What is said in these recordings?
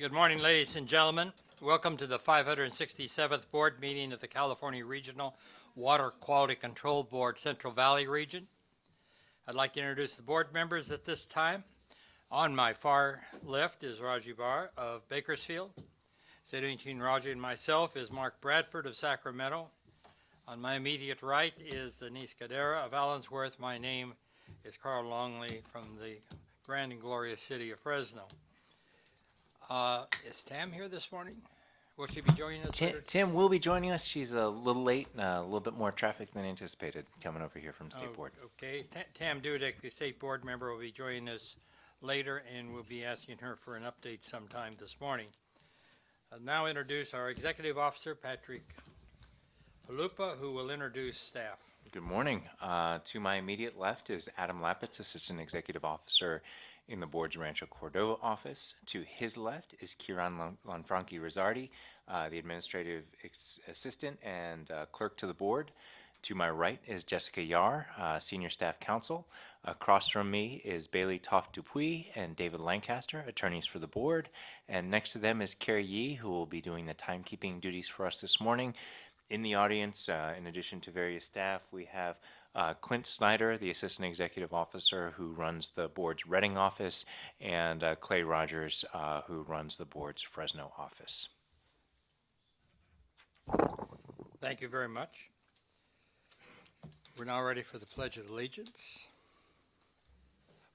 Good morning, ladies and gentlemen. Welcome to the 567th Board Meeting of the California Regional Water Quality Control Board, Central Valley Region. I'd like to introduce the board members at this time. On my far left is Raji Barr of Bakersfield. Sitting between Raji and myself is Mark Bradford of Sacramento. On my immediate right is Denise Cadera of Allensworth. My name is Carl Longley from the grand and glorious city of Fresno. Is Tam here this morning? Will she be joining us later? Tim will be joining us. She's a little late, a little bit more traffic than anticipated coming over here from State Board. Okay. Tam Dudek, the State Board member, will be joining us later, and we'll be asking her for an update sometime this morning. I'll now introduce our Executive Officer, Patrick Palupa, who will introduce staff. Good morning. To my immediate left is Adam Lapitz, Assistant Executive Officer in the board's Rancho Cordova office. To his left is Kieran Lanfranchi Rizzardi, the Administrative Assistant and Clerk to the board. To my right is Jessica Yar, Senior Staff Counsel. Across from me is Bailey Toft Dupuis and David Lancaster, attorneys for the board. And next to them is Carrie Yee, who will be doing the timekeeping duties for us this morning. In the audience, in addition to various staff, we have Clint Snyder, the Assistant Executive Officer who runs the board's Reading office, and Clay Rogers, who runs the board's Fresno office. Thank you very much. We're now ready for the Pledge of Allegiance.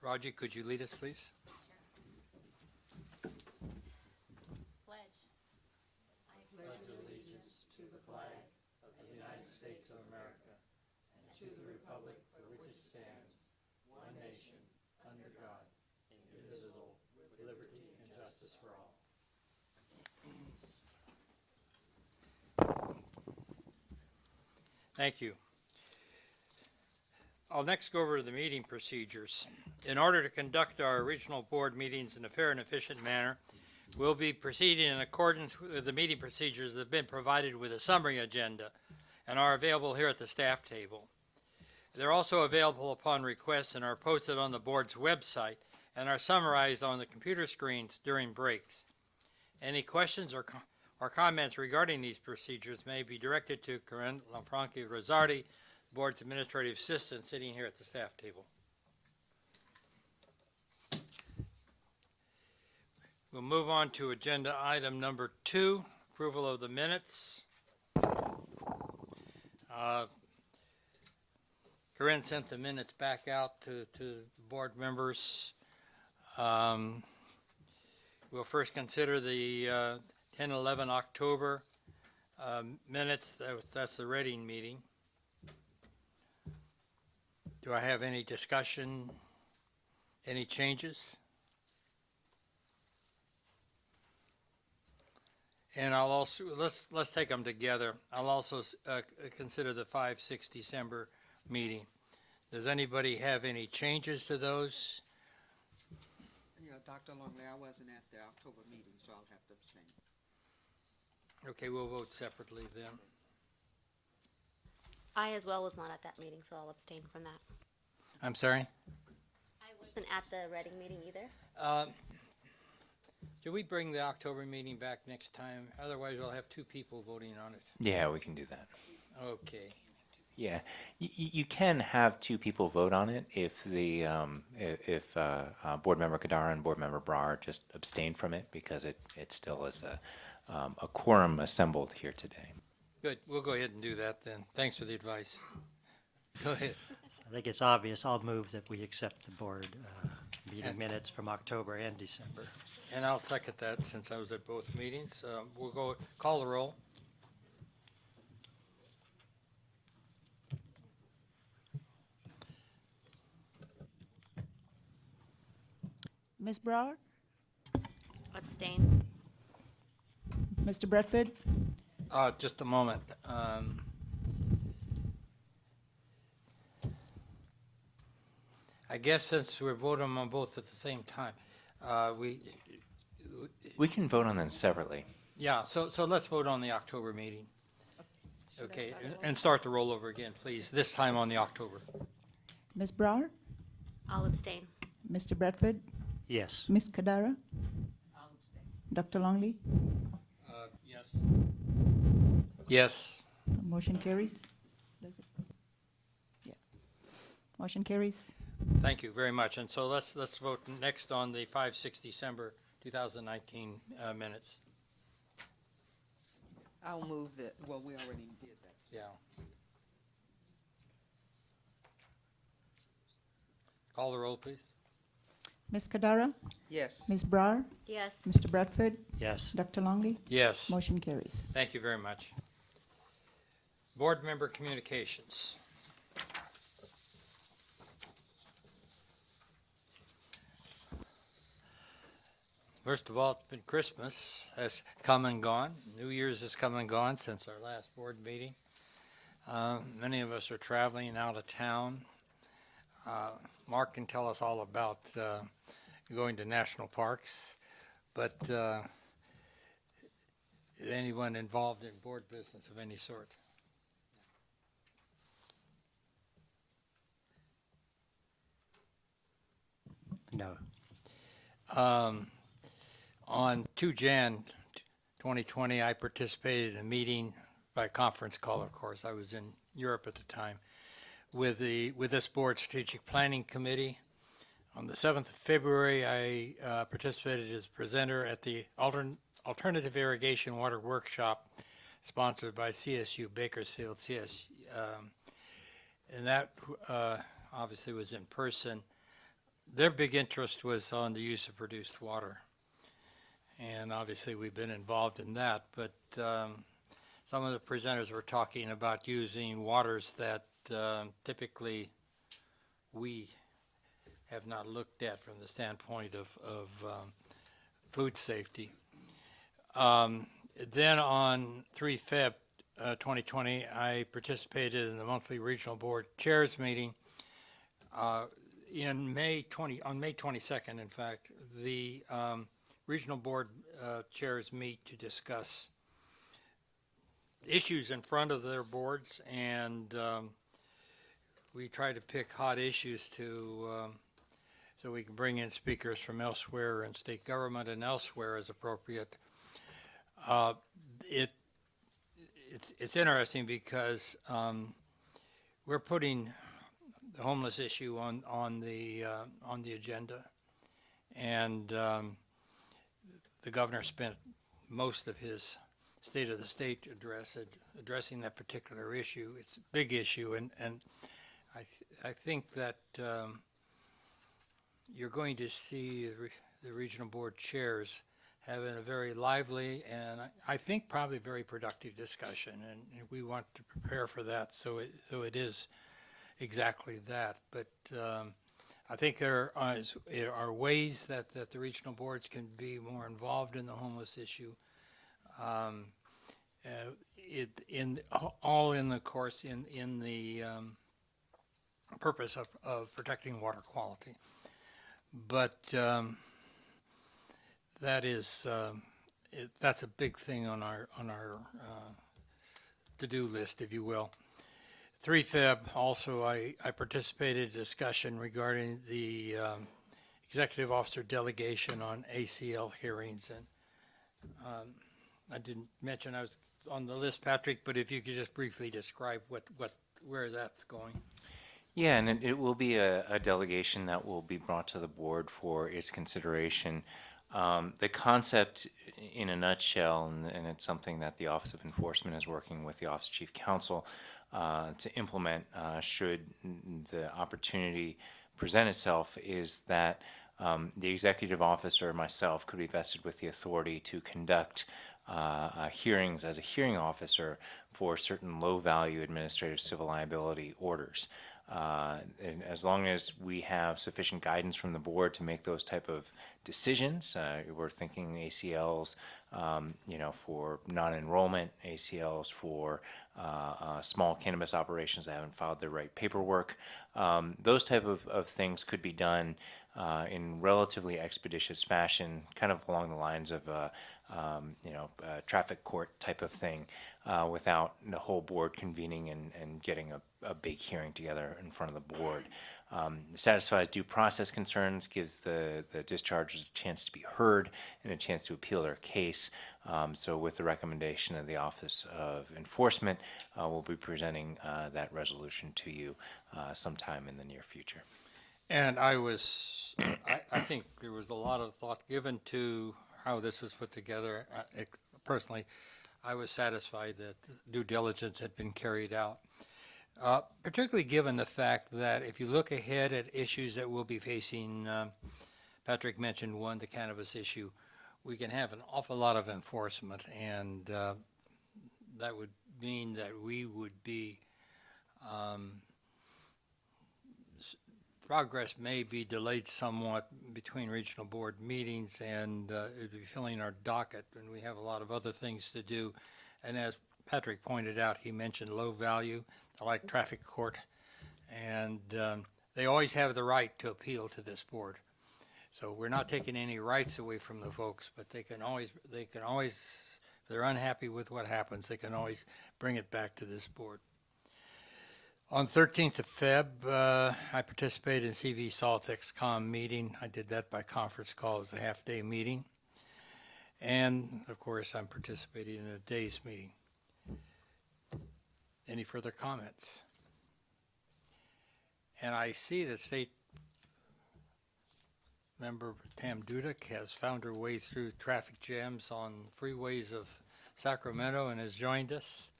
Raji, could you lead us, please? Pledge. I pledge allegiance to the flag of the United States of America and to the republic for which it stands, one nation, under God, indivisible, with liberty and justice for all. Thank you. I'll next go over to the meeting procedures. In order to conduct our regional board meetings in a fair and efficient manner, we'll be proceeding in accordance with the meeting procedures that have been provided with a summary agenda and are available here at the staff table. They're also available upon request and are posted on the board's website and are summarized on the computer screens during breaks. Any questions or comments regarding these procedures may be directed to Karen Lanfranchi Rizzardi, board's administrative assistant, sitting here at the staff table. We'll move on to agenda item number 2, approval of the minutes. Corinne sent the minutes back out to board members. We'll first consider the 10-11 October minutes. That's the Reading meeting. Do I have any discussion, any changes? And I'll also, let's take them together. I'll also consider the 5-6 December meeting. Does anybody have any changes to those? Yeah, Dr. Longley, I wasn't at the October meeting, so I'll have to abstain. Okay, we'll vote separately then. I as well was not at that meeting, so I'll abstain from that. I'm sorry? I wasn't at the Reading meeting either. Should we bring the October meeting back next time? Otherwise, we'll have 2 people voting on it. Yeah, we can do that. Okay. Yeah, you can have 2 people vote on it if the board member Kadara and board member Brar just abstain from it because it still is a quorum assembled here today. Good. We'll go ahead and do that then. Thanks for the advice. Go ahead. I think it's obvious. I'll move that we accept the board meeting minutes from October and December. And I'll second that since I was at both meetings. We'll go call the roll. Ms. Brower? Abstain. Mr. Bradford? Just a moment. I guess since we're voting on both at the same time, We can vote on them separately. yeah, so let's vote on the October meeting. Okay, and start the rollover again, please, this time on the October. Ms. Brower? I'll abstain. Mr. Bradford? Yes. Ms. Kadara? Dr. Longley? Yes. Yes. Motion carries? Does it? Yeah. Motion carries. Thank you very much. And so let's vote next on the 5/6 December 2019 minutes. I'll move that, well, we already did that. Yeah. Call the roll, please. Ms. Cadara? Yes. Ms. Brower? Yes. Mr. Bradford? Yes. Dr. Longley? Yes. Motion carries. Thank you very much. Board member communications. First of all, it's been Christmas has come and gone. New Year's has come and gone since our last board meeting. Many of us are traveling out of town. Mark can tell us all about going to national parks, but anyone involved in board business of any sort? No. On 2 Jan 2020, I participated in a meeting by conference call, of course. I was in Europe at the time with this board strategic planning committee. On the 7th of February, I participated as presenter at the Alternative Irrigation Water Workshop sponsored by CSU Bakersfield. And that obviously was in person. Their big interest was on the use of produced water. And obviously we've been involved in that, but some of the presenters were talking about using waters that typically we have not looked at from the standpoint of food safety. Then on 3 Feb 2020, I participated in the monthly regional board chairs meeting. On May 22nd, in fact, the regional board chairs meet to discuss issues in front of their boards, and we try to pick hot issues so we can bring in speakers from elsewhere in state government and elsewhere as appropriate. It's interesting because we're putting the homeless issue on the agenda, and the governor spent most of his State of the State address addressing that particular issue. It's a big issue, and I think that you're going to see the regional board chairs having a very lively and I think probably very productive discussion, and we want to prepare for that. So it is exactly that. But I think there are ways that the regional boards can be more involved in the homeless issue. In the course in the purpose of protecting water quality. But that's a big thing on our to-do list, if you will. 3 Feb, also, I participated in a discussion regarding the executive officer delegation on ACL hearings. And I didn't mention I was on the list, Patrick, but if you could just briefly describe where that's going. Yeah, and it will be a delegation that will be brought to the board for its consideration. The concept in a nutshell, and it's something that the Office of Enforcement is working with the Office of Chief Counsel to implement should the opportunity present itself, is that the executive officer, myself, could be vested with the authority to conduct hearings as a hearing officer for certain low-value administrative civil liability orders. And as long as we have sufficient guidance from the board to make those type of decisions, we're thinking ACLs, for non-enrollment, ACLs for small cannabis operations that haven't filed their right paperwork. Those type of things could be done in relatively expeditious fashion, kind of along the lines of a traffic court type of thing, without the whole board convening and getting a big hearing together in front of the board. satisfies due process concerns, gives the dischargers a chance to be heard and a chance to appeal their case. So with the recommendation of the Office of Enforcement, we'll be presenting that resolution to you sometime in the near future. And I think there was a lot of thought given to how this was put together. Personally, I was satisfied that due diligence had been carried out. Particularly given the fact that if you look ahead at issues that we'll be facing, Patrick mentioned one, the cannabis issue, we can have an awful lot of enforcement, and that would mean that we would be, progress may be delayed somewhat between regional board meetings, and it would be filling our docket, and we have a lot of other things to do. And as Patrick pointed out, he mentioned low value, like traffic court, and they always have the right to appeal to this board. So we're not taking any rights away from the folks, but they can always, if they're unhappy with what happens, they can always bring it back to this board. On 13th of Feb, I participated in CV Salt's XCOM meeting. I did that by conference call. It was a half-day meeting. And, of course, I'm participating in a day's meeting. Any further comments? And I see that State Member Tam Dudek has found her way through traffic jams on freeways of Sacramento and has joined us.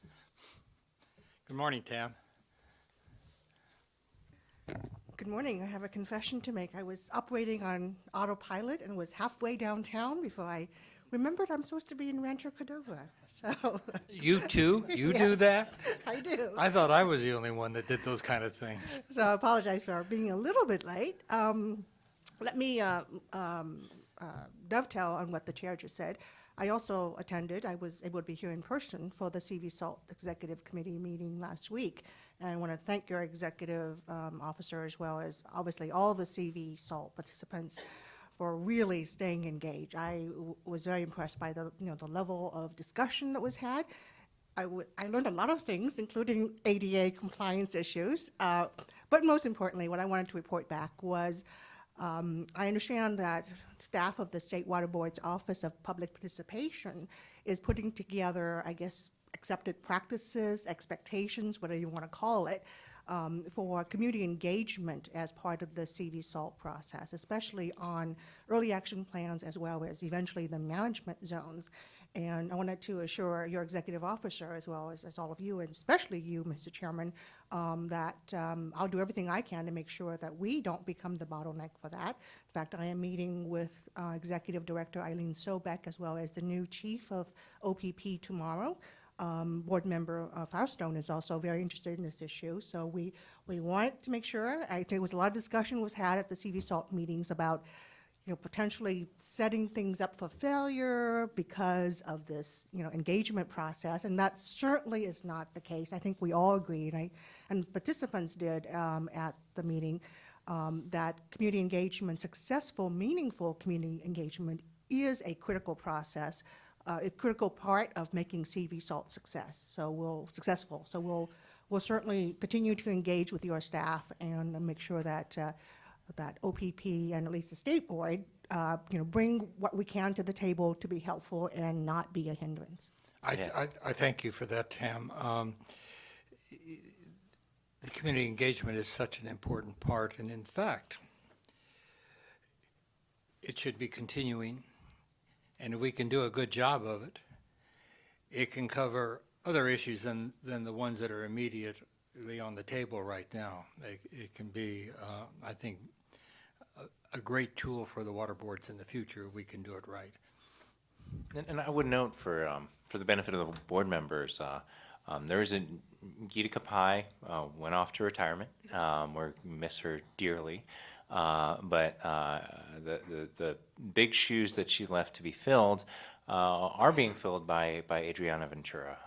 Good morning, Tam. Good morning. I have a confession to make. I was operating on autopilot and was halfway downtown before I remembered I'm supposed to be in Rancho Cordova. So You too? You do Yes. that? I do. I thought I was the only one that did those kind of things. So I apologize for being a little bit late. Let me dovetail on what the chair just said. I also attended, I was able to be here in person for the CV SALT Executive Committee meeting last week. And I want to thank your executive officer as well as obviously all the CV SALT participants for really staying engaged. I was very impressed by the level of discussion that was had. I learned a lot of things, including ADA compliance issues. But most importantly, what I wanted to report back was I understand that staff of the State Water Board's Office of Public Participation is putting together, I guess, accepted practices, expectations, whatever you want to call it, for community engagement as part of the CV SALT process, especially on early action plans as well as eventually the management zones. And I wanted to assure your executive officer as well as all of you, and especially you, Mr. Chairman, that I'll do everything I can to make sure that we don't become the bottleneck for that. In fact, I am meeting with Executive Director Eileen Sobek as well as the new Chief of OPP tomorrow. Board Member Firestone is also very interested in this issue. So we want to make sure, I think there was a lot of discussion was had at the CV SALT meetings about potentially setting things up for failure because of this, engagement process, and that certainly is not the case. I think we all agree, and participants did at the meeting, that community engagement, successful, meaningful community engagement is a critical process, a critical part of making CV SALT successful. So we'll certainly continue to engage with your staff and make sure that that OPP and at least the state board, bring what we can to the table to be helpful and not be a hindrance. I thank you for that, Tam. The community engagement is such an important part, and in fact, it should be continuing, and if we can do a good job of it, it can cover other issues than the ones that are immediately on the table right now. It can be, I think, a great tool for the water boards in the future if we can do it right. And I would note for the benefit of the board members, there is Gita Kapai went off to retirement. We miss her dearly, but the big shoes that she left to be filled are being filled by Adriana Ventura,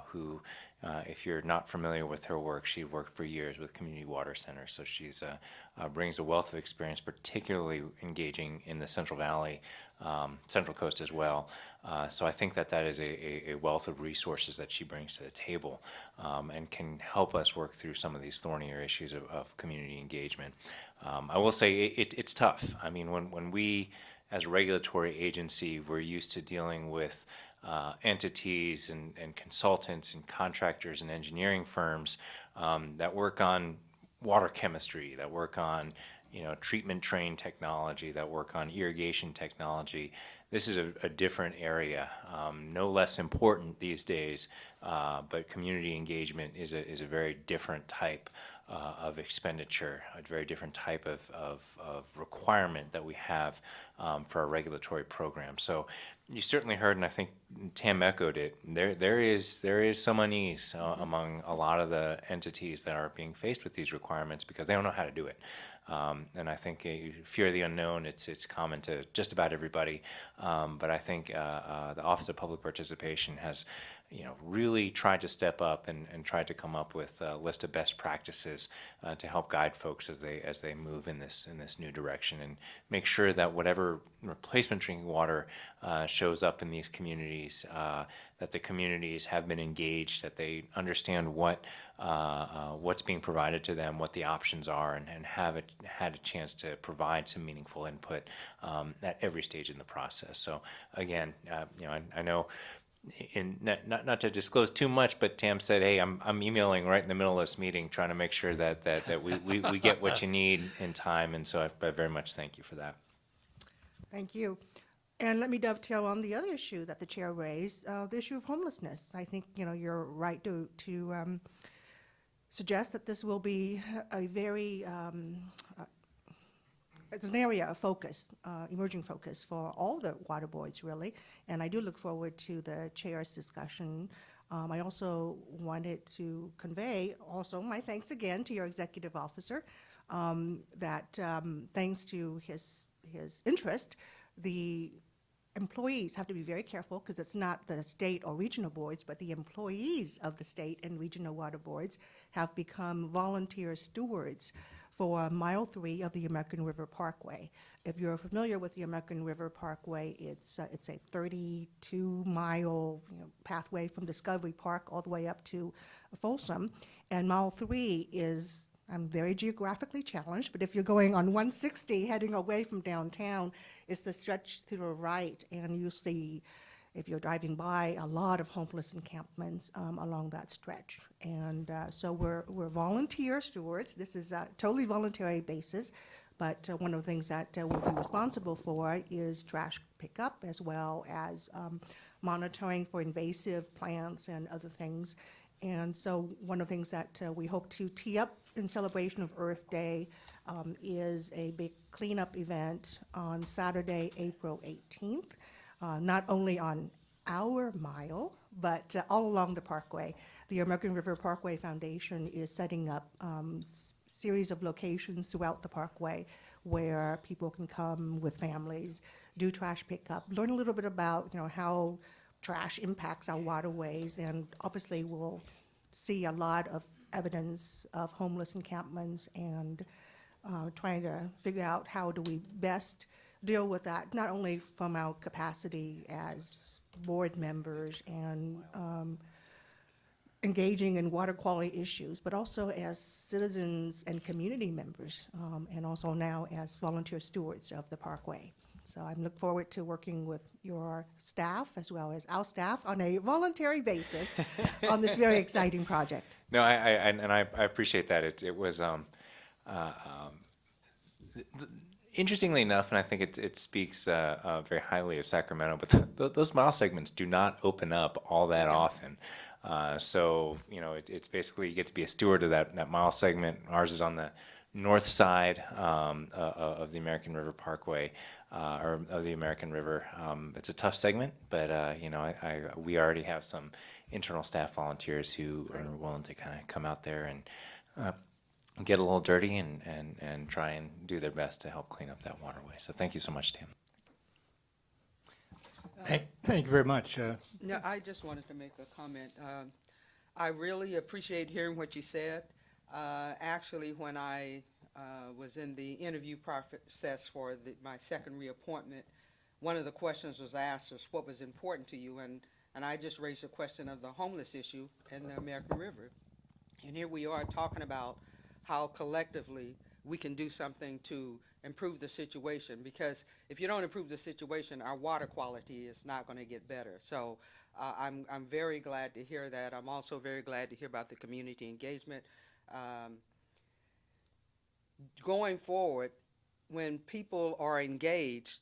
who If you're not familiar with her work, she worked for years with community water centers, so she's brings a wealth of experience, particularly engaging in the Central Valley, Central Coast as well. So I think that is a wealth of resources that she brings to the table, and can help us work through some of these thornier issues of community engagement. I will say it's tough. I mean, when we, as a regulatory agency, we're used to dealing with entities and consultants and contractors and engineering firms that work on water chemistry, that work on treatment train technology, that work on irrigation technology. This is a different area, no less important these days, but community engagement is a very different type of expenditure, a very different type of requirement that we have for our regulatory program. So you certainly heard, and I think Tam echoed it, there is some unease among a lot of the entities that are being faced with these requirements because they don't know how to do it. And I think fear of the unknown, it's common to just about everybody. But I think the Office of Public Participation has really tried to step up and tried to come up with a list of best practices to help guide folks as they move in this new direction, and make sure that whatever replacement drinking water shows up in these communities, that the communities have been engaged, that they understand what's being provided to them, what the options are, and have had a chance to provide some meaningful input at every stage in the process. So again, I know. Not to disclose too much, but Tam said, "Hey, I'm emailing right in the middle of this meeting, trying to make sure that we get what you need in time." And so I very much thank you for that. Thank you. And let me dovetail on the other issue that the chair raised, the issue of homelessness. I think, you're right to suggest that this will be a very, it's an area of focus, emerging focus for all the water boards, really. And I do look forward to the chair's discussion. I also wanted to convey also my thanks again to your executive officer, that thanks to his interest, the employees have to be very careful because it's not the state or regional boards, but the employees of the state and regional water boards have become volunteer stewards for Mile 3 of the American River Parkway. If you're familiar with the American River Parkway, it's a 32-mile pathway from Discovery Park all the way up to Folsom, and Mile 3 is, I'm very geographically challenged, but if you're going on 160 heading away from downtown, it's the stretch to the right, and you see, if you're driving by, a lot of homeless encampments along that stretch. And so we're volunteer stewards. This is a totally voluntary basis, but one of the things that we'll be responsible for is trash pickup, as well as monitoring for invasive plants and other things. And so one of the things that we hope to tee up in celebration of Earth Day is a big cleanup event on Saturday, April 18th, not only on our mile, but all along the parkway. The American River Parkway Foundation is setting up series of locations throughout the parkway where people can come with families, do trash pickup, learn a little bit about how trash impacts our waterways, and obviously we'll see a lot of evidence of homeless encampments, and trying to figure out how do we best deal with that, not only from our capacity as board members and engaging in water quality issues, but also as citizens and community members, and also now as volunteer stewards of the parkway. So I look forward to working with your staff as well as our staff on a voluntary basis on this very exciting project. No, I appreciate that. It was interestingly enough, and I think it speaks very highly of Sacramento. But those mile segments do not open up all that often. So it's basically you get to be a steward of that mile segment. Ours is on the north side of the American River Parkway, or of the American River. It's a tough segment, but we already have some internal staff volunteers who are willing to kind of come out there and get a little dirty and try and do their best to help clean up that waterway. So thank you so much, Tim. Thank you very much. No, I just wanted to make a comment. I really appreciate hearing what you said. Actually, when I was in the interview process for my second reappointment, one of the questions was asked was what was important to you, and I just raised the question of the homeless issue and the American River. And here we are talking about how collectively we can do something to improve the situation, because if you don't improve the situation, our water quality is not going to get better. So I'm very glad to hear that. I'm also very glad to hear about the community engagement. Going forward, when people are engaged,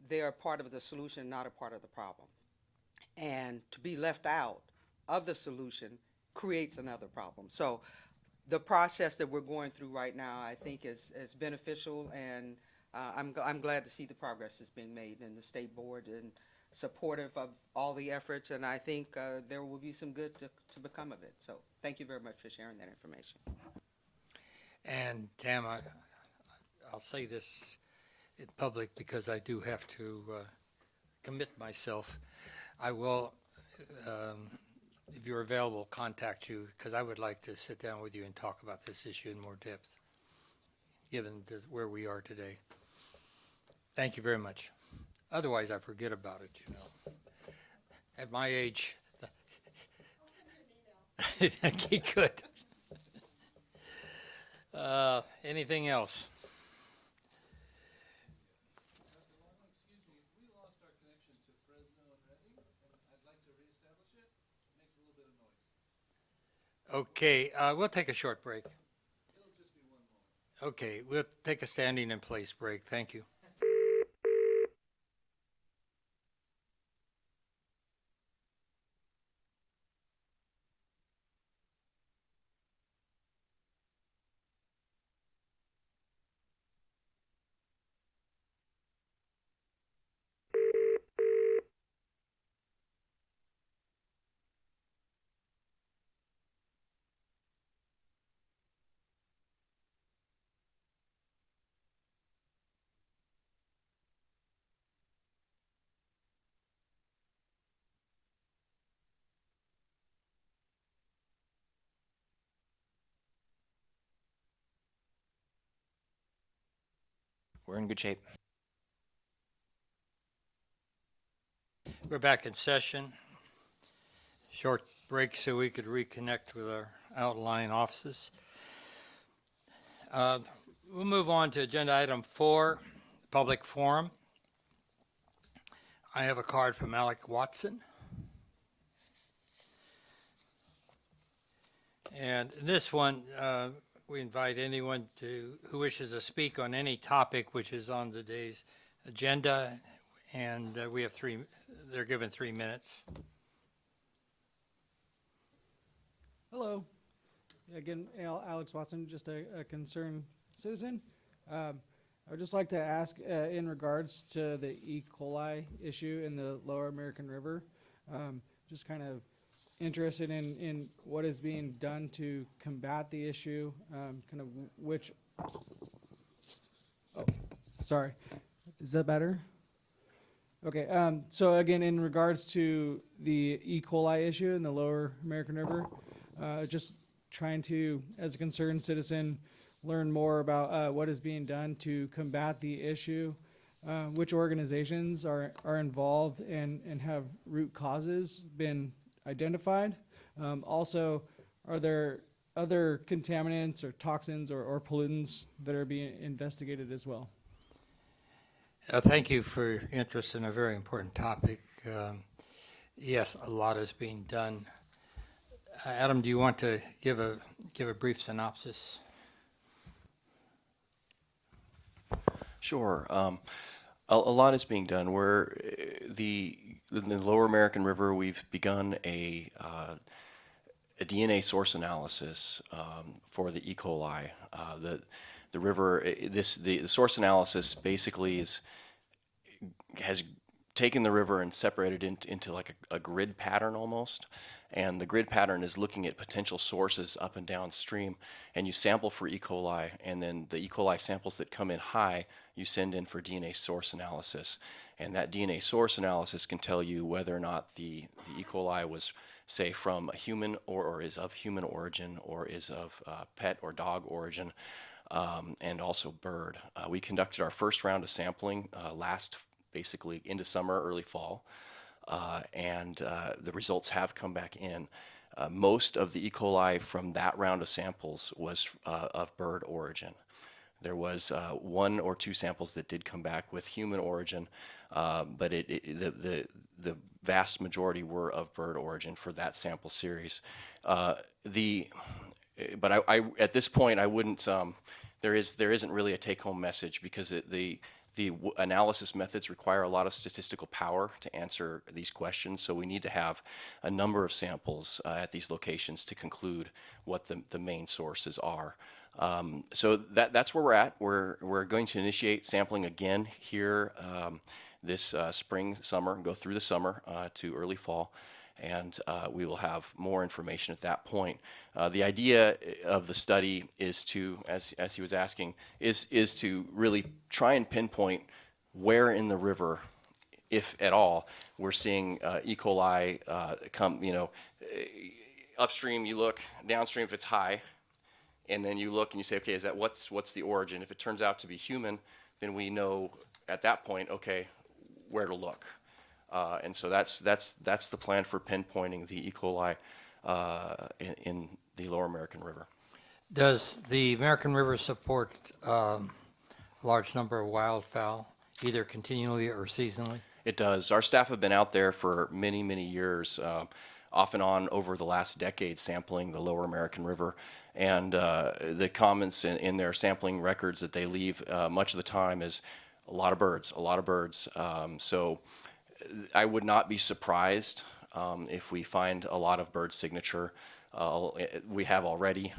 they are part of the solution, not a part of the problem. And to be left out of the solution creates another problem. So the process that we're going through right now, I think, is beneficial, and I'm glad to see the progress that's being made in the state board and supportive of all the efforts, and I think there will be some good to become of it. So thank you very much for sharing that information. And Tam, I'll say this in public because I do have to commit myself. I will, if you're available, contact you, because I would like to sit down with you and talk about this issue in more depth, given where we are today. Thank you very much. Otherwise, I forget about it, you know. At my age, okay, good. Anything else? Okay, we'll take a short break. Okay, we'll take a standing in place break. Thank you. We're in good shape. We're back in session. Short break so we could reconnect with our outlying offices. We'll move on to agenda item 4, public forum. I have a card from Alec Watson. And this one, we invite anyone who wishes to speak on any topic which is on today's agenda, and we have they're given 3 minutes. Hello. Again, Alex Watson, just a concerned citizen. I would just like to ask in regards to the E. coli issue in the Lower American River, just kind of interested in what is being done to combat the issue, kind of which, oh, sorry, is that better? Okay, so again, in regards to the E. coli issue in the Lower American River, just trying to, as a concerned citizen, learn more about what is being done to combat the issue, which organizations are involved and have root causes been identified. Also, are there other contaminants or toxins or pollutants that are being investigated as well? Thank you for your interest in a very important topic. Yes, a lot is being done. Adam, do you want to give a brief synopsis? Sure. A lot is being done. In the Lower American River, we've begun a DNA source analysis for the E. coli. The river, the source analysis basically has taken the river and separated it into like a grid pattern almost. And the grid pattern is looking at potential sources up and downstream, and you sample for E. coli, and then the E. coli samples that come in high, you send in for DNA source analysis. And that DNA source analysis can tell you whether or not the E. coli was say from a human or is of human origin or is of pet or dog origin, and also bird. We conducted our first round of sampling last basically into summer, early fall, and the results have come back in. Most of the E. coli from that round of samples was of bird origin. There was 1 or 2 samples that did come back with human origin, but the vast majority were of bird origin for that sample series. But I at this point I wouldn't. There isn't really a take-home message because the analysis methods require a lot of statistical power to answer these questions. So we need to have a number of samples at these locations to conclude what the main sources are. So that's where we're at. We're going to initiate sampling again here this spring, summer, go through the summer to early fall, and we will have more information at that point. The idea of the study is to, as he was asking, is to really try and pinpoint where in the river, if at all, we're seeing E. coli come. Upstream you look, downstream if it's high, and then you look and you say, okay, is that what's the origin? If it turns out to be human, then we know at that point, okay, where to look. And so that's the plan for pinpointing the E. coli in the Lower American River. Does the American River support a large number of wildfowl, either continually or seasonally? It does. Our staff have been out there for many, many years, off and on over the last decade, sampling the Lower American River. And the comments in their sampling records that they leave much of the time is a lot of birds. So I would not be surprised if we find a lot of bird signature. We have already,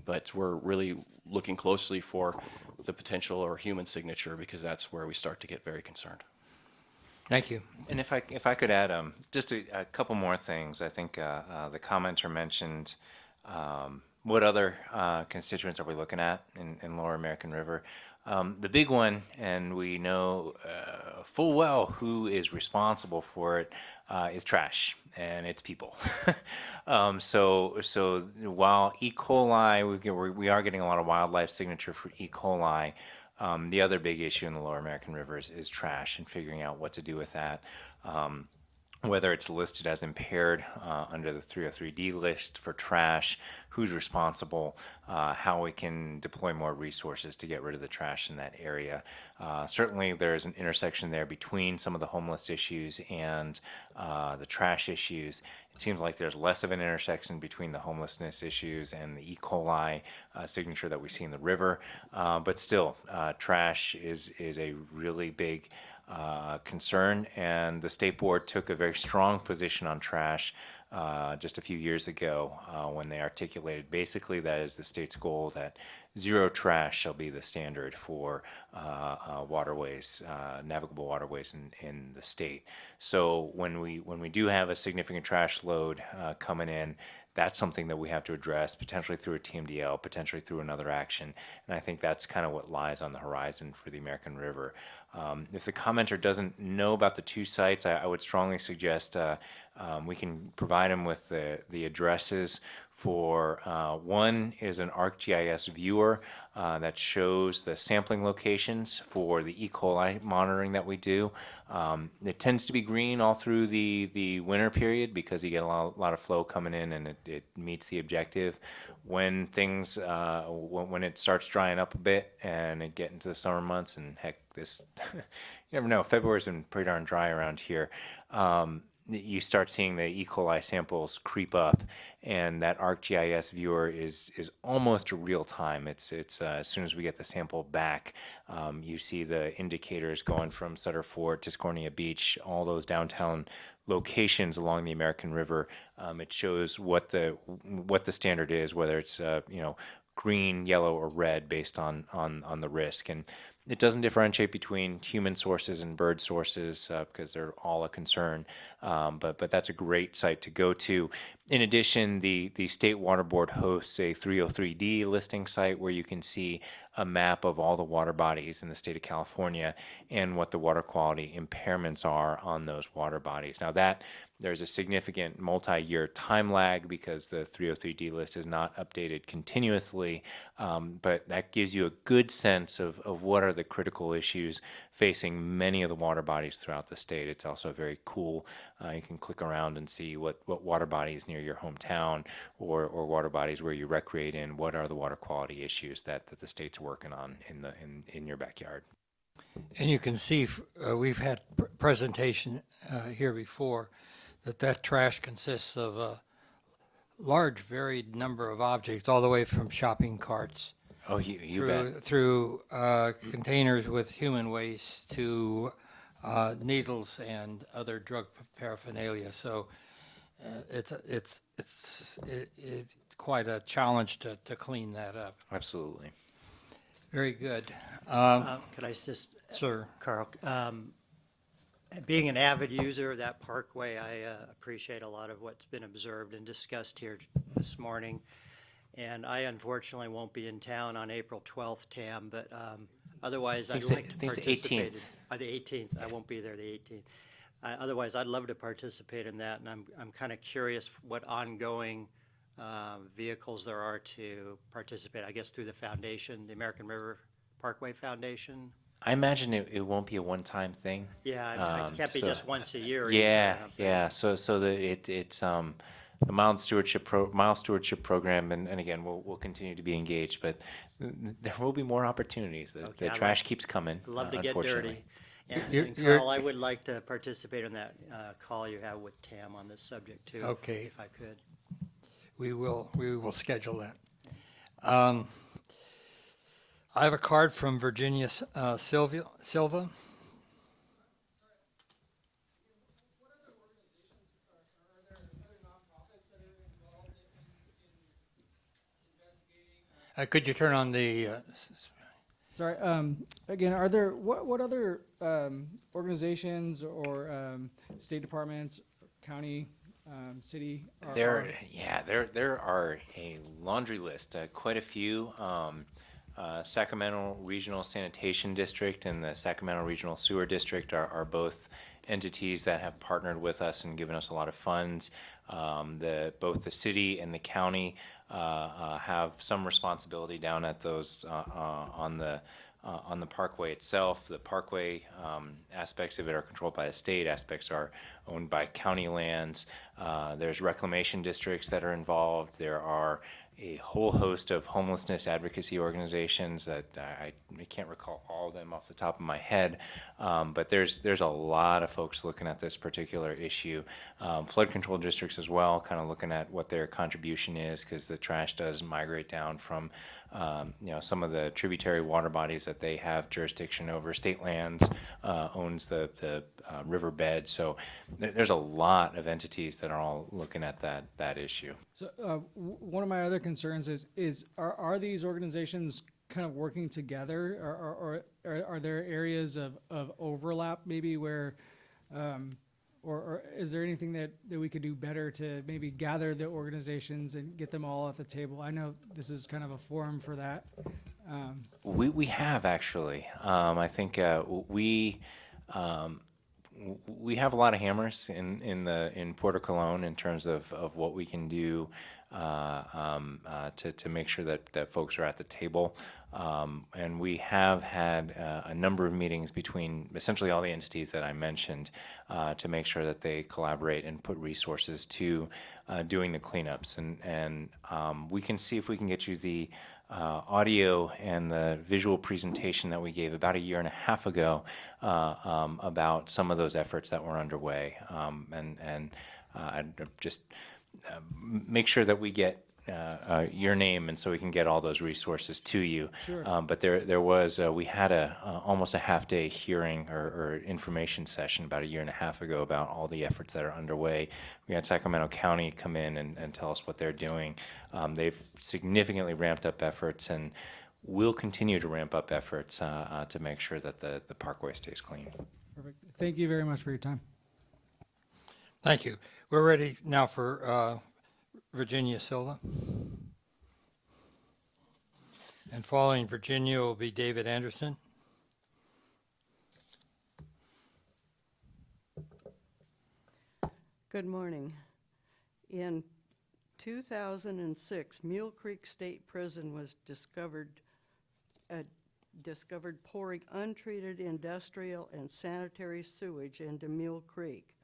but we're really looking closely for the potential or human signature because that's where we start to get very concerned. Thank you. And if I could add just a couple more things. I think the commenter mentioned what other constituents are we looking at in Lower American River. The big one, and we know full well who is responsible for it, is trash, and it's people. So while E. coli, we are getting a lot of wildlife signature for E. coli, the other big issue in the Lower American River is trash and figuring out what to do with that. Whether it's listed as impaired under the 303D list for trash, who's responsible, how we can deploy more resources to get rid of the trash in that area. Certainly there's an intersection there between some of the homeless issues and the trash issues. It seems like there's less of an intersection between the homelessness issues and the E. coli signature that we see in the river. But still, trash is a really big concern, and the state board took a very strong position on trash just a few years ago when they articulated basically that is the state's goal, that zero trash shall be the standard for waterways, navigable waterways in the state. So when we do have a significant trash load coming in, that's something that we have to address, potentially through a TMDL, potentially through another action. And I think that's kind of what lies on the horizon for the American River. If the commenter doesn't know about the 2 sites, I would strongly suggest we can provide them with the addresses for one is an ArcGIS viewer that shows the sampling locations for the E. coli monitoring that we do. It tends to be green all through the winter period because you get a lot of flow coming in and it meets the objective. When things, when it starts drying up a bit and it get into the summer months, and heck, this, you never know, February's been pretty darn dry around here. You start seeing the E. coli samples creep up, and that ArcGIS viewer is almost real time. It's as soon as we get the sample back, you see the indicators going from Sutter Fort to Scornia Beach, all those downtown locations along the American River. It shows what the standard is, whether it's green, yellow, or red based on the risk. And it doesn't differentiate between human sources and bird sources because they're all a concern. But that's a great site to go to. In addition, the State Water Board hosts a 303D listing site where you can see a map of all the water bodies in the state of California and what the water quality impairments are on those water bodies. Now that there's a significant multi-year time lag because the 303D list is not updated continuously, but that gives you a good sense of what are the critical issues facing many of the water bodies throughout the state. It's also very cool. You can click around and see what water bodies near your hometown or water bodies where you recreate in, what are the water quality issues that the state's working on in your backyard. And you can see, we've had presentation here before, that trash consists of a large varied number of objects, all the way from shopping carts Oh, you bet. through containers with human waste to needles and other drug paraphernalia. So it's quite a challenge to clean that up. Absolutely. Very good. Could I just, Sir, Carl, being an avid user of that parkway, I appreciate a lot of what's been observed and discussed here this morning. And I unfortunately won't be in town on April 12th, Tam, but otherwise I'd think like to it's the participate. 18th. The 18th, I won't be there the 18th. Otherwise, I'd love to participate in that, and I'm kind of curious what ongoing vehicles there are to participate, I guess through the foundation, the American River Parkway Foundation. I imagine it won't be a one-time thing. Yeah, it can't be so- just once a year. Yeah, either, yeah. So it's the mild stewardship program, and again, we'll continue to be engaged, but there will be more opportunities. Okay, The I trash keeps coming. I'd love to get unfortunately. dirty. And You're- Carl, I would like to participate in that call you have with Tam on this subject too. Okay. If I could. we will schedule that. I have a card from Virginia Silva. Could you turn on the, Sorry, again, are there, what other organizations or state departments, county, city? There are a laundry list, quite a few. Sacramento Regional Sanitation District and the Sacramento Regional Sewer District are both entities that have partnered with us and given us a lot of funds. Both the city and the county have some responsibility down at those on the parkway itself. The parkway aspects of it are controlled by the state. Aspects are owned by county lands. There's reclamation districts that are involved. There are a whole host of homelessness advocacy organizations that I can't recall all of them off the top of my head, but there's a lot of folks looking at this particular issue. Flood control districts as well, kind of looking at what their contribution is, because the trash does migrate down from some of the tributary water bodies that they have jurisdiction over. State lands owns the riverbed, so there's a lot of entities that are all looking at that issue. So one of my other concerns is are these organizations kind of working together, or are there areas of overlap maybe where, or is there anything that we could do better to maybe gather the organizations and get them all at the table? I know this is kind of a forum for that. We have actually. I think we have a lot of hammers in Puerto Colón in terms of what we can do to make sure that folks are at the table. And we have had a number of meetings between essentially all the entities that I mentioned to make sure that they collaborate and put resources to doing the cleanups. And we can see if we can get you the audio and the visual presentation that we gave about a year and a half ago about some of those efforts that were underway. And I'd just make sure that we get your name, and so we can get all those resources to you. Sure. But there was we had almost a half-day hearing or information session about a year and a half ago about all the efforts that are underway. We had Sacramento County come in and tell us what they're doing. They've significantly ramped up efforts, and will continue to ramp up efforts to make sure that the parkway stays clean. Perfect. Thank you very much for your time. thank you. We're ready now for Virginia Silva. And following Virginia will be David Anderson. Good morning. In 2006, Mule Creek State Prison was discovered pouring untreated industrial and sanitary sewage into Mule Creek.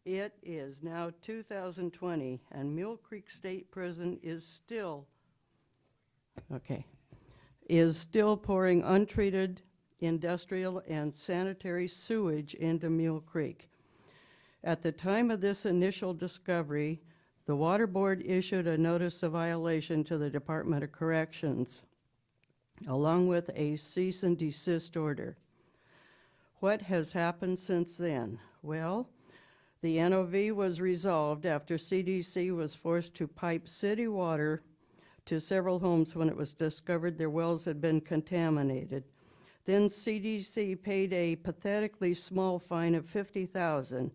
It is now 2020, and Mule Creek State Prison is still pouring untreated industrial and sanitary sewage into Mule Creek. At the time of this initial discovery, the Water Board issued a notice of violation to the Department of Corrections, along with a cease and desist order. What has happened since then? Well, the NOV was resolved after CDC was forced to pipe city water to several homes when it was discovered their wells had been contaminated. Then CDC paid a pathetically small fine of $50,000,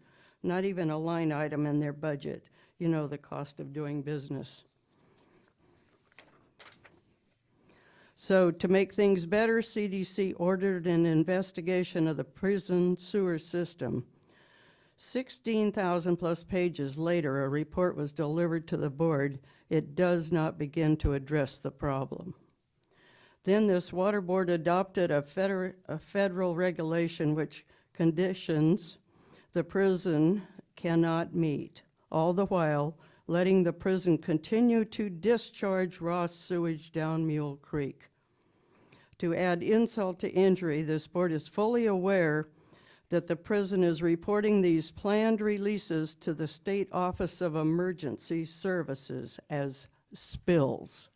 not even a line item in their budget. You know, the cost of doing business. So to make things better, CDC ordered an investigation of the prison sewer system. 16,000 plus pages later, a report was delivered to the board. It does not begin to address the problem. Then this water board adopted a federal regulation which conditions the prison cannot meet, all the while letting the prison continue to discharge raw sewage down Mule Creek. To add insult to injury, this board is fully aware that the prison is reporting these planned releases to the State Office of Emergency Services as spills.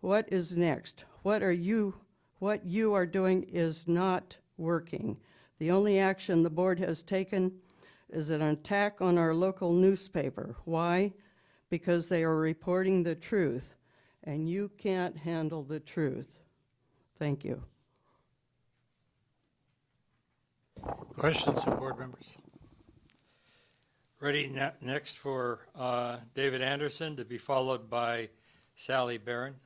What is next? What you are doing is not working. The only action the board has taken is an attack on our local newspaper. Why? Because they are reporting the truth, and you can't handle the truth. Thank you. Questions from board members? Ready next for David Anderson, to be followed by Sally Barron.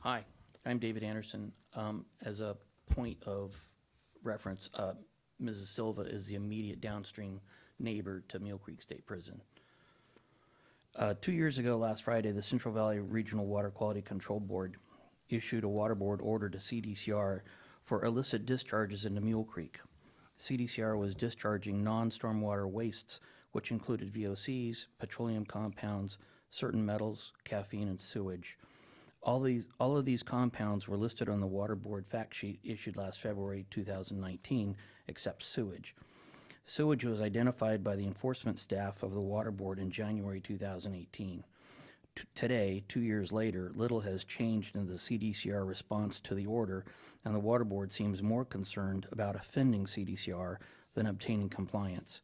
Hi, I'm David Anderson. As a point of reference, Mrs. Silva is the immediate downstream neighbor to Mule Creek State Prison. 2 years ago, last Friday, the Central Valley Regional Water Quality Control Board issued a water board order to CDCR for illicit discharges into Mule Creek. CDCR was discharging non-stormwater wastes, which included VOCs, petroleum compounds, certain metals, caffeine, and sewage. All of these compounds were listed on the water board fact sheet issued last February 2019, except sewage. Sewage was identified by the enforcement staff of the water board in January 2018. Today, 2 years later, little has changed in the CDCR response to the order, and the water board seems more concerned about offending CDCR than obtaining compliance.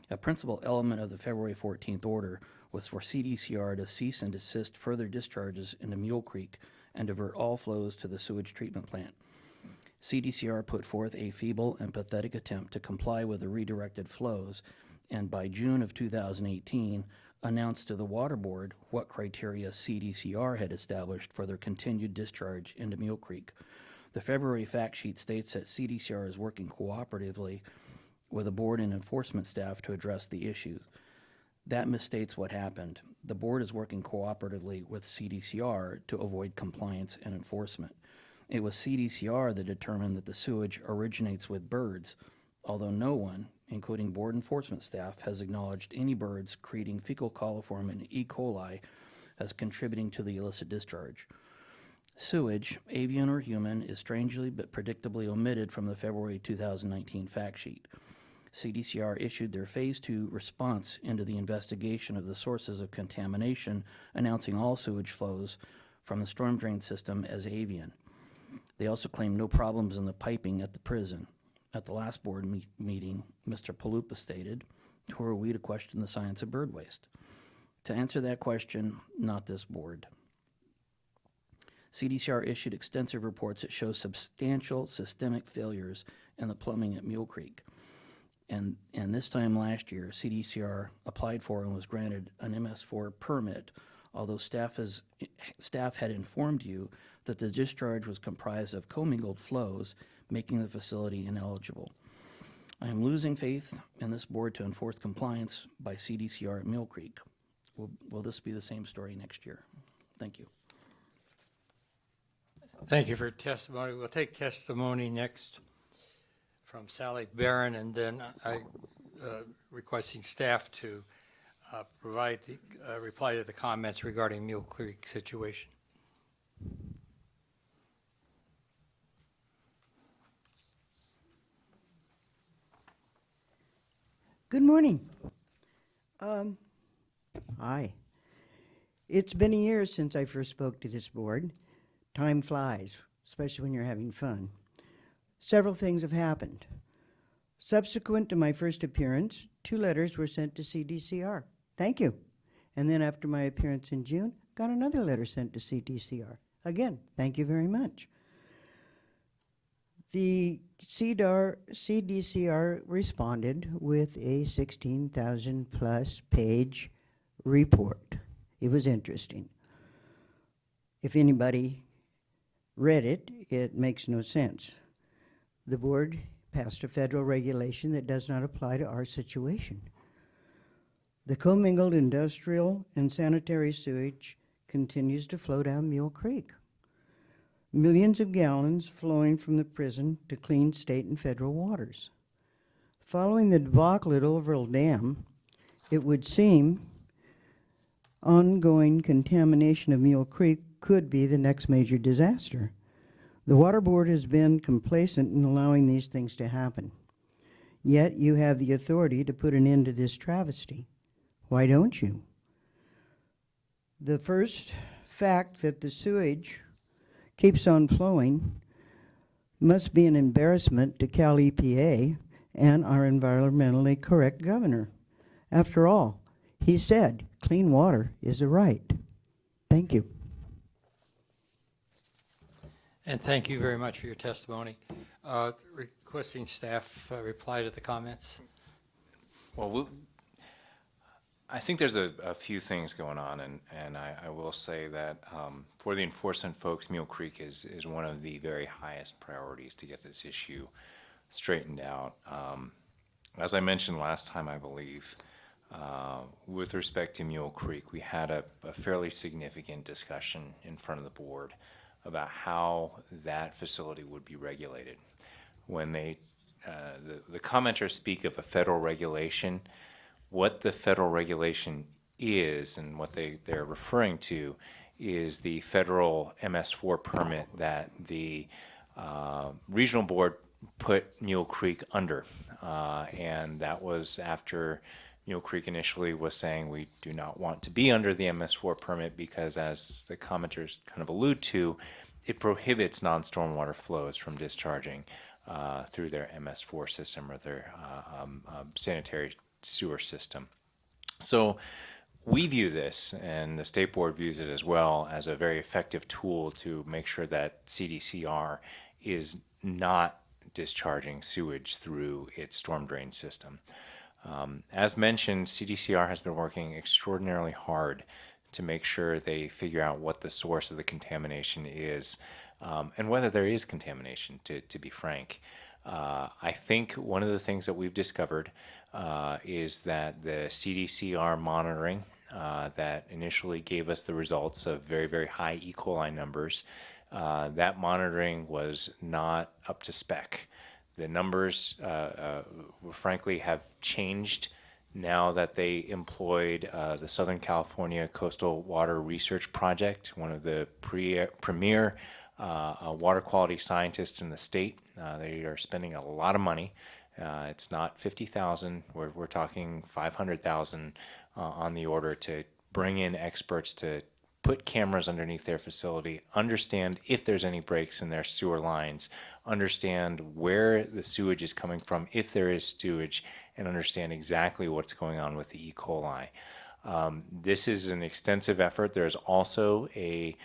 A principal element of the February 14th order was for CDCR to cease and desist further discharges into Mule Creek and divert all flows to the sewage treatment plant. CDCR put forth a feeble and pathetic attempt to comply with the redirected flows, and by June of 2018, announced to the water board what criteria CDCR had established for their continued discharge into Mule Creek. The February fact sheet states that CDCR is working cooperatively with the board and enforcement staff to address the issues. That misstates what happened. The board is working cooperatively with CDCR to avoid compliance and enforcement. It was CDCR that determined that the sewage originates with birds, although no one, including board enforcement staff, has acknowledged any birds creating fecal coliform and E. coli as contributing to the illicit discharge. Sewage, avian or human, is strangely but predictably omitted from the February 2019 fact sheet. CDCR issued their Phase 2 response into the investigation of the sources of contamination, announcing all sewage flows from the storm drain system as avian. They also claimed no problems in the piping at the prison. At the last board meeting, Mr. Palupa stated, "Who are we to question the science of bird waste?" To answer that question, not this board. CDCR issued extensive reports that show substantial systemic failures in the plumbing at Mule Creek. And this time last year, CDCR applied for and was granted an MS4 permit although staff had informed you that the discharge was comprised of commingled flows, making the facility ineligible. I am losing faith in this board to enforce compliance by CDCR at Mill Creek. Will this be the same story next year? Thank you. Thank you for your testimony. We'll take testimony next from Sally Barron, and then requesting staff to provide the reply to the comments regarding Mule Creek situation. Good morning. Hi. It's been a year since I first spoke to this board. Time flies, especially when you're having fun. Several things have happened. Subsequent to my first appearance, 2 letters were sent to CDCR. Thank you. And then after my appearance in June, got another letter sent to CDCR. Again, thank you very much. The CDCR responded with a 16,000 plus page report. It was interesting. If anybody read it, it makes no sense. The board passed a federal regulation that does not apply to our situation. The commingled industrial and sanitary sewage continues to flow down Mule Creek. Millions of gallons flowing from the prison to clean state and federal waters. Following the debacle at Overall Dam, it would seem ongoing contamination of Mule Creek could be the next major disaster. The Water Board has been complacent in allowing these things to happen. Yet you have the authority to put an end to this travesty. Why don't you? The first fact that the sewage keeps on flowing must be an embarrassment to Cal EPA and our environmentally correct governor. After all, he said clean water is a right. Thank you. And thank you very much for your testimony. Requesting staff reply to the comments. Well, I think there's a few things going on, and I will say that for the enforcement folks, Mule Creek is one of the very highest priorities to get this issue straightened out. As I mentioned last time, I believe, with respect to Mule Creek, we had a fairly significant discussion in front of the board about how that facility would be regulated. When the commenters speak of a federal regulation, what the federal regulation is and what they're referring to is the federal MS4 permit that the regional board put Mule Creek under. And that was after Mule Creek initially was saying we do not want to be under the MS4 permit because, as the commenters kind of allude to, it prohibits non-stormwater flows from discharging through their MS4 system or their sanitary sewer system. So we view this, and the state board views it as well, as a very effective tool to make sure that CDCR is not discharging sewage through its storm drain system. As mentioned, CDCR has been working extraordinarily hard to make sure they figure out what the source of the contamination is, and whether there is contamination, to be frank. I think one of the things that we've discovered is that the CDCR monitoring that initially gave us the results of very, very high E. coli numbers, that monitoring was not up to spec. The numbers, frankly, have changed now that they employed the Southern California Coastal Water Research Project, one of the premier water quality scientists in the state. They are spending a lot of money. It's not 50,000. We're talking 500,000 on the order to bring in experts to put cameras underneath their facility, understand if there's any breaks in their sewer lines, understand where the sewage is coming from, if there is sewage, and understand exactly what's going on with the E. coli. This is an extensive effort. There's also a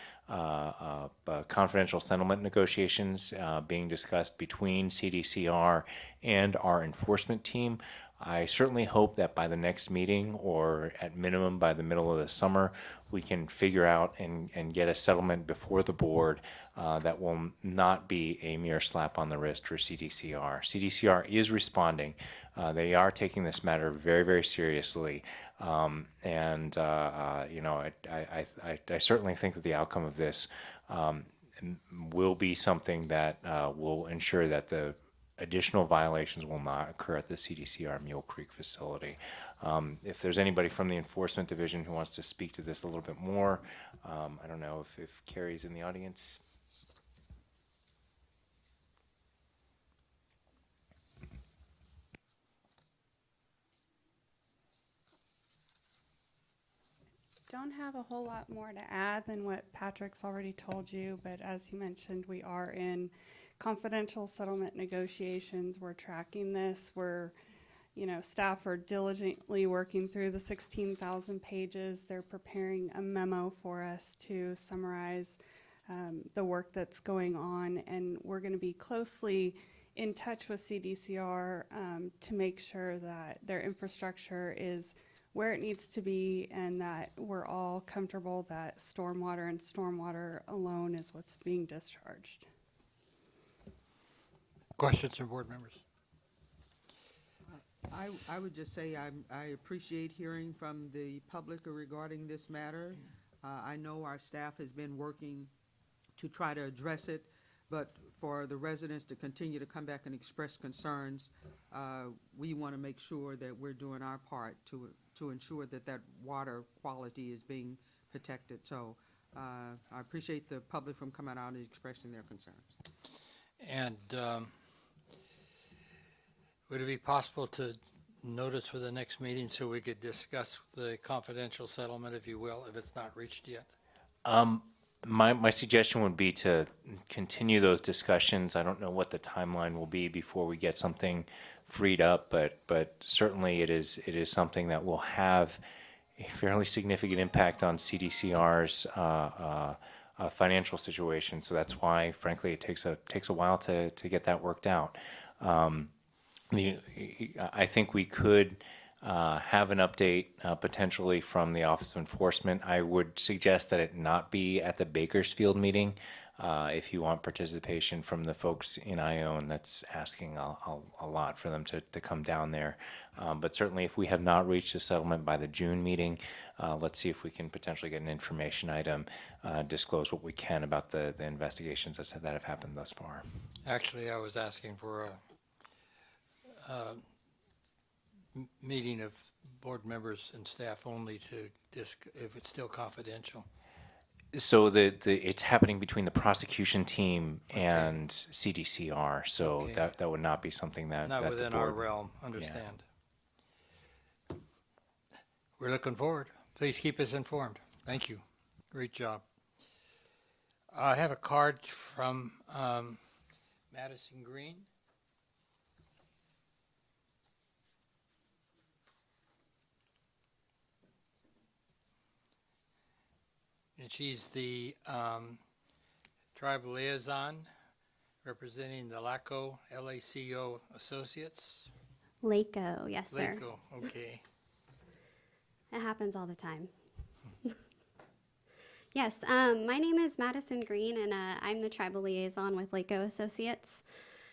confidential settlement negotiations being discussed between CDCR and our enforcement team. I certainly hope that by the next meeting, or at minimum by the middle of the summer, we can figure out and get a settlement before the board that will not be a mere slap on the wrist for CDCR. CDCR is responding. They are taking this matter very, very seriously. You know, I certainly think that the outcome of this will be something that will ensure that the additional violations will not occur at the CDCR Mule Creek facility. If there's anybody from the Enforcement Division who wants to speak to this a little bit more, I don't know if Carrie's in the audience. Don't have a whole lot more to add than what Patrick's already told you, but as he mentioned, we are in confidential settlement negotiations. We're tracking this. Staff are diligently working through the 16,000 pages. They're preparing a memo for us to summarize the work that's going on, and we're going to be closely in touch with CDCR to make sure that their infrastructure is where it needs to be, and that we're all comfortable that stormwater and stormwater alone is what's being discharged. Questions from board members? I would just say I appreciate hearing from the public regarding this matter. I know our staff has been working to try to address it, but for the residents to continue to come back and express concerns, we want to make sure that we're doing our part to ensure that that water quality is being protected. So I appreciate the public from coming out and expressing their concerns. And would it be possible to notice for the next meeting so we could discuss the confidential settlement, if you will, if it's not reached yet? My suggestion would be to continue those discussions. I don't know what the timeline will be before we get something freed up, but certainly it is something that will have a fairly significant impact on CDCR's financial situation. So that's why, frankly, it takes a while to get that worked out. I think we could have an update potentially from the Office of Enforcement. I would suggest that it not be at the Bakersfield meeting. If you want participation from the folks in Ione, that's asking a lot for them to come down there. But certainly if we have not reached a settlement by the June meeting, let's see if we can potentially get an information item, disclose what we can about the investigations that have happened thus far. Actually, I was asking for a meeting of board members and staff only if it's still confidential. So it's happening between the prosecution team and CDCR. So Okay. that would not be something that Not that within the our board, realm, understand. We're looking forward. Please keep us informed. Thank you. Great job. I have a card from Madison Green. And she's the tribal liaison representing the LACO, LACO Associates. LACO, yes, sir. LACO, okay. It happens all the time. Yes, my name is Madison Green, and I'm the tribal liaison with LACO Associates.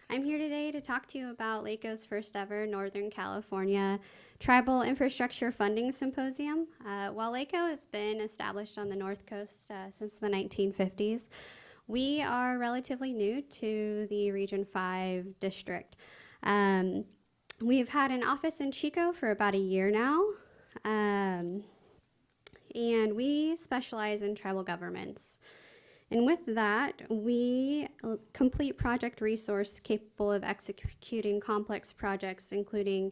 I'm here today to talk to you about LACO's first ever Northern California Tribal Infrastructure Funding Symposium. While LACO has been established on the North Coast since the 1950s, we are relatively new to the Region 5 district. We've had an office in Chico for about a year now, and we specialize in tribal governments. And with that, we complete project resource capable of executing complex projects, including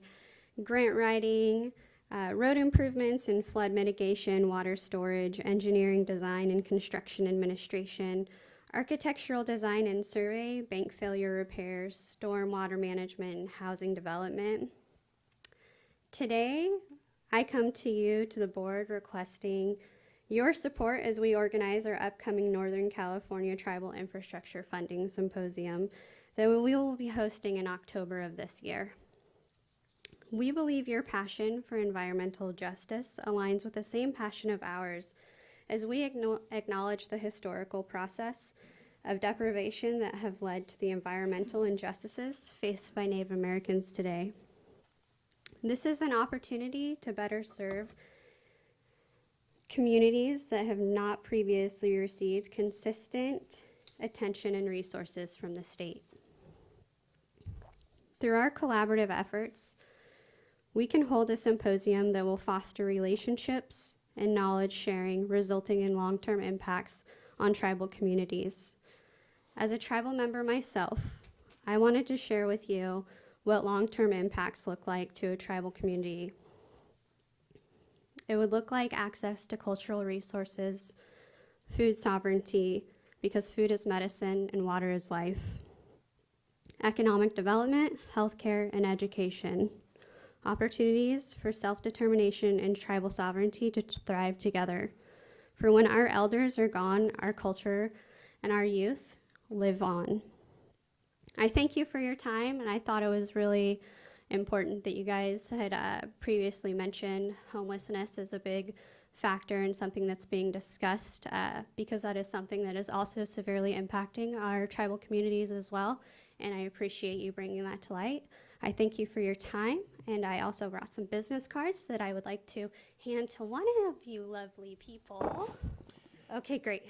grant writing, road improvements and flood mitigation, water storage, engineering design and construction administration, architectural design and survey, bank failure repairs, storm water management, and housing development. Today, I come to you, to the board, requesting your support as we organize our upcoming Northern California Tribal Infrastructure Funding Symposium that we will be hosting in October of this year. We believe your passion for environmental justice aligns with the same passion of ours as we acknowledge the historical process of deprivation that have led to the environmental injustices faced by Native Americans today. This is an opportunity to better serve communities that have not previously received consistent attention and resources from the state. Through our collaborative efforts, we can hold a symposium that will foster relationships and knowledge sharing, resulting in long-term impacts on tribal communities. As a tribal member myself, I wanted to share with you what long-term impacts look like to a tribal community. It would look like access to cultural resources, food sovereignty, because food is medicine and water is life, economic development, healthcare, and education, opportunities for self-determination and tribal sovereignty to thrive together. For when our elders are gone, our culture and our youth live on. I thank you for your time, and I thought it was really important that you guys had previously mentioned homelessness as a big factor and something that's being discussed, because that is something that is also severely impacting our tribal communities as well, and I appreciate you bringing that to light. I thank you for your time, and I also brought some business cards that I would like to hand to one of you lovely people. Okay, great.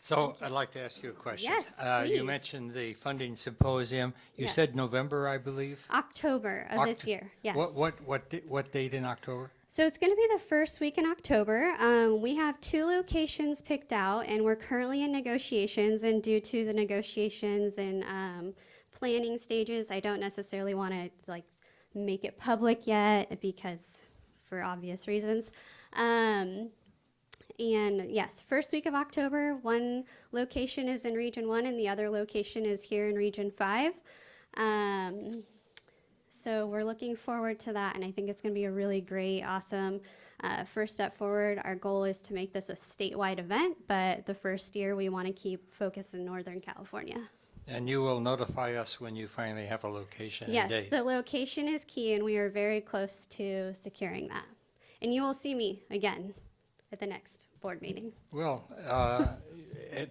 So I'd like to ask you a question. Yes, You please. mentioned the funding symposium. You said Yes. November, I believe? October of this year, yes. What date in October? So it's going to be the first week in October. We have 2 locations picked out, and we're currently in negotiations. And due to the negotiations and planning stages, I don't necessarily want to make it public yet because, for obvious reasons. And yes, first week of October, one location is in Region 1 and the other location is here in Region 5. So we're looking forward to that, and I think it's going to be a really great, awesome first step forward. Our goal is to make this a statewide event, but the first year we want to keep focused in Northern California. And you will notify us when you finally have a location and Yes, date. the location is key, and we are very close to securing that. And you will see me again at the next board meeting. Well,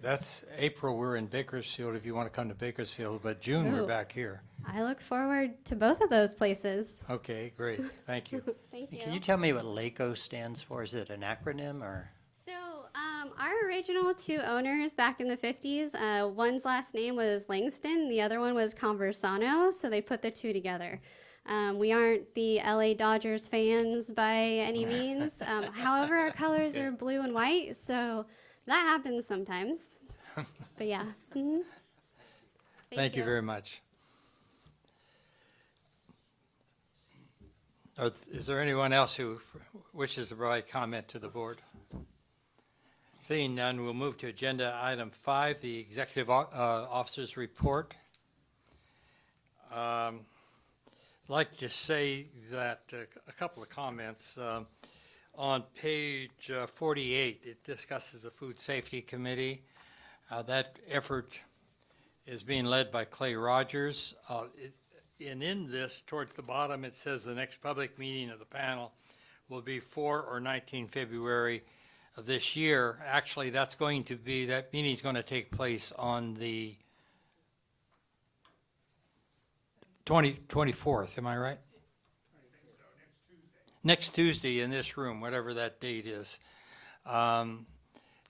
that's April, we're in Bakersfield, if you want to come to Bakersfield, but June, we're Ooh. back here. I look forward to both of those places. Okay, great, thank you. Thank you. Can you tell me what LACO stands for? Is it an acronym or? So, our original 2 owners back in the 50s, one's last name was Langston, the other one was Conversano, so they put the 2 together. We aren't the LA Dodgers fans by any means. However, our colors are blue and white, so that happens sometimes. But yeah. Mhm. Thank you very much. Is there anyone else who wishes to provide comment to the board? Seeing none, we'll move to agenda item 5, the executive officer's report. I'd like to say that a couple of comments. On page 48, it discusses the Food Safety Committee. That effort is being led by Clay Rogers. And in this, towards the bottom, it says the next public meeting of the panel will be 4 or 19 February of this year. Actually, that meeting's going to take place on the 24th, am I right? Next Tuesday in this room, whatever that date is. And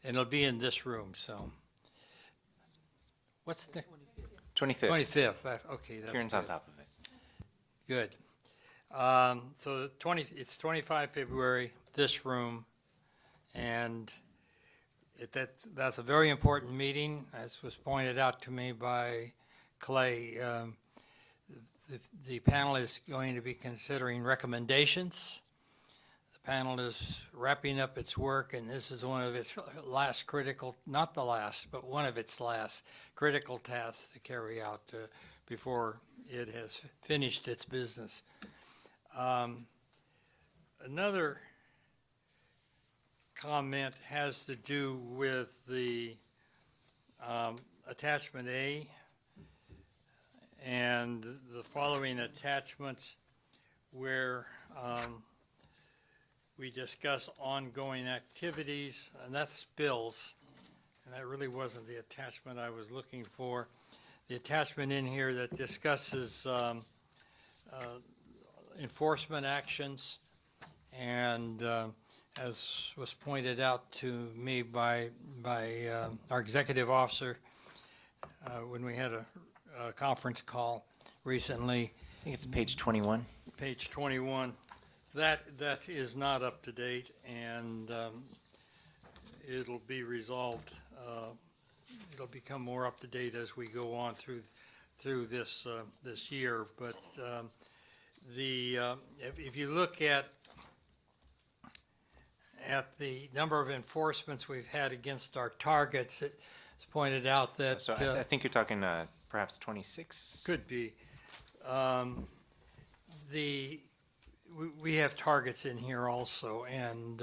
it'll be in this room, so. What's the? 25th. 25th, okay, that's Kieran's on good. top of it. Good. So it's 25 February, this room, and that's a very important meeting, as was pointed out to me by Clay. The panel is going to be considering recommendations. The panel is wrapping up its work, and this is one of its last critical, not the last, but one of its last critical tasks to carry out before it has finished its business. Another comment has to do with the attachment A, and and the following attachments where we discuss ongoing activities, and that's bills. And that really wasn't the attachment I was looking for. The attachment in here that discusses enforcement actions, and as was pointed out to me by our executive officer when we had a conference call recently, I think it's page 21. page 21, that is not up to date, and it'll be resolved. It'll become more up to date as we go on through this year. But if you look at the number of enforcements we've had against our targets, it's pointed out that So I think you're talking perhaps 26? could be. We have targets in here also, and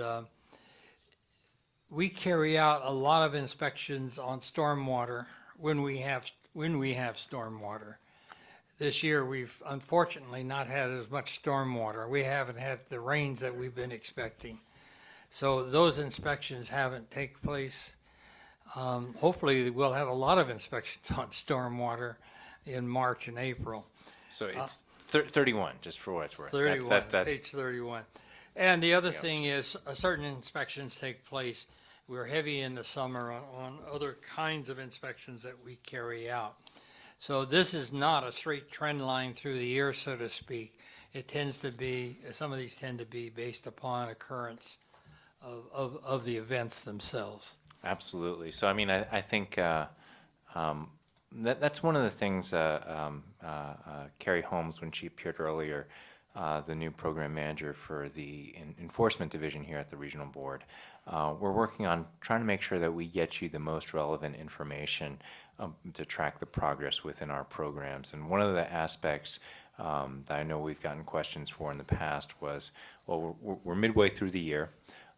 we carry out a lot of inspections on stormwater when we have stormwater. This year, we've unfortunately not had as much stormwater. We haven't had the rains that we've been expecting. So those inspections haven't taken place. Hopefully, we'll have a lot of inspections on stormwater in March and April. So it's 31, just for what it's worth. 31, That's page 31. And the other thing is, certain inspections take place. We're heavy in the summer on other kinds of inspections that we carry out. So this is not a straight trend line through the year, so to speak. It tends to be, some of these tend to be based upon occurrence of the events themselves. Absolutely. So, I mean, I think that's one of the things Carrie Holmes, when she appeared earlier, the new program manager for the enforcement division here at the regional board, we're working on trying to make sure that we get you the most relevant information to track the progress within our programs. And one of the aspects that I know we've gotten questions for in the past was, well, we're midway through the year.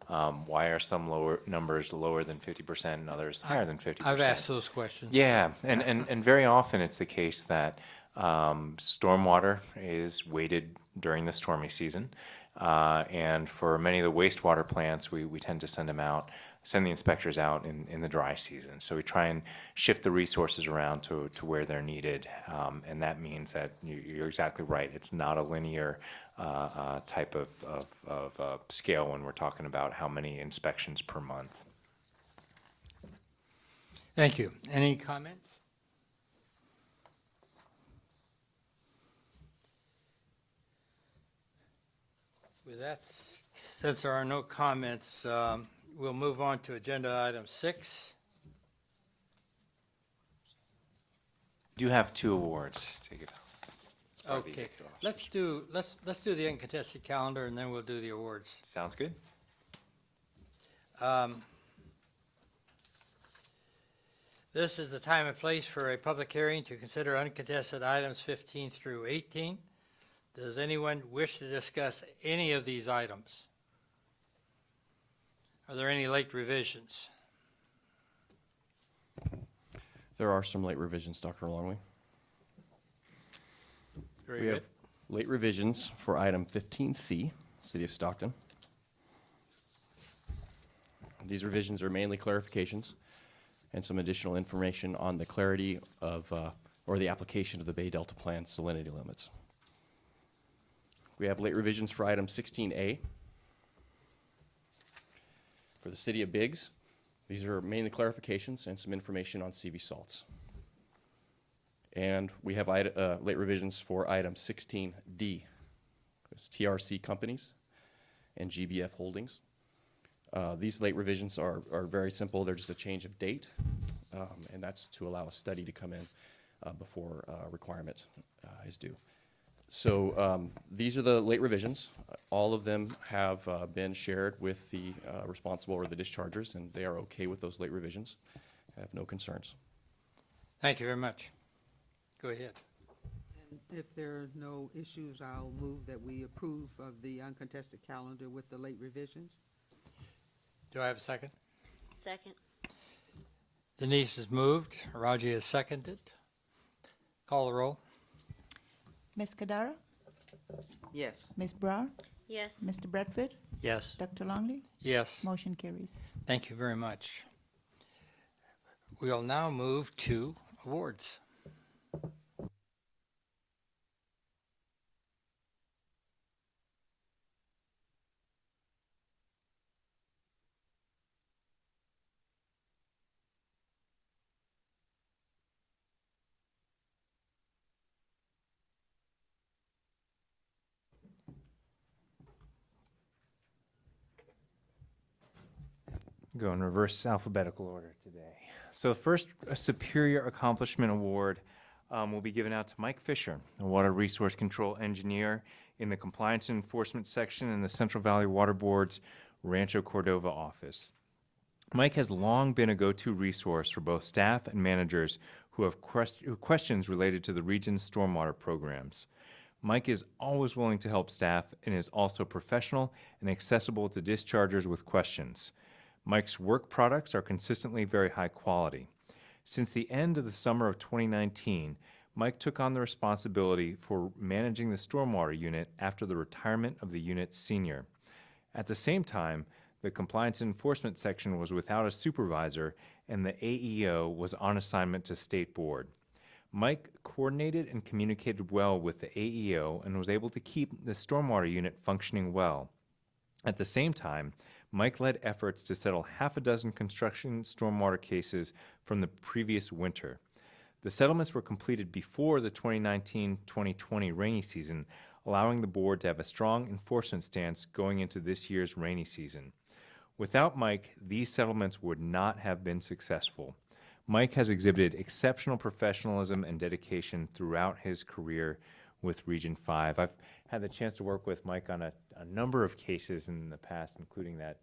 Why are some numbers lower than 50% and others higher than 50%? I've asked those questions. Yeah, and very often it's the case that stormwater is weighted during the stormy season, and for many of the wastewater plants, we tend to send the inspectors out in the dry season. So we try and shift the resources around to where they're needed, and that means that you're exactly right. It's not a linear type of scale when we're talking about how many inspections per month. Thank you. Any comments? With that, since there are no comments, we'll move on to agenda item 6. Do you have 2 awards? Take it. It's part of the Okay, executive officers. let's do the uncontested calendar, and then we'll do the awards. Sounds good. This is the time and place for a public hearing to consider uncontested items 15 through 18. Does anyone wish to discuss any of these items? Are there any late revisions? There are some late revisions, Dr. Longley. Very We good. have late revisions for item 15C, City of Stockton. These revisions are mainly clarifications and some additional information on the clarity of, or the application of the Bay Delta Plan salinity limits. We have late revisions for item 16A. For the City of Biggs, these are mainly clarifications and some information on CV salts. And we have late revisions for item 16D. It's TRC Companies and GBF Holdings. These late revisions are very simple. They're just a change of date, and that's to allow a study to come in before requirement is due. So these are the late revisions. All of them have been shared with the responsible or the dischargers, and they are okay with those late revisions. I have no concerns. Thank you very much. Go ahead. And if there are no issues, I'll move that we approve of the uncontested calendar with the late revisions. Do I have a second? Second. Denise has moved. Raji has seconded. Call the roll. Ms. Kadara? Yes. Ms. Brower? Yes. Mr. Bradford? Yes. Dr. Longley? Yes. Motion carries. Thank you very much. We'll now move to awards. Go in reverse alphabetical order today. So first, a Superior Accomplishment Award will be given out to Mike Fisher, a Water Resource Control Engineer in the Compliance and Enforcement Section in the Central Valley Water Board's Rancho Cordova office. Mike has long been a go-to resource for both staff and managers who have questions related to the region's stormwater programs. Mike is always willing to help staff and is also professional and accessible to dischargers with questions. Mike's work products are consistently very high quality. Since the end of the summer of 2019, Mike took on the responsibility for managing the stormwater unit after the retirement of the unit's senior. At the same time, the Compliance and Enforcement Section was without a supervisor, and the AEO was on assignment to State Board. Mike coordinated and communicated well with the AEO and was able to keep the stormwater unit functioning well. At the same time, Mike led efforts to settle half a dozen construction stormwater cases from the previous winter. The settlements were completed before the 2019-2020 rainy season, allowing the board to have a strong enforcement stance going into this year's rainy season. Without Mike, these settlements would not have been successful. Mike has exhibited exceptional professionalism and dedication throughout his career with Region 5. I've had the chance to work with Mike on a number of cases in the past, including that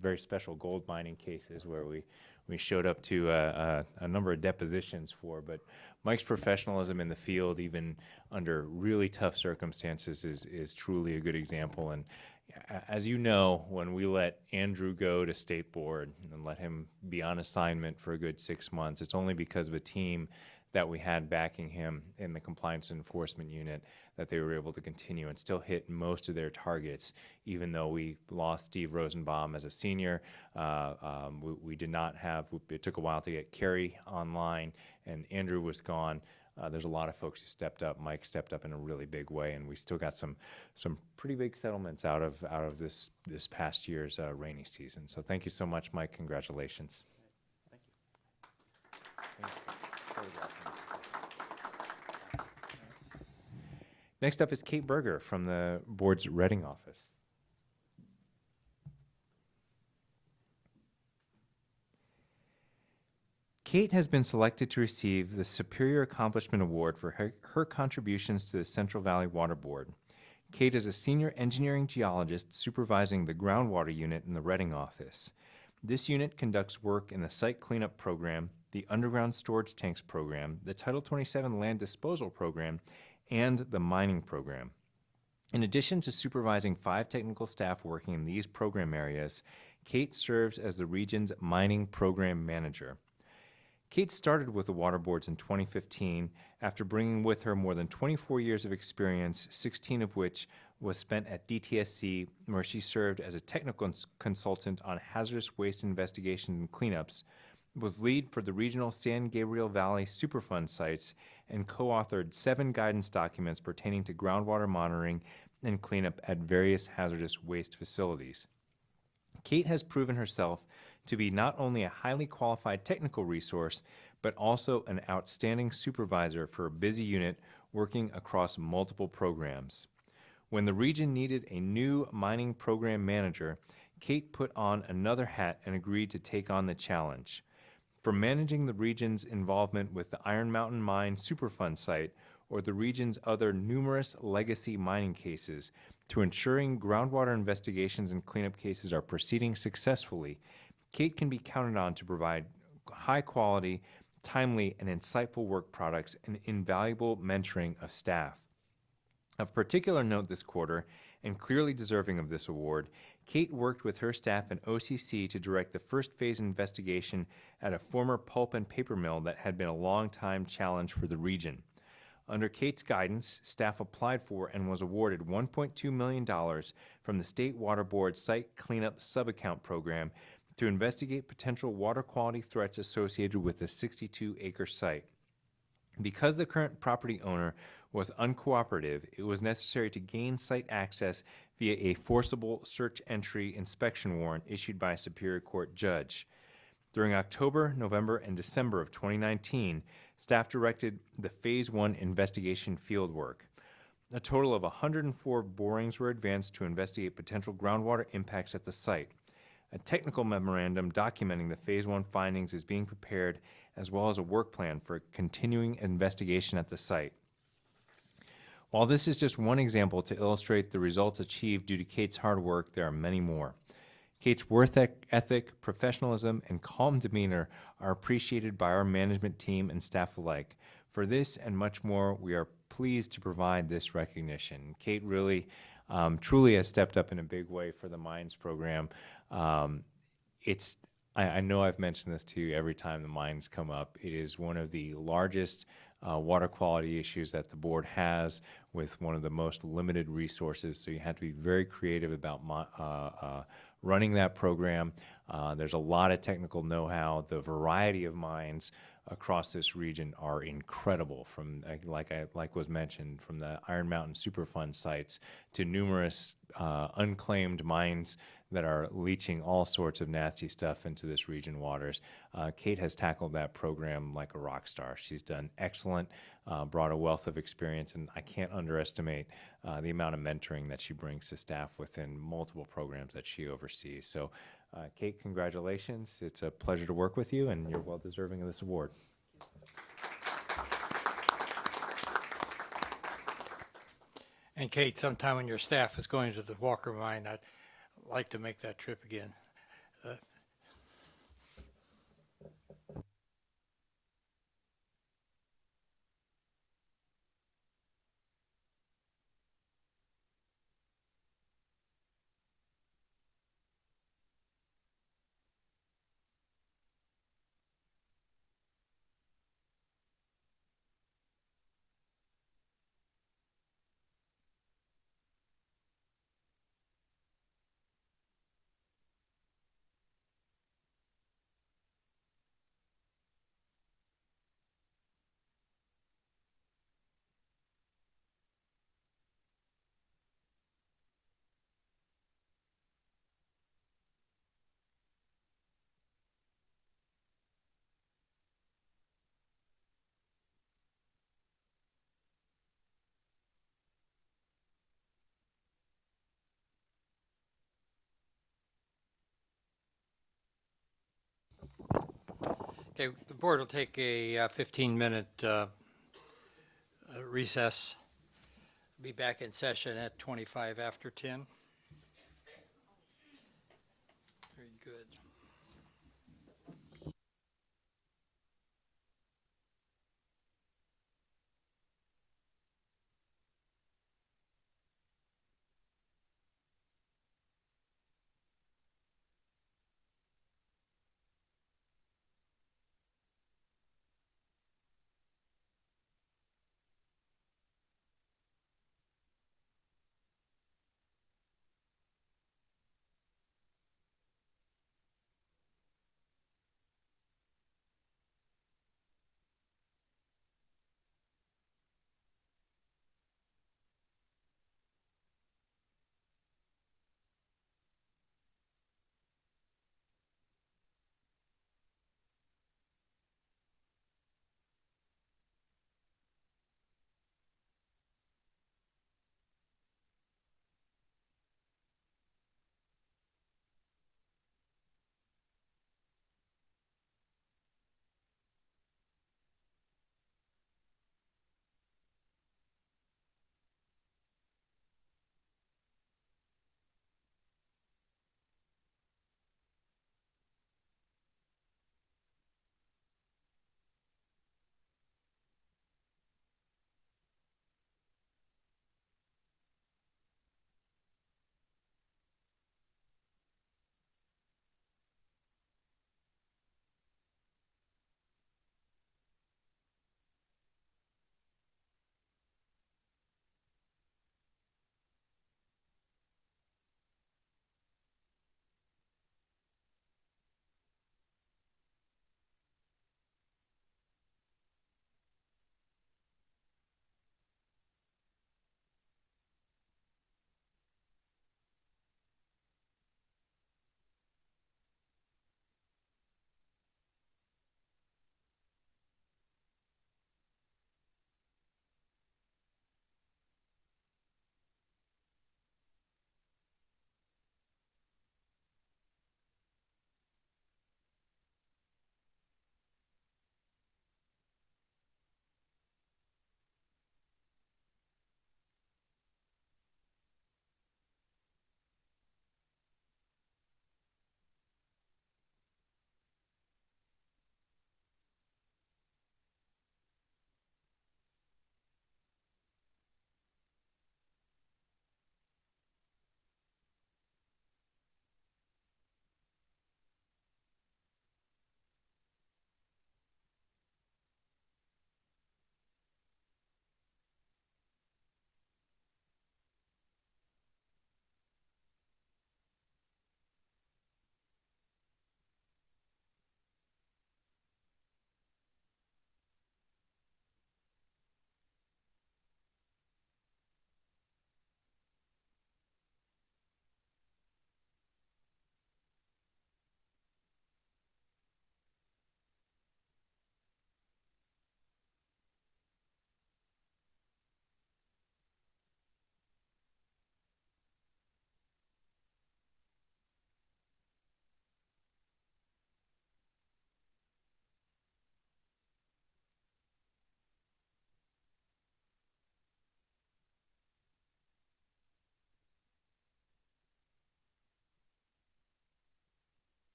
very special gold mining cases where we showed up to a number of depositions for. But Mike's professionalism in the field, even under really tough circumstances, is truly a good example. And as you know, when we let Andrew go to State Board and let him be on assignment for a good 6 months, it's only because of a team that we had backing him in the Compliance and Enforcement Unit that they were able to continue and still hit most of their targets, even though we lost Steve Rosenbaum as a senior. We did not have, it took a while to get Kerry online, and Andrew was gone. There's a lot of folks who stepped up. Mike stepped up in a really big way, and we still got some pretty big settlements out of this past year's rainy season. So thank you so much, Mike. Congratulations. Thank you. Next up is Kate Berger from the board's Reading office. Kate has been selected to receive the Superior Accomplishment Award for her contributions to the Central Valley Water Board. Kate is a senior engineering geologist supervising the groundwater unit in the Reading office. This unit conducts work in the site cleanup program, the underground storage tanks program, the Title 27 land disposal program, and the mining program. In addition to supervising 5 technical staff working in these program areas, Kate serves as the region's mining program manager. Kate started with the water boards in 2015 after bringing with her more than 24 years of experience, 16 of which was spent at DTSC, where she served as a technical consultant on hazardous waste investigations and cleanups, was lead for the regional San Gabriel Valley Superfund sites, and co-authored 7 guidance documents pertaining to groundwater monitoring and cleanup at various hazardous waste facilities. Kate has proven herself to be not only a highly qualified technical resource, but also an outstanding supervisor for a busy unit working across multiple programs. When the region needed a new mining program manager, Kate put on another hat and agreed to take on the challenge. From managing the region's involvement with the Iron Mountain Mine Superfund site or the region's other numerous legacy mining cases, to ensuring groundwater investigations and cleanup cases are proceeding successfully, Kate can be counted on to provide high-quality, timely, and insightful work products and invaluable mentoring of staff. Of particular note this quarter, and clearly deserving of this award, Kate worked with her staff in OCC to direct the first phase investigation at a former pulp and paper mill that had been a long-time challenge for the region. Under Kate's guidance, staff applied for and was awarded $1.2 million from the State Water Board Site Cleanup Subaccount Program to investigate potential water quality threats associated with the 62-acre site. Because the current property owner was uncooperative, it was necessary to gain site access via a forcible search entry inspection warrant issued by a Superior Court judge. During October, November, and December of 2019, staff directed the Phase 1 investigation fieldwork. A total of 104 borings were advanced to investigate potential groundwater impacts at the site. A technical memorandum documenting the Phase 1 findings is being prepared, as well as a work plan for continuing investigation at the site. While this is just one example to illustrate the results achieved due to Kate's hard work, there are many more. Kate's work ethic, professionalism, and calm demeanor are appreciated by our management team and staff alike. For this and much more, we are pleased to provide this recognition. Kate really, truly has stepped up in a big way for the Mines program. I know I've mentioned this to you every time the mines come up. It is one of the largest water quality issues that the board has, with one of the most limited resources, so you have to be very creative about running that program. There's a lot of technical know-how. The variety of mines across this region are incredible, from, like was mentioned, from the Iron Mountain Superfund sites to numerous unclaimed mines that are leaching all sorts of nasty stuff into this region waters. Kate has tackled that program like a rock star. She's done excellent, brought a wealth of experience, and I can't underestimate the amount of mentoring that she brings to staff within multiple programs that she oversees. So, Kate, congratulations. It's a pleasure to work with you, and you're well deserving of this award. And Kate, sometime when your staff is going to the Walker Mine, I'd like to make that trip again. Okay, the board will take a 15-minute recess. Be back in session at 25 after 10. Very good.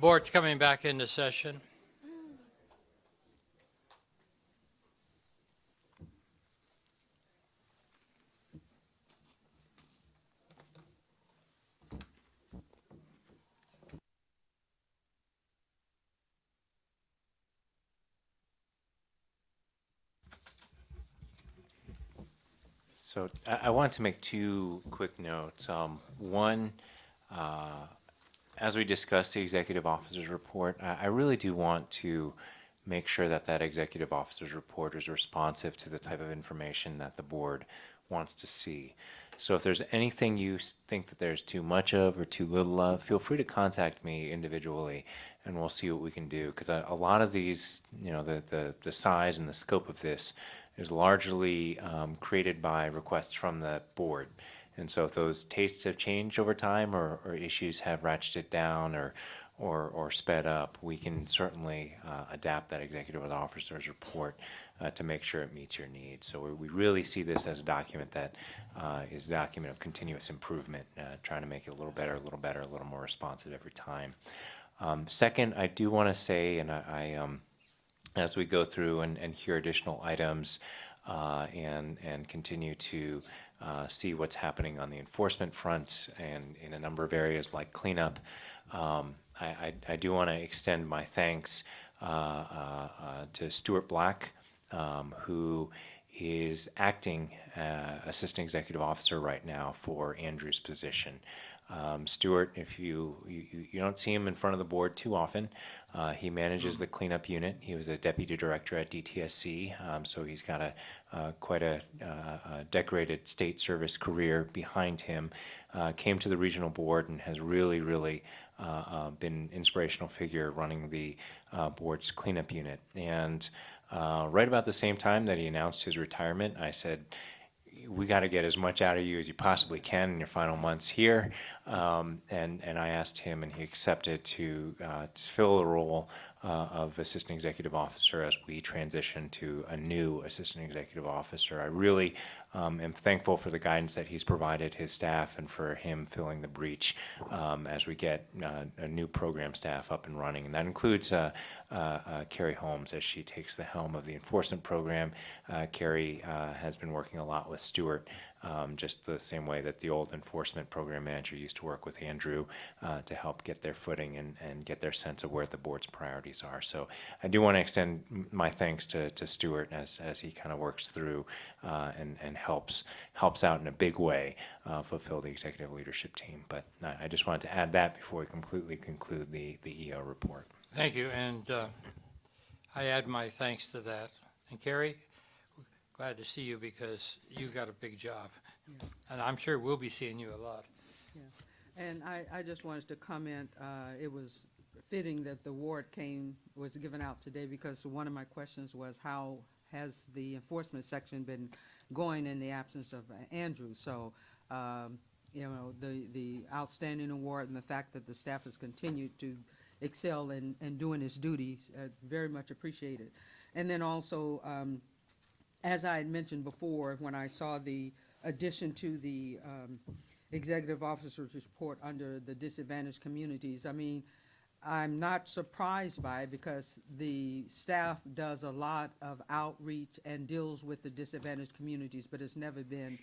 board's coming back into session. So I want to make two quick notes. One, as we discuss the executive officer's report, I really do want to make sure that that executive officer's report is responsive to the type of information that the board wants to see. So if there's anything you think that there's too much of or too little of, feel free to contact me individually and we'll see what we can do. Because a lot of these, the size and the scope of this is largely created by requests from the board. And so if those tastes have changed over time or issues have ratcheted down or sped up, we can certainly adapt that executive officer's report to make sure it meets your needs. So we really see this as a document that is a document of continuous improvement, trying to make it a little better, a little more responsive every time. Second, I do want to say, and I as we go through and hear additional items and continue to see what's happening on the enforcement front and in a number of areas like cleanup, I do want to extend my thanks to Stuart Black, who is acting assistant executive officer right now for Andrew's position. Stuart, if you don't see him in front of the board too often, he manages the cleanup unit. He was a deputy director at DTSC, so he's got quite a decorated state service career behind him. Came to the regional board and has really been an inspirational figure running the board's cleanup unit. And right about the same time that he announced his retirement, I said, we got to get as much out of you as you possibly can in your final months here. And I asked him, and he accepted to fill the role of assistant executive officer as we transition to a new assistant executive officer. I really am thankful for the guidance that he's provided his staff and for him filling the breach as we get a new program staff up and running. And that includes Carrie Holmes as she takes the helm of the enforcement program. Carrie has been working a lot with Stuart, just the same way that the old enforcement program manager used to work with Andrew to help get their footing and get their sense of where the board's priorities are. So I do want to extend my thanks to Stuart as he kind of works through and helps out in a big way fulfill the executive leadership team. But I just wanted to add that before we completely conclude the EO report. Thank you, and I add my thanks to that. And Carrie, glad to see you because you got a big job. Yeah. And I'm sure we'll be seeing you a lot. Yeah. And I just wanted to comment, it was fitting that the award was given out today because one of my questions was how has the enforcement section been going in the absence of Andrew? So, the outstanding award and the fact that the staff has continued to excel in doing its duties, very much appreciated. And then also, as I had mentioned before, when I saw the addition to the executive officer's report under the disadvantaged communities, I mean, I'm not surprised by it because the staff does a lot of outreach and deals with the disadvantaged communities, but it's never been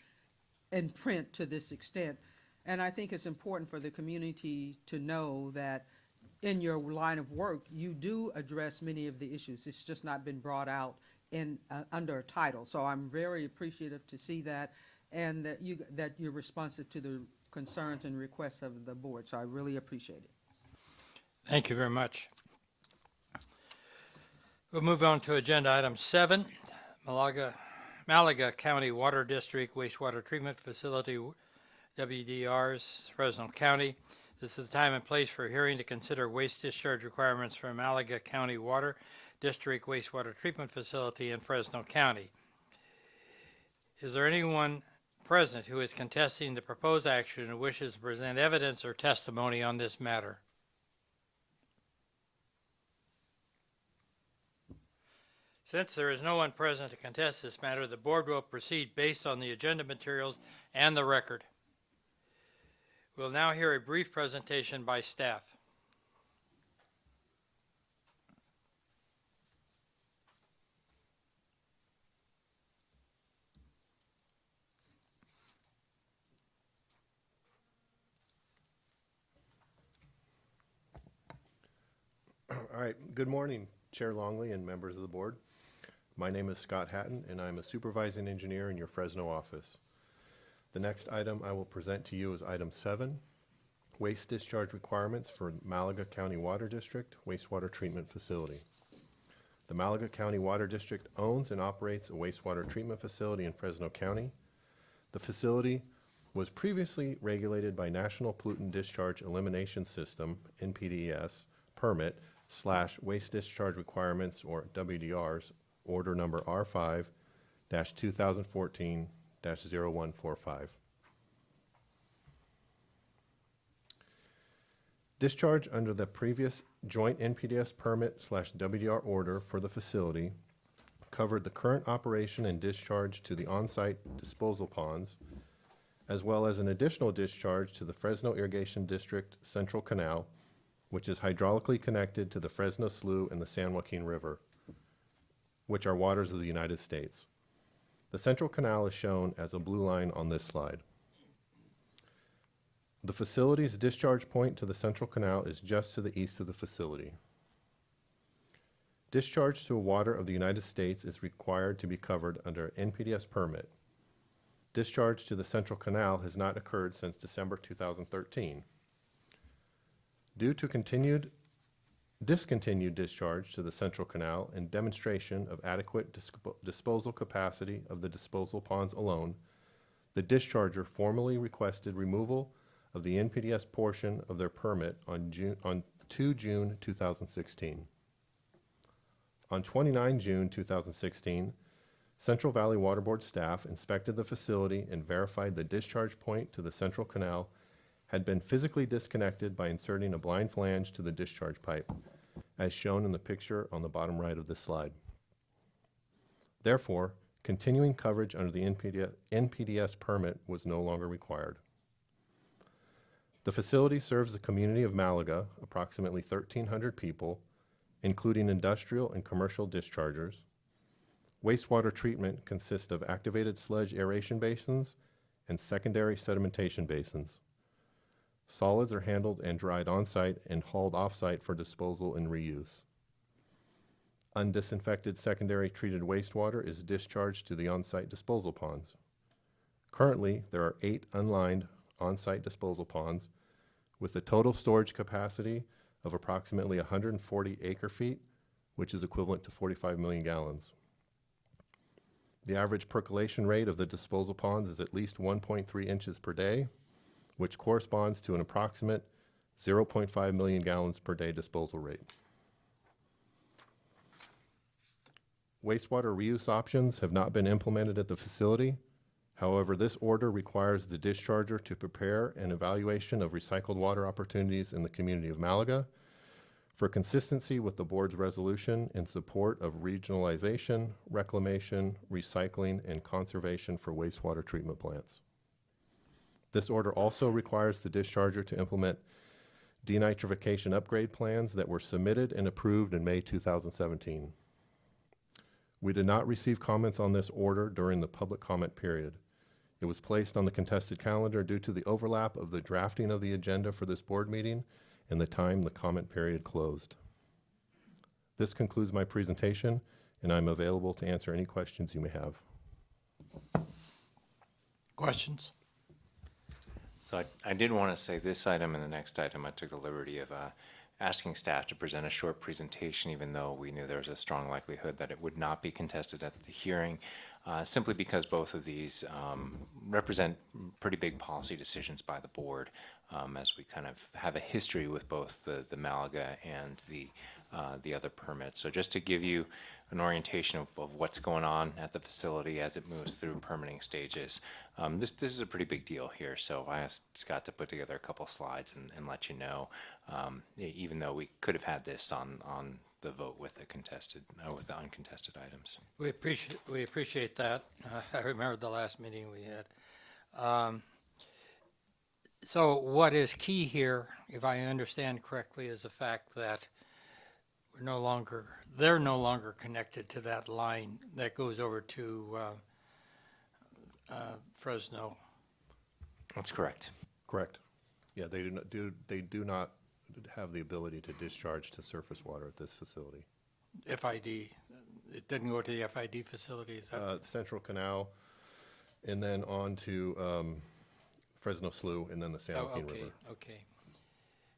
in print to this extent. And I think it's important for the community to know that in your line of work, you do address many of the issues. It's just not been brought out in under a title. So I'm very appreciative to see that and that you're responsive to the concerns and requests of the board. So I really appreciate it. Thank you very much. We'll move on to agenda item 7, Malaga County Water District Wastewater Treatment Facility, WDRs, Fresno County. This is the time and place for a hearing to consider waste discharge requirements for Malaga County Water District Wastewater Treatment Facility in Fresno County. Is there anyone present who is contesting the proposed action and wishes to present evidence or testimony on this matter? Since there is no one present to contest this matter, the board will proceed based on the agenda materials and the record. We'll now hear a brief presentation by staff. All right, good morning, Chair Longley and members of the board. My name is Scott Hatton, and I'm a supervising engineer in your Fresno office. The next item I will present to you is item 7, waste discharge requirements for Malaga County Water District wastewater treatment facility. The Malaga County Water District owns and operates a wastewater treatment facility in Fresno County. The facility was previously regulated by National Pollutant Discharge Elimination System, NPDES, permit / waste discharge requirements, or WDRs, order number R5-2014-0145. Discharge under the previous joint NPDES permit / WDR order for the facility covered the current operation and discharge to the on-site disposal ponds, as well as an additional discharge to the Fresno Irrigation District Central Canal, which is hydraulically connected to the Fresno Slough and the San Joaquin River, which are waters of the United States. The Central Canal is shown as a blue line on this slide. The facility's discharge point to the Central Canal is just to the east of the facility. Discharge to a water of the United States is required to be covered under an NPDES permit. Discharge to the Central Canal has not occurred since December 2013. Due to discontinued discharge to the Central Canal and demonstration of adequate disposal capacity of the disposal ponds alone, the discharger formally requested removal of the NPDES portion of their permit on 2 June 2016. On 29 June 2016, Central Valley Water Board staff inspected the facility and verified the discharge point to the Central Canal had been physically disconnected by inserting a blind flange to the discharge pipe, as shown in the picture on the bottom right of this slide. Therefore, continuing coverage under the NPDES permit was no longer required. The facility serves the community of Malaga, approximately 1,300 people, including industrial and commercial dischargers. Wastewater treatment consists of activated sludge aeration basins and secondary sedimentation basins. Solids are handled and dried on-site and hauled off-site for disposal and reuse. Undisinfected secondary treated wastewater is discharged to the on-site disposal ponds. Currently, there are 8 unlined on-site disposal ponds with a total storage capacity of approximately 140 acre-feet, which is equivalent to 45 million gallons. The average percolation rate of the disposal ponds is at least 1.3 inches per day, which corresponds to an approximate 0.5 million gallons per day disposal rate. Wastewater reuse options have not been implemented at the facility. However, this order requires the discharger to prepare an evaluation of recycled water opportunities in the community of Malaga for consistency with the board's resolution in support of regionalization, reclamation, recycling, and conservation for wastewater treatment plants. This order also requires the discharger to implement denitrification upgrade plans that were submitted and approved in May 2017. We did not receive comments on this order during the public comment period. It was placed on the contested calendar due to the overlap of the drafting of the agenda for this board meeting and the time the comment period closed. This concludes my presentation, and I'm available to answer any questions you may have. Questions? So I did want to say this item and the next item, I took the liberty of asking staff to present a short presentation, even though we knew there was a strong likelihood that it would not be contested at the hearing, simply because both of these represent pretty big policy decisions by the board, as we kind of have a history with both the Malaga and the other permits. So just to give you an orientation of what's going on at the facility as it moves through permitting stages. This is a pretty big deal here, so I asked Scott to put together a couple slides and let you know, even though we could have had this on the vote with the uncontested items. We appreciate that. I remember the last meeting we had. So what is key here, if I understand correctly, is the fact that they're no longer connected to that line that goes over to Fresno. That's correct. Correct. Yeah, they do not have the ability to discharge to surface water at this facility. FID, it didn't go to the FID facility, is that? Central Canal, and then on to Fresno Slough, and then the San Oh, Joaquin okay, River. okay.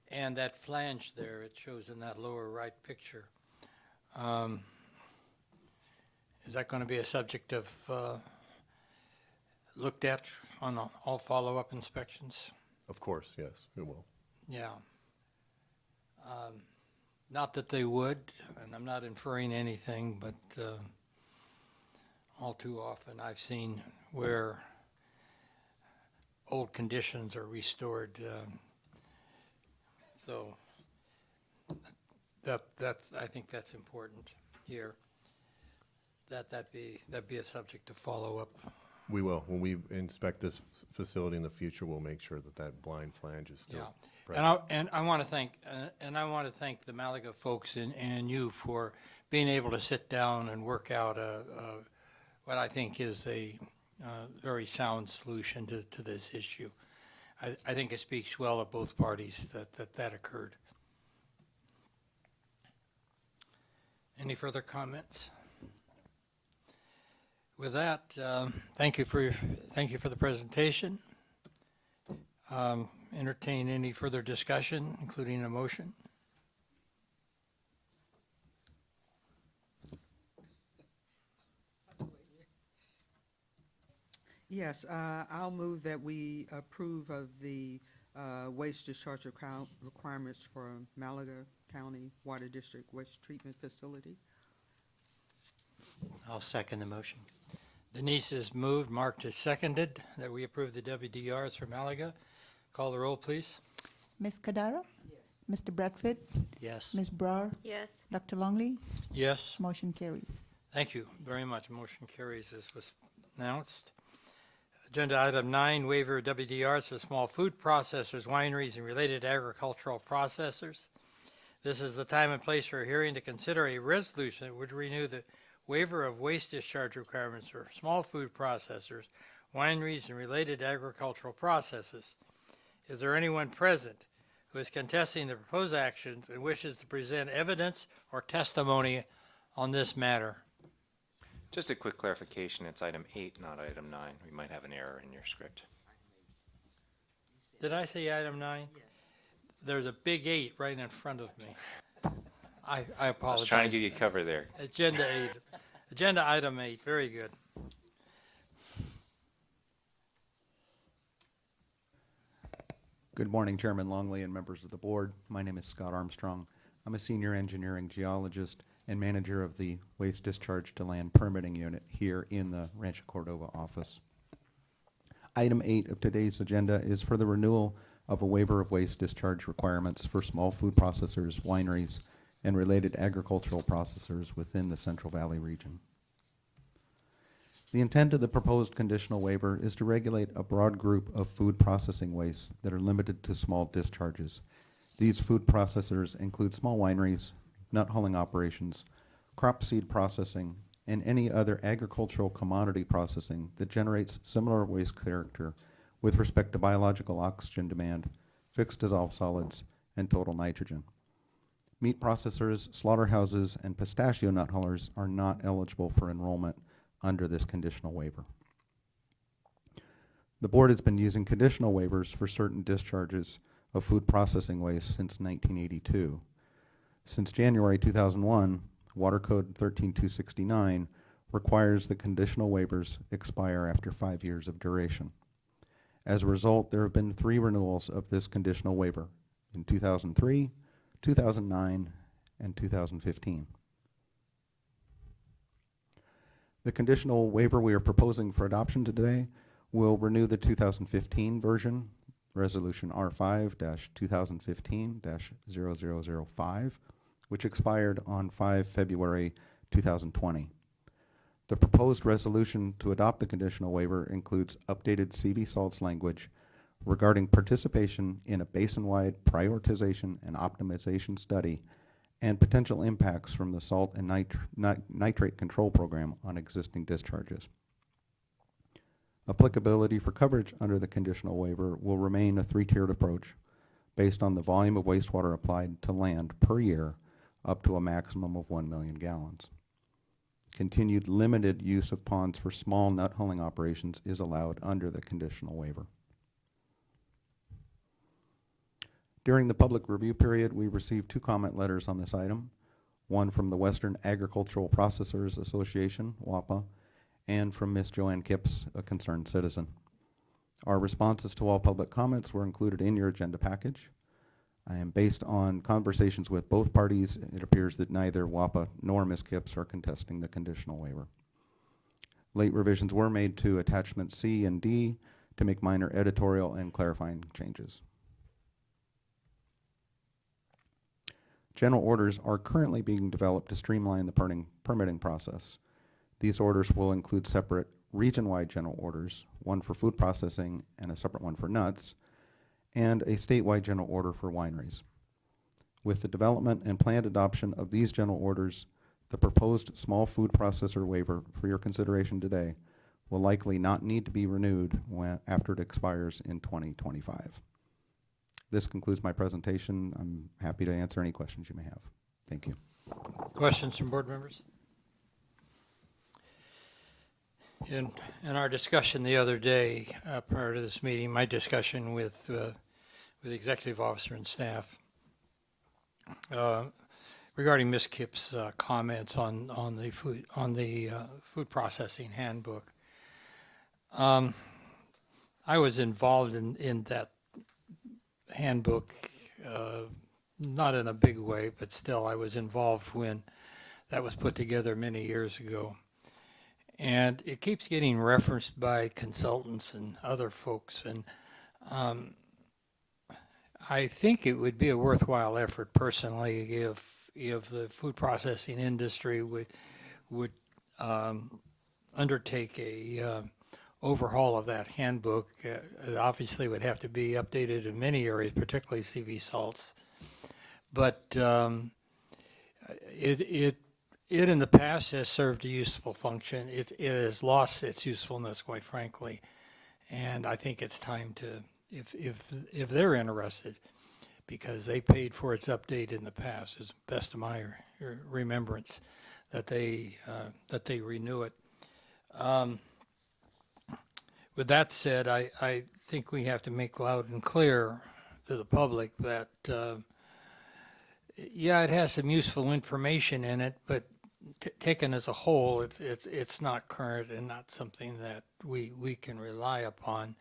And that flange there, it shows in that lower right picture. Is that going to be a subject of, looked at on all follow-up inspections? Of course, yes, it will. Yeah. Not that they would, and I'm not inferring anything, but all too often I've seen where old conditions are restored. So that's, I think that's important here, that be a subject to follow up. We will. When we inspect this facility in the future, we'll make sure that that blind flange is Yeah. still And present. I want to thank the Malaga folks and you for being able to sit down and work out what I think is a very sound solution to this issue. I think it speaks well of both parties that occurred. Any further comments? With that, thank you for the presentation. Entertain any further discussion, including a motion. Yes, I'll move that we approve of the waste discharge requirements for Malaga County Water District Waste Treatment Facility. I'll second the motion. Denise has moved, Mark has seconded, that we approve the WDRs for Malaga. Call the roll, please. Ms. Kadara? Mr. Bradford? Yes. Ms. Brower? Yes. Dr. Longley? Yes. Motion carries. Thank you very much. Motion carries as was announced. Agenda item 9, waiver of WDRs for small food processors, wineries, and related agricultural processors. This is the time and place for a hearing to consider a resolution that would renew the waiver of waste discharge requirements for small food processors, wineries, and related agricultural processes. Is there anyone present who is contesting the proposed actions and wishes to present evidence or testimony on this matter? Just a quick clarification, it's item 8, not item 9. We might have an error in your script. Did I say item 9? Yes. There's a big 8 right in front of me. I apologize. I was trying to give you cover there. Agenda 8. Agenda item 8, very good. Good morning, Chairman Longley and members of the board. My name is Scott Armstrong. I'm a senior engineering geologist and manager of the Waste Discharge to Land Permitting Unit here in the Rancho Cordova office. Item 8 of today's agenda is for the renewal of a waiver of waste discharge requirements for small food processors, wineries, and related agricultural processors within the Central Valley region. The intent of the proposed conditional waiver is to regulate a broad group of food processing wastes that are limited to small discharges. These food processors include small wineries, nut hulling operations, crop seed processing, and any other agricultural commodity processing that generates similar waste character with respect to biological oxygen demand, fixed dissolved solids, and total nitrogen. Meat processors, slaughterhouses, and pistachio nut hullers are not eligible for enrollment under this conditional waiver. The board has been using conditional waivers for certain discharges of food processing waste since 1982. Since January 2001, Water Code 13269 requires that conditional waivers expire after 5 years of duration. As a result, there have been 3 renewals of this conditional waiver in 2003, 2009, and 2015. The conditional waiver we are proposing for adoption today will renew the 2015 version, Resolution R5-2015-0005, which expired on 5 February 2020. The proposed resolution to adopt the conditional waiver includes updated CV salts language regarding participation in a basin-wide prioritization and optimization study and potential impacts from the salt and nitrate control program on existing discharges. Applicability for coverage under the conditional waiver will remain a 3-tiered approach, based on the volume of wastewater applied to land per year up to a maximum of 1 million gallons. Continued limited use of ponds for small nut hulling operations is allowed under the conditional waiver. During the public review period, we received 2 comment letters on this item, one from the Western Agricultural Processors Association, WAPA, and from Ms. Joanne Kipps, a concerned citizen. Our responses to all public comments were included in your agenda package. And based on conversations with both parties, it appears that neither WAPA nor Ms. Kipps are contesting the conditional waiver. Late revisions were made to attachments C and D to make minor editorial and clarifying changes. General orders are currently being developed to streamline the permitting process. These orders will include separate region-wide general orders, one for food processing and a separate one for nuts, and a statewide general order for wineries. With the development and planned adoption of these general orders, the proposed small food processor waiver for your consideration today will likely not need to be renewed after it expires in 2025. This concludes my presentation. I'm happy to answer any questions you may have. Thank you. Questions from board members? In our discussion the other day, prior to this meeting, my discussion with the executive officer and staff regarding Ms. Kipp's comments on the food processing handbook, I was involved in that handbook, not in a big way, but still I was involved when that was put together many years ago. And it keeps getting referenced by consultants and other folks, and I think it would be a worthwhile effort personally if the food processing industry would undertake a overhaul of that handbook. It obviously would have to be updated in many areas, particularly CV salts. But it in the past has served a useful function. It has lost its usefulness, quite frankly. And I think it's time to, if they're interested, because they paid for its update in the past, as best of my remembrance, that they renew it. With that said, I think we have to make loud and clear to the public that, yeah, it has some useful information in it, but taken as a whole, it's not current and not something that we can rely upon.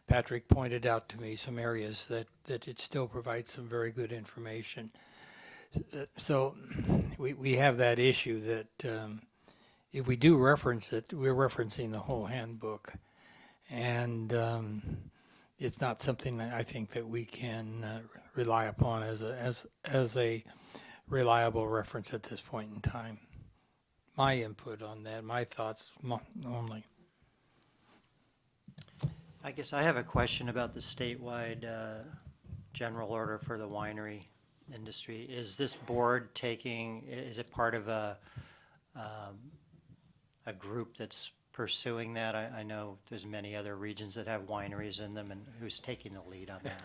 Patrick pointed out to me some areas that it still provides some very good information. So we have that issue that if we do reference it, we're referencing the whole handbook. And it's not something that I think that we can rely upon as a reliable reference at this point in time. My input on that, my thoughts only. I guess I have a question about the statewide general order for the winery industry. Is this board is it part of a group that's pursuing that? I know there's many other regions that have wineries in them, and who's taking the lead on that?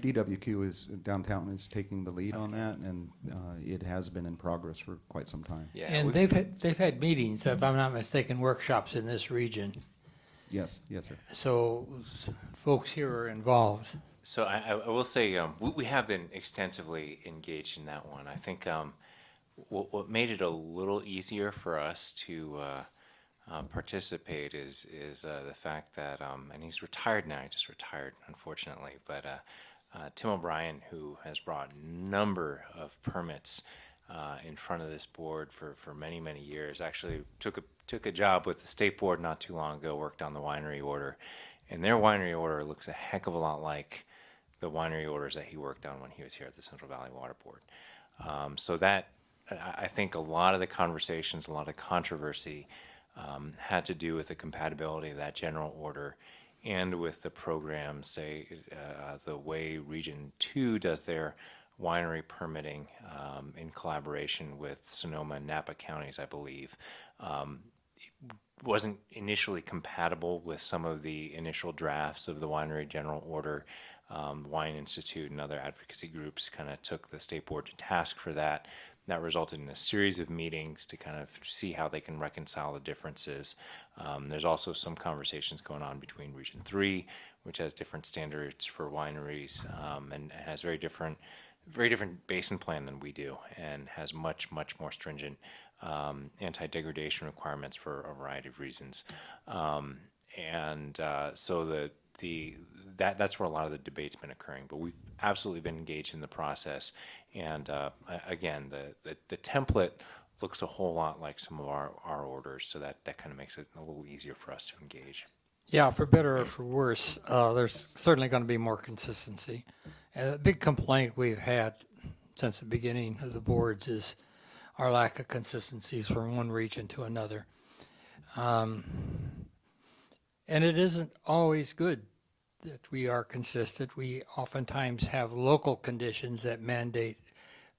DWQ is downtown is taking the lead on that, and it has been in progress for quite some time. Yeah, And they've had meetings, if I'm not mistaken, workshops in this region. Yes, sir. So folks here are involved. So I will say we have been extensively engaged in that one. I think what made it a little easier for us to participate is the fact that, and he's retired now, he just retired, unfortunately, but Tim O'Brien, who has brought a number of permits in front of this board for many, many years, actually took a job with the state board not too long ago, worked on the winery order, and their winery order looks a heck of a lot like the winery orders that he worked on when he was here at the Central Valley Water Board. So that, I think a lot of the conversations, a lot of controversy had to do with the compatibility of that general order and with the program, say, the way Region 2 does their winery permitting in collaboration with Sonoma and Napa counties, I believe. Wasn't initially compatible with some of the initial drafts of the winery general order. Wine Institute and other advocacy groups kind of took the state board to task for that. That resulted in a series of meetings to kind of see how they can reconcile the differences. There's also some conversations going on between Region 3, which has different standards for wineries and has very different basin plan than we do, and has much more stringent anti-degradation requirements for a variety of reasons. So that's where a lot of the debate's been occurring. But we've absolutely been engaged in the process. And again, the template looks a whole lot like some of our orders, so that kind of makes it a little easier for us to engage. Yeah, for better or for worse, there's certainly going to be more consistency. And a big complaint we've had since the beginning of the boards is our lack of consistencies from one region to another. And it isn't always good that we are consistent. We oftentimes have local conditions that mandate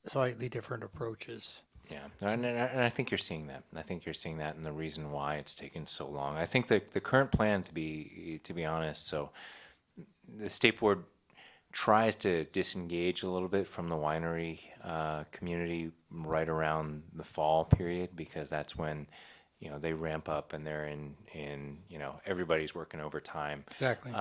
slightly different approaches. Yeah, and I think you're seeing that. I think you're seeing that, and the reason why it's taken so long. I think that the current plan, to be honest, so the state board tries to disengage a little bit from the winery community right around the fall period, because that's when they ramp up and they're in everybody's working overtime. Exactly.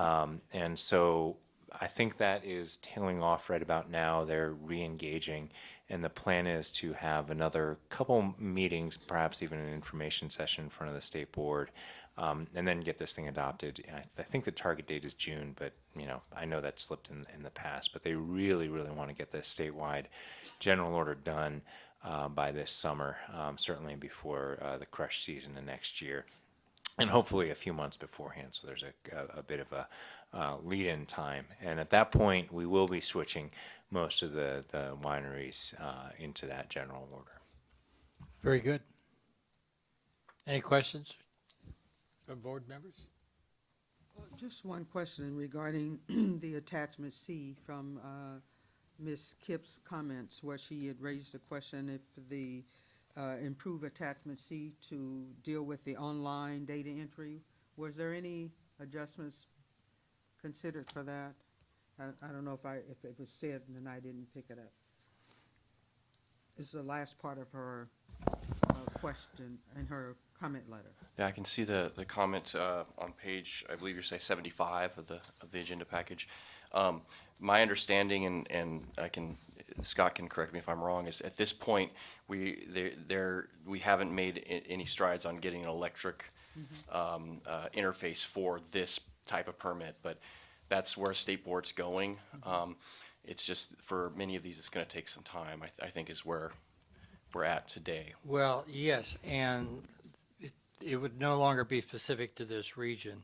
And so I think that is tailing off right about now. They're re-engaging, and the plan is to have another couple meetings, perhaps even an information session in front of the state board, and then get this thing adopted. I think the target date is June, but I know that slipped in the past. But they really want to get this statewide general order done by this summer, certainly before the crush season of next year, and hopefully a few months beforehand. So there's a bit of a lead-in time, and at that point we will be switching most of the wineries into that general order. Very good. Any questions from board members? Just one question regarding the attachment C from Ms. Kipp's comments, where she had raised the question if the improve attachment C to deal with the online data entry. Was there any adjustments considered for that? I don't know if it was said and then I didn't pick it up. It's the last part of her question in her comment letter. Yeah, I can see the comment on page, I believe you say 75 of the agenda package. My understanding, and Scott can correct me if I'm wrong, is at this point we haven't made any strides on getting an electric interface for this type of permit, but that's where state board's going. It's just for many of these, it's going to take some time. I think is where we're at today. Well, yes, and it would no longer be specific to this region.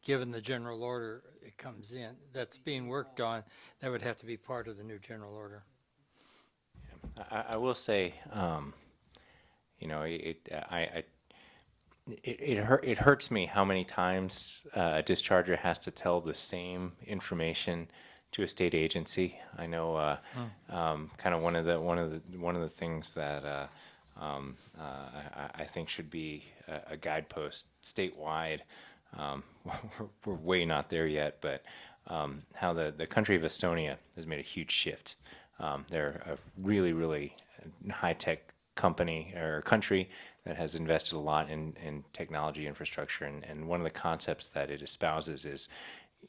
Given the general order it comes in, that's being worked on, that would have to be part of the new general order. I will say, it hurts me how many times a discharger has to tell the same information to a state agency. I know, kind of one of the things that I think should be a guidepost statewide. We're way not there yet, but how the country of Estonia has made a huge shift. They're a really high-tech company or country that has invested a lot in technology infrastructure, and one of the concepts that it espouses is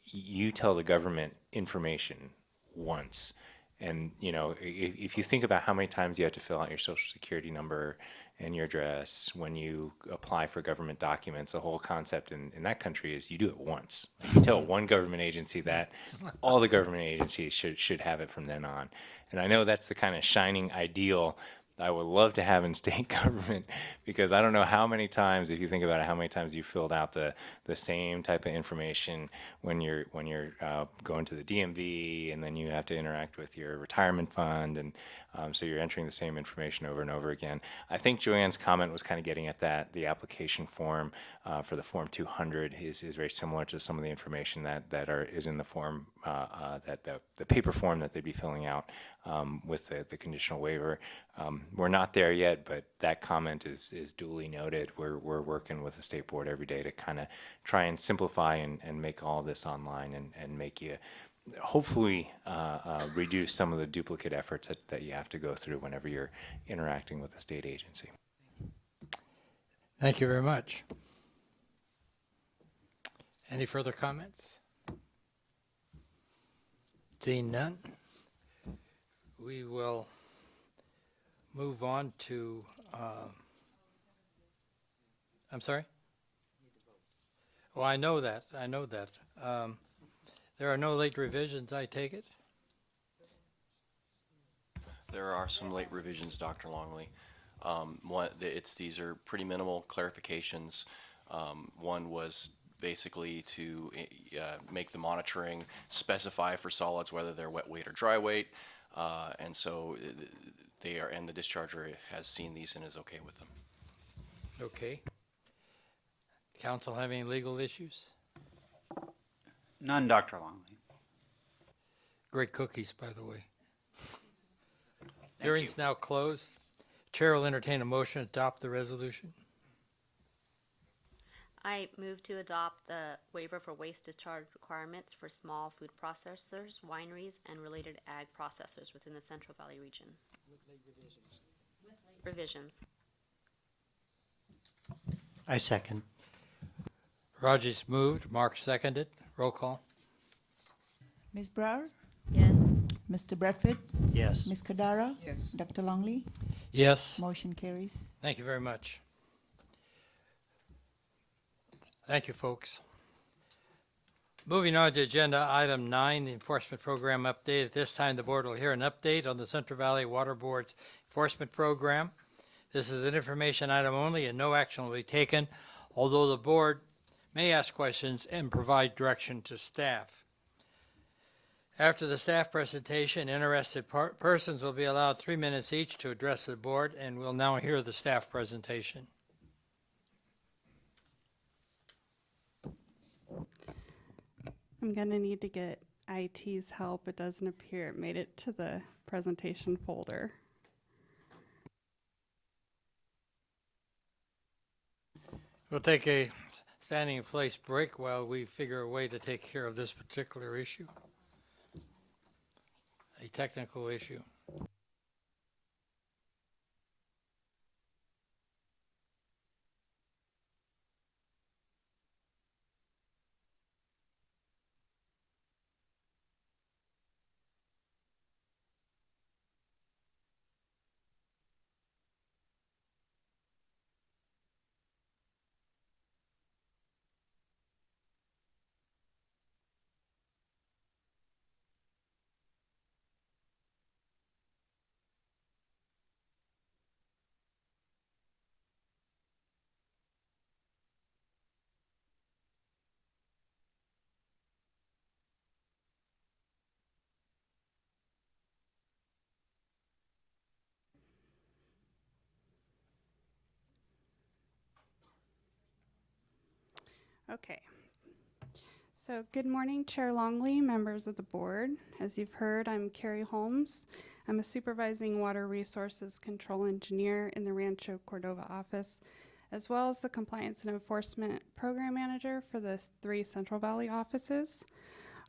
you tell the government information once. And if you think about how many times you have to fill out your social security number and your address when you apply for government documents, the whole concept in that country is you do it once. You tell one government agency that, all the government agencies should have it from then on. And I know that's the kind of shining ideal I would love to have in state government, because I don't know how many times, if you think about it, how many times you filled out the same type of information when you're going to the DMV, and then you have to interact with your retirement fund, and so you're entering the same information over and over again. I think Joanne's comment was kind of getting at that. The application form for the Form 200 is very similar to some of the information that is in the form, the paper form that they'd be filling out with the conditional waiver. We're not there yet, but that comment is duly noted. We're working with the state board every day to kind of try and simplify and make all this online and make you hopefully reduce some of the duplicate efforts that you have to go through whenever you're interacting with a state agency. Thank you very much. Any further comments? Seeing none, we will move on to, I'm sorry? Oh, I know that. There are no late revisions, I take it? There are some late revisions, Dr. Longley. These are pretty minimal clarifications. One was basically to make the monitoring specify for solids whether they're wet weight or dry weight, and so they are, and the discharger has seen these and is okay with them. Okay. Council have any legal issues? None, Dr. Longley. Great cookies, by the way. Hearing's now closed. Chair will entertain a motion to adopt the resolution. I move to adopt the waiver for waste discharge requirements for small food processors, wineries, and related ag processors within the Central Valley region. With late revisions. I second. Rogers moved, Mark seconded. Roll call. Ms. Brower? Yes. Mr. Bradford? Yes. Ms. Cordaro? Yes. Dr. Longley? Yes. Motion carries. Thank you very much. Thank you, folks. Moving on to agenda item 9, the enforcement program update. At this time, the board will hear an update on the Central Valley Water Board's enforcement program. This is an information item only and no action will be taken, although the board may ask questions and provide direction to staff. After the staff presentation, interested persons will be allowed 3 minutes each to address the board, and we'll now hear the staff presentation. I'm gonna need to get IT's help. It doesn't appear it made it to the presentation folder. We'll take a standing in place break while we figure a way to take care of this particular issue. A technical issue. Okay. So good morning, Chair Longley, members of the board. As you've heard, I'm Carrie Holmes. I'm a supervising water resources control engineer in the Rancho Cordova office, as well as the compliance and enforcement program manager for the 3 Central Valley offices.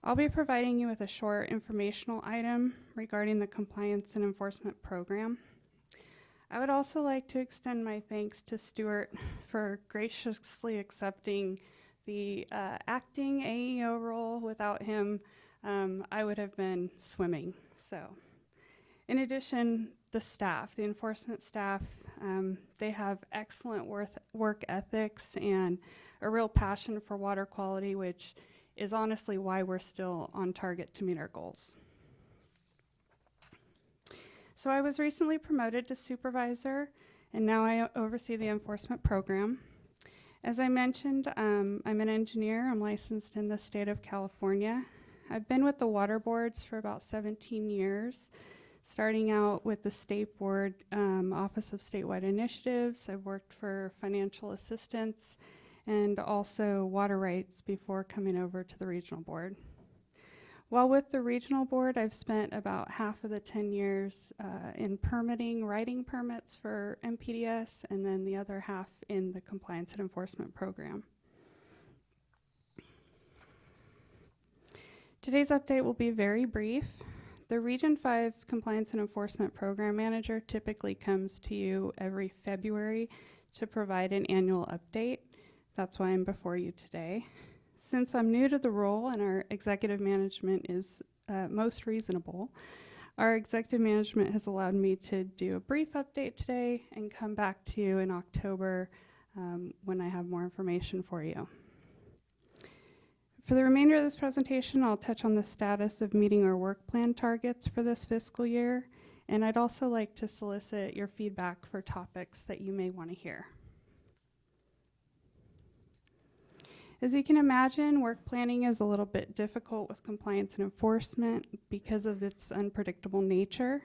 I'll be providing you with a short informational item regarding the compliance and enforcement program. I would also like to extend my thanks to Stuart for graciously accepting the acting AEO role. Without him, I would have been swimming. So, in addition, the staff, the enforcement staff, they have excellent work ethics and a real passion for water quality, which is honestly why we're still on target to meet our goals. So I was recently promoted to supervisor, and now I oversee the enforcement program. As I mentioned, I'm an engineer. I'm licensed in the state of California. I've been with the water boards for about 17 years, starting out with the State Board Office of Statewide Initiatives. I've worked for financial assistance and also water rights before coming over to the regional board. While with the regional board, I've spent about half of the 10 years in permitting, writing permits for MPDS, and then the other half in the compliance and enforcement program. Today's update will be very brief. The Region 5 Compliance and Enforcement Program Manager typically comes to you every February to provide an annual update. That's why I'm before you today. Since I'm new to the role and our executive management is most reasonable, our executive management has allowed me to do a brief update today and come back to you in October when I have more information for you. For the remainder of this presentation, I'll touch on the status of meeting our work plan targets for this fiscal year, and I'd also like to solicit your feedback for topics that you may want to hear. As you can imagine, work planning is a little bit difficult with compliance and enforcement because of its unpredictable nature.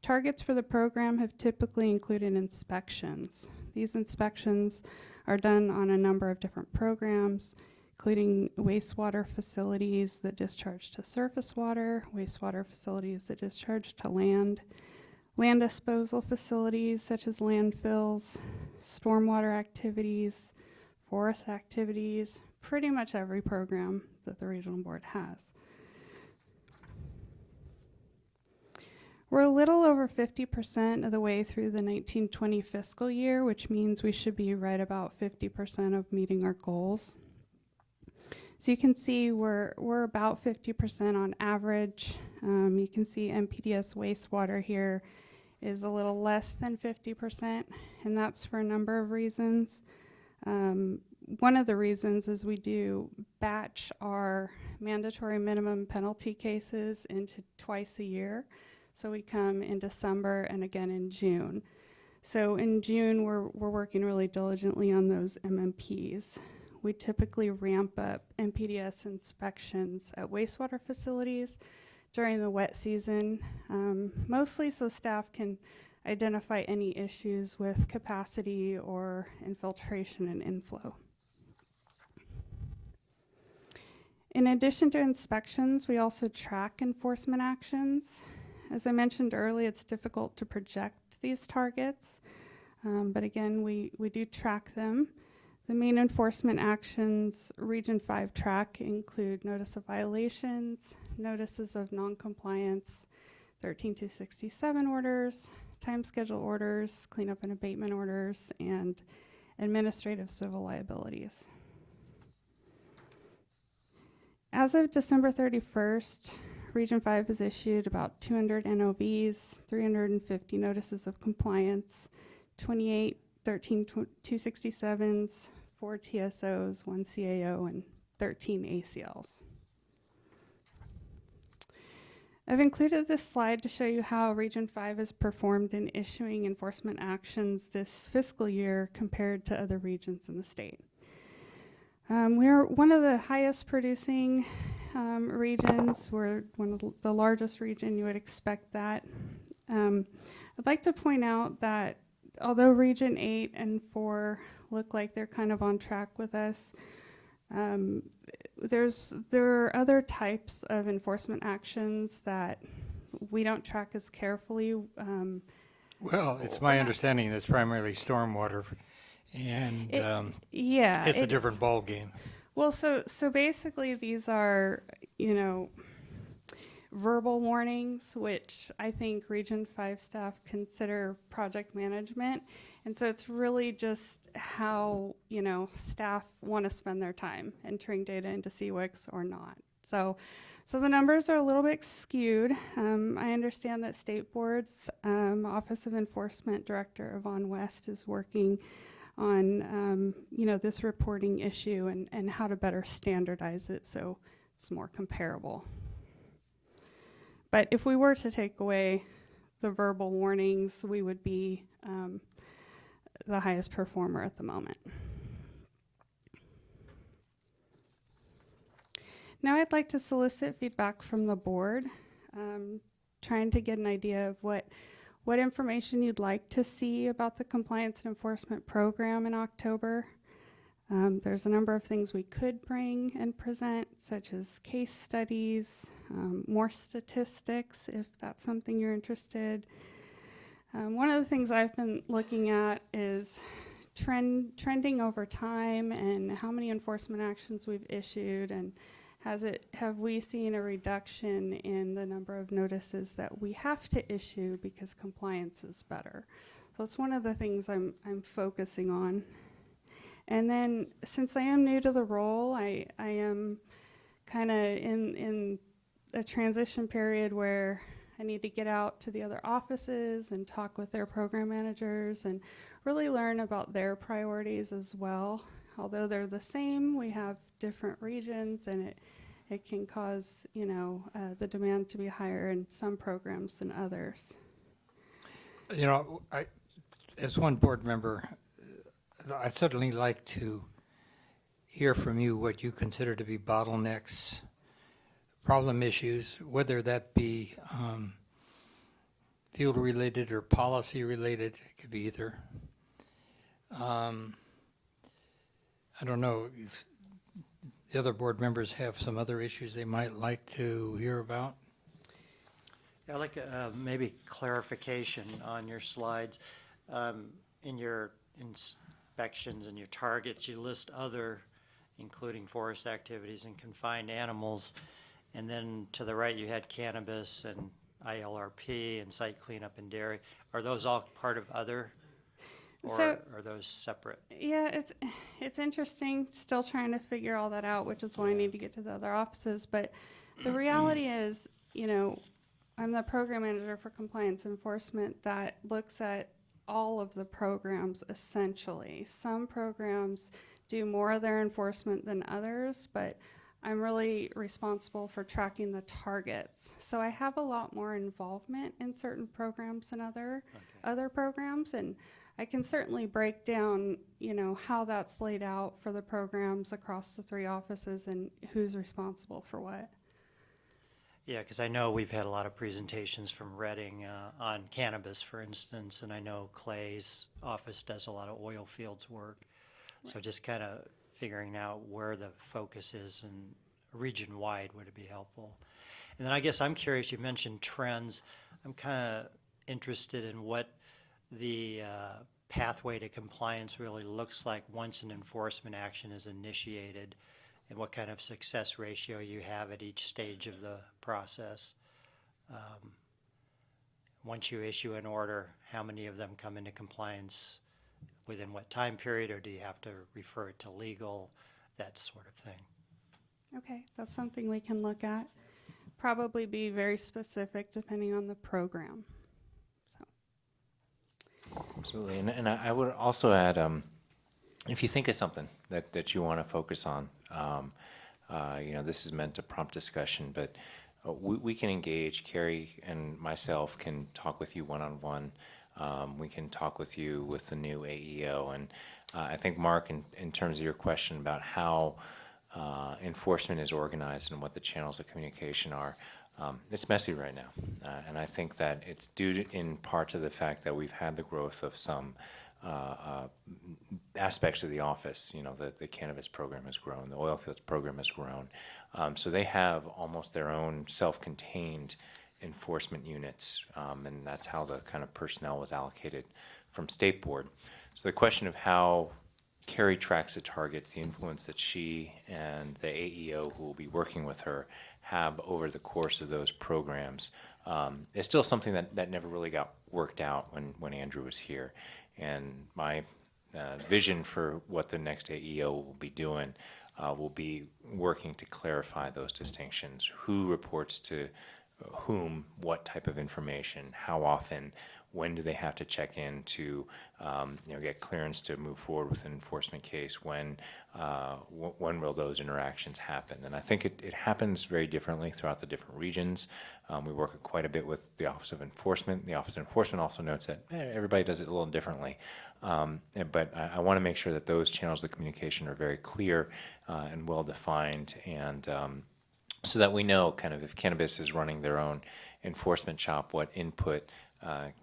Targets for the program have typically included inspections. These inspections are done on a number of different programs, including wastewater facilities that discharge to surface water, wastewater facilities that discharge to land disposal facilities such as landfills, stormwater activities, forest activities, pretty much every program that the regional board has. We're a little over 50% of the way through the 1920 fiscal year, which means we should be right about 50% of meeting our goals. So you can see we're about 50% on average. You can see MPDS wastewater here is a little less than 50%, and that's for a number of reasons. One of the reasons is we do batch our mandatory minimum penalty cases into twice a year. So we come in December and again in June. So in June, we're working really diligently on those MMPs. We typically ramp up MPDS inspections at wastewater facilities during the wet season, mostly so staff can identify any issues with capacity or infiltration and inflow. In addition to inspections, we also track enforcement actions. As I mentioned earlier, it's difficult to project these targets, but again, we do track them. The main enforcement actions Region 5 track include notice of violations, notices of non-compliance, 13267 orders, time schedule orders, cleanup and abatement orders, and administrative civil liabilities. As of December 31st, Region 5 has issued about 200 NOVs, 350 notices of compliance, 28 13267s, 4 TSOs, 1 CAO, and 13 ACLs. I've included this slide to show you how Region 5 has performed in issuing enforcement actions this fiscal year compared to other regions in the state. We're one of the highest producing regions. We're one of the largest region, you would expect that. I'd like to point out that although Region 8 and 4 look like they're kind of on track with us, there are other types of enforcement actions that we don't track as carefully. Well, it's my understanding that's primarily stormwater, and it's a different ball game. Well, so basically these are, verbal warnings, which I think Region 5 staff consider project management. And so it's really just how, staff want to spend their time entering data into CWIX or not. So the numbers are a little bit skewed. I understand that State Board's Office of Enforcement Director Yvonne West is working on, this reporting issue and how to better standardize it so it's more comparable. But if we were to take away the verbal warnings, we would be the highest performer at the moment. Now I'd like to solicit feedback from the board, trying to get an idea of what information you'd like to see about the compliance and enforcement program in October. There's a number of things we could bring and present, such as case studies, more statistics, if that's something you're interested. One of the things I've been looking at is trending over time and how many enforcement actions we've issued, and have we seen a reduction in the number of notices that we have to issue because compliance is better. So that's one of the things I'm focusing on. And then, since I am new to the role, I am kind of in a transition period where I need to get out to the other offices and talk with their program managers and really learn about their priorities as well. Although they're the same, we have different regions, and it can cause, the demand to be higher in some programs than others. As one board member, I'd certainly like to hear from you what you consider to be bottlenecks, problem issues, whether that be field-related or policy-related. It could be either. I don't know if the other board members have some other issues they might like to hear about. Yeah, I'd like maybe clarification on your slides. In your inspections and your targets, you list other, including forest activities and confined animals. And then to the right, you had cannabis and ILRP and site cleanup and dairy. Are those all part of other, or are those separate? Yeah, it's interesting. Still trying to figure all that out, which is why I need to get to the other offices. But the reality is, I'm the program manager for compliance enforcement that looks at all of the programs essentially. Some programs do more of their enforcement than others, but I'm really responsible for tracking the targets. So I have a lot more involvement in certain programs than other programs, and I can certainly break down, how that's laid out for the programs across the 3 offices and who's responsible for what. Yeah, because I know we've had a lot of presentations from Reading on cannabis, for instance, and I know Clay's office does a lot of oil fields work. So just kind of figuring out where the focus is and region-wide would be helpful. And then I guess I'm curious, you mentioned trends. I'm kind of interested in what the pathway to compliance really looks like once an enforcement action is initiated, and what kind of success ratio you have at each stage of the process. Once you issue an order, how many of them come into compliance within what time period, or do you have to refer it to legal, that sort of thing? Okay, that's something we can look at. Probably be very specific depending on the program. Absolutely. And I would also add, if you think of something that you want to focus on, this is meant to prompt discussion, but we can engage. Carrie and myself can talk with you one-on-one. We can talk with you with the new AEO. And I think, Mark, in terms of your question about how enforcement is organized and what the channels of communication are, it's messy right now. And I think that it's due in part to the fact that we've had the growth of some aspects of the office. The cannabis program has grown, the oil fields program has grown. So they have almost their own self-contained enforcement units, and that's how the kind of personnel was allocated from State Board. So the question of how Carrie tracks the targets, the influence that she and the AEO who will be working with her have over the course of those programs is still something that never really got worked out when Andrew was here. And my vision for what the next AEO will be doing will be working to clarify those distinctions. Who reports to whom, what type of information, how often, when do they have to check in to get clearance to move forward with an enforcement case, when will those interactions happen? And I think it happens very differently throughout the different regions. We work quite a bit with the Office of Enforcement. The Office of Enforcement also notes that everybody does it a little differently. But I want to make sure that those channels of communication are very clear and well-defined, and so that we know kind of if cannabis is running their own enforcement shop, what input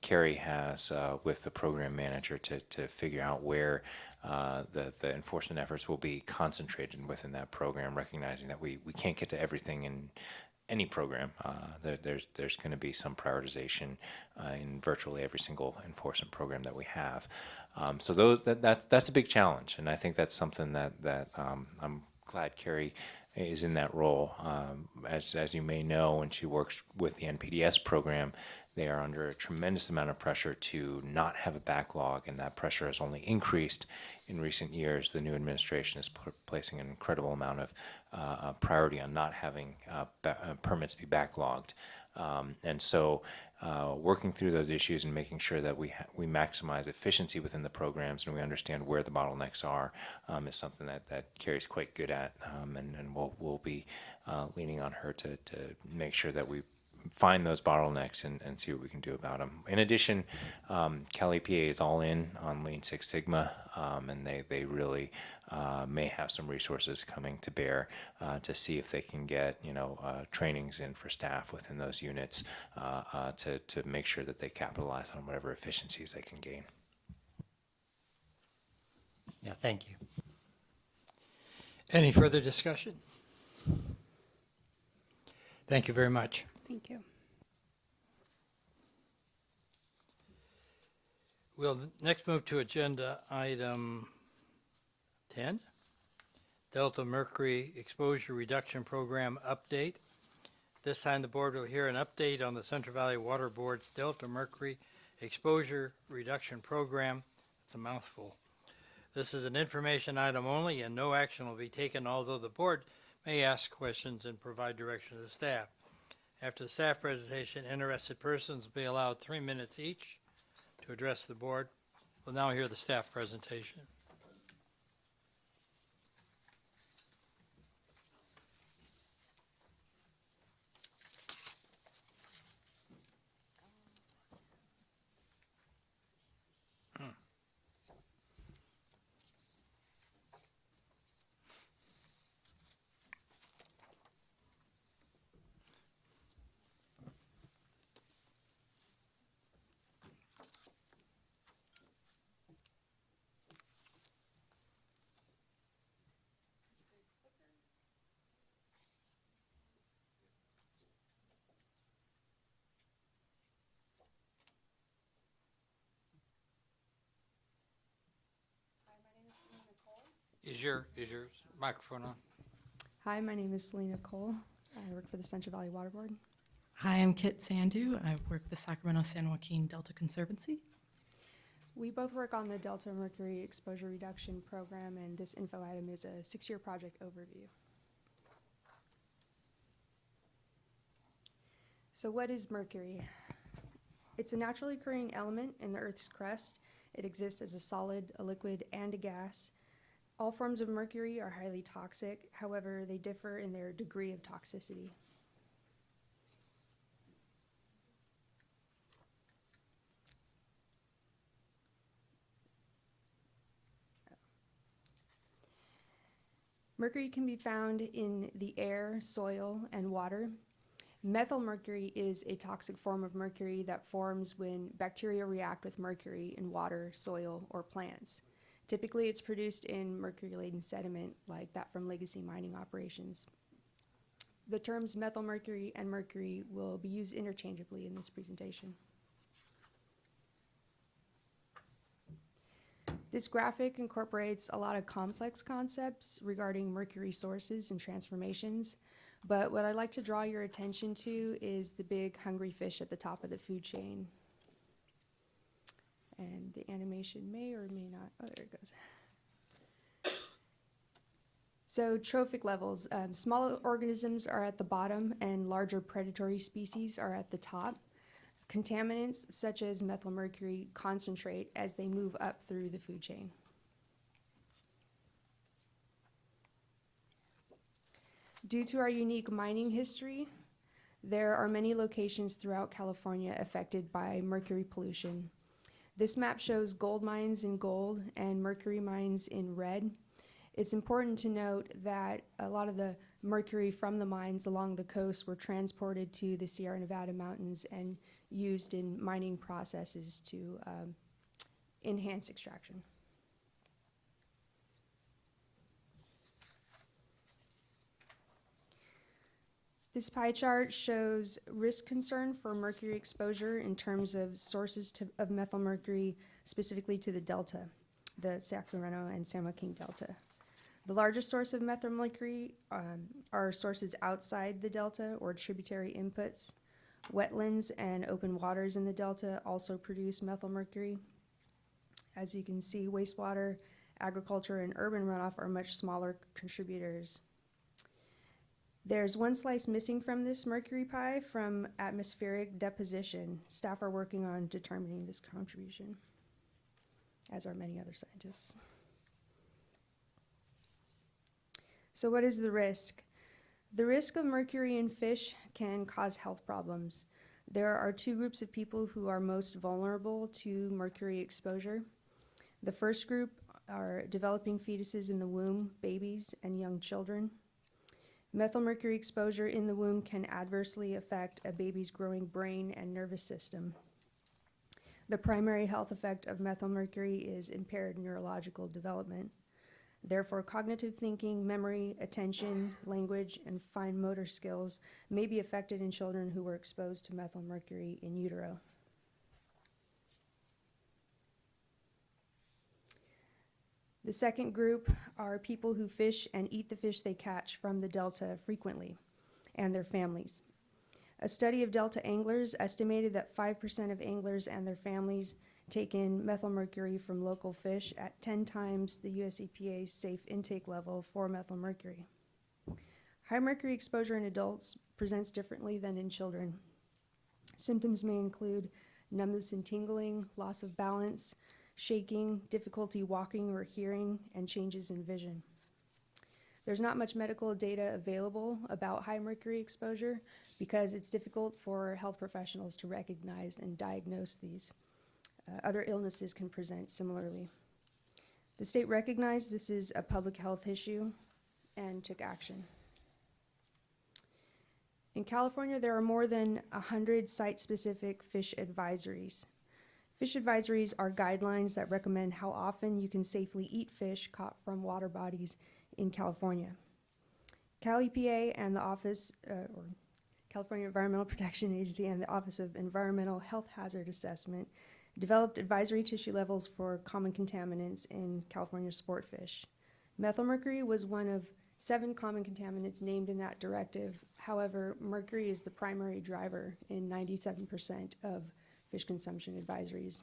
Carrie has with the program manager to figure out where the enforcement efforts will be concentrated within that program, recognizing that we can't get to everything in any program. There's going to be some prioritization in virtually every single enforcement program that we have. So that's a big challenge, and I think that's something that I'm glad Carrie is in that role. As you may know, when she works with the NPDS program, they are under a tremendous amount of pressure to not have a backlog, and that pressure has only increased in recent years. The new administration is placing an incredible amount of priority on not having permits be backlogged. And so working through those issues and making sure that we maximize efficiency within the programs and we understand where the bottlenecks are is something that Carrie's quite good at, and we'll be leaning on her to make sure that we find those bottlenecks and see what we can do about them. In addition, Cal EPA is all in on Lean Six Sigma, and they really may have some resources coming to bear to see if they can get trainings in for staff within those units to make sure that they capitalize on whatever efficiencies they can gain. Yeah, thank you. Any further discussion? Thank you very much. Thank you. We'll next move to agenda item 10, Delta Mercury Exposure Reduction Program update. This time the board will hear an update on the Central Valley Water Board's Delta Mercury Exposure Reduction Program. It's a mouthful. This is an information item only and no action will be taken, although the board may ask questions and provide direction to the staff. After the staff presentation, interested persons will be allowed 3 minutes each to address the board. We'll now hear the staff presentation. Is your microphone on? Hi, my name is Selena Cole. I work for the Central Valley Water Board. Hi, I'm Kit Sandu. I work the Sacramento San Joaquin Delta Conservancy. We both work on the Delta Mercury Exposure Reduction Program, and this info item is a 6-year project overview. So what is mercury? It's a naturally occurring element in the Earth's crust. It exists as a solid, a liquid, and a gas. All forms of mercury are highly toxic. However, they differ in their degree of toxicity. Mercury can be found in the air, soil, and water. Methylmercury is a toxic form of mercury that forms when bacteria react with mercury in water, soil, or plants. Typically, it's produced in mercury-laden sediment, like that from legacy mining operations. The terms methylmercury and mercury will be used interchangeably in this presentation. This graphic incorporates a lot of complex concepts regarding mercury sources and transformations, but what I'd like to draw your attention to is the big hungry fish at the top of the food chain. And the animation may or may not, oh, there it goes. So trophic levels, smaller organisms are at the bottom and larger predatory species are at the top. Contaminants such as methylmercury concentrate as they move up through the food chain. Due to our unique mining history, there are many locations throughout California affected by mercury pollution. This map shows gold mines in gold and mercury mines in red. It's important to note that a lot of the mercury from the mines along the coast were transported to the Sierra Nevada mountains and used in mining processes to enhance extraction. This pie chart shows risk concern for mercury exposure in terms of sources of methylmercury, specifically to the delta, the Sacramento and San Joaquin Delta. The largest source of methylmercury are sources outside the delta or tributary inputs. Wetlands and open waters in the delta also produce methylmercury. As you can see, wastewater, agriculture, and urban runoff are much smaller contributors. There's one slice missing from this mercury pie from atmospheric deposition. Staff are working on determining this contribution, as are many other scientists. So what is the risk? The risk of mercury in fish can cause health problems. There are two groups of people who are most vulnerable to mercury exposure. The first group are developing fetuses in the womb, babies, and young children. Methylmercury exposure in the womb can adversely affect a baby's growing brain and nervous system. The primary health effect of methylmercury is impaired neurological development. Therefore, cognitive thinking, memory, attention, language, and fine motor skills may be affected in children who were exposed to methylmercury in utero. The second group are people who fish and eat the fish they catch from the delta frequently, and their families. A study of delta anglers estimated that 5% of anglers and their families take in methylmercury from local fish at 10 times the US EPA's safe intake level for methylmercury. High mercury exposure in adults presents differently than in children. Symptoms may include numbness and tingling, loss of balance, shaking, difficulty walking or hearing, and changes in vision. There's not much medical data available about high mercury exposure because it's difficult for health professionals to recognize and diagnose these. Other illnesses can present similarly. The state recognized this is a public health issue and took action. In California, there are more than 100 site-specific fish advisories. Fish advisories are guidelines that recommend how often you can safely eat fish caught from water bodies in California. Cal EPA and the Office, or California Environmental Protection Agency and the Office of Environmental Health Hazard Assessment developed advisory tissue levels for common contaminants in California sport fish. Methylmercury was one of 7 common contaminants named in that directive. However, mercury is the primary driver in 97% of fish consumption advisories.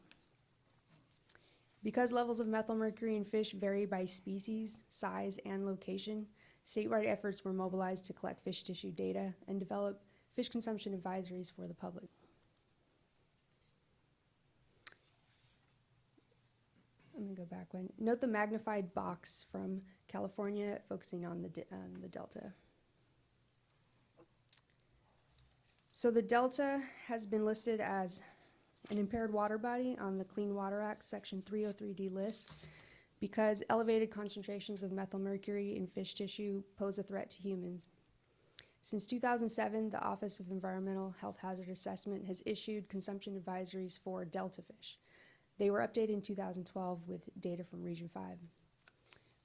Because levels of methylmercury in fish vary by species, size, and location, statewide efforts were mobilized to collect fish tissue data and develop fish consumption advisories for the public. Let me go back one. Note the magnified box from California focusing on the delta. So the delta has been listed as an impaired water body on the Clean Water Act Section 303D list because elevated concentrations of methylmercury in fish tissue pose a threat to humans. Since 2007, the Office of Environmental Health Hazard Assessment has issued consumption advisories for delta fish. They were updated in 2012 with data from Region 5.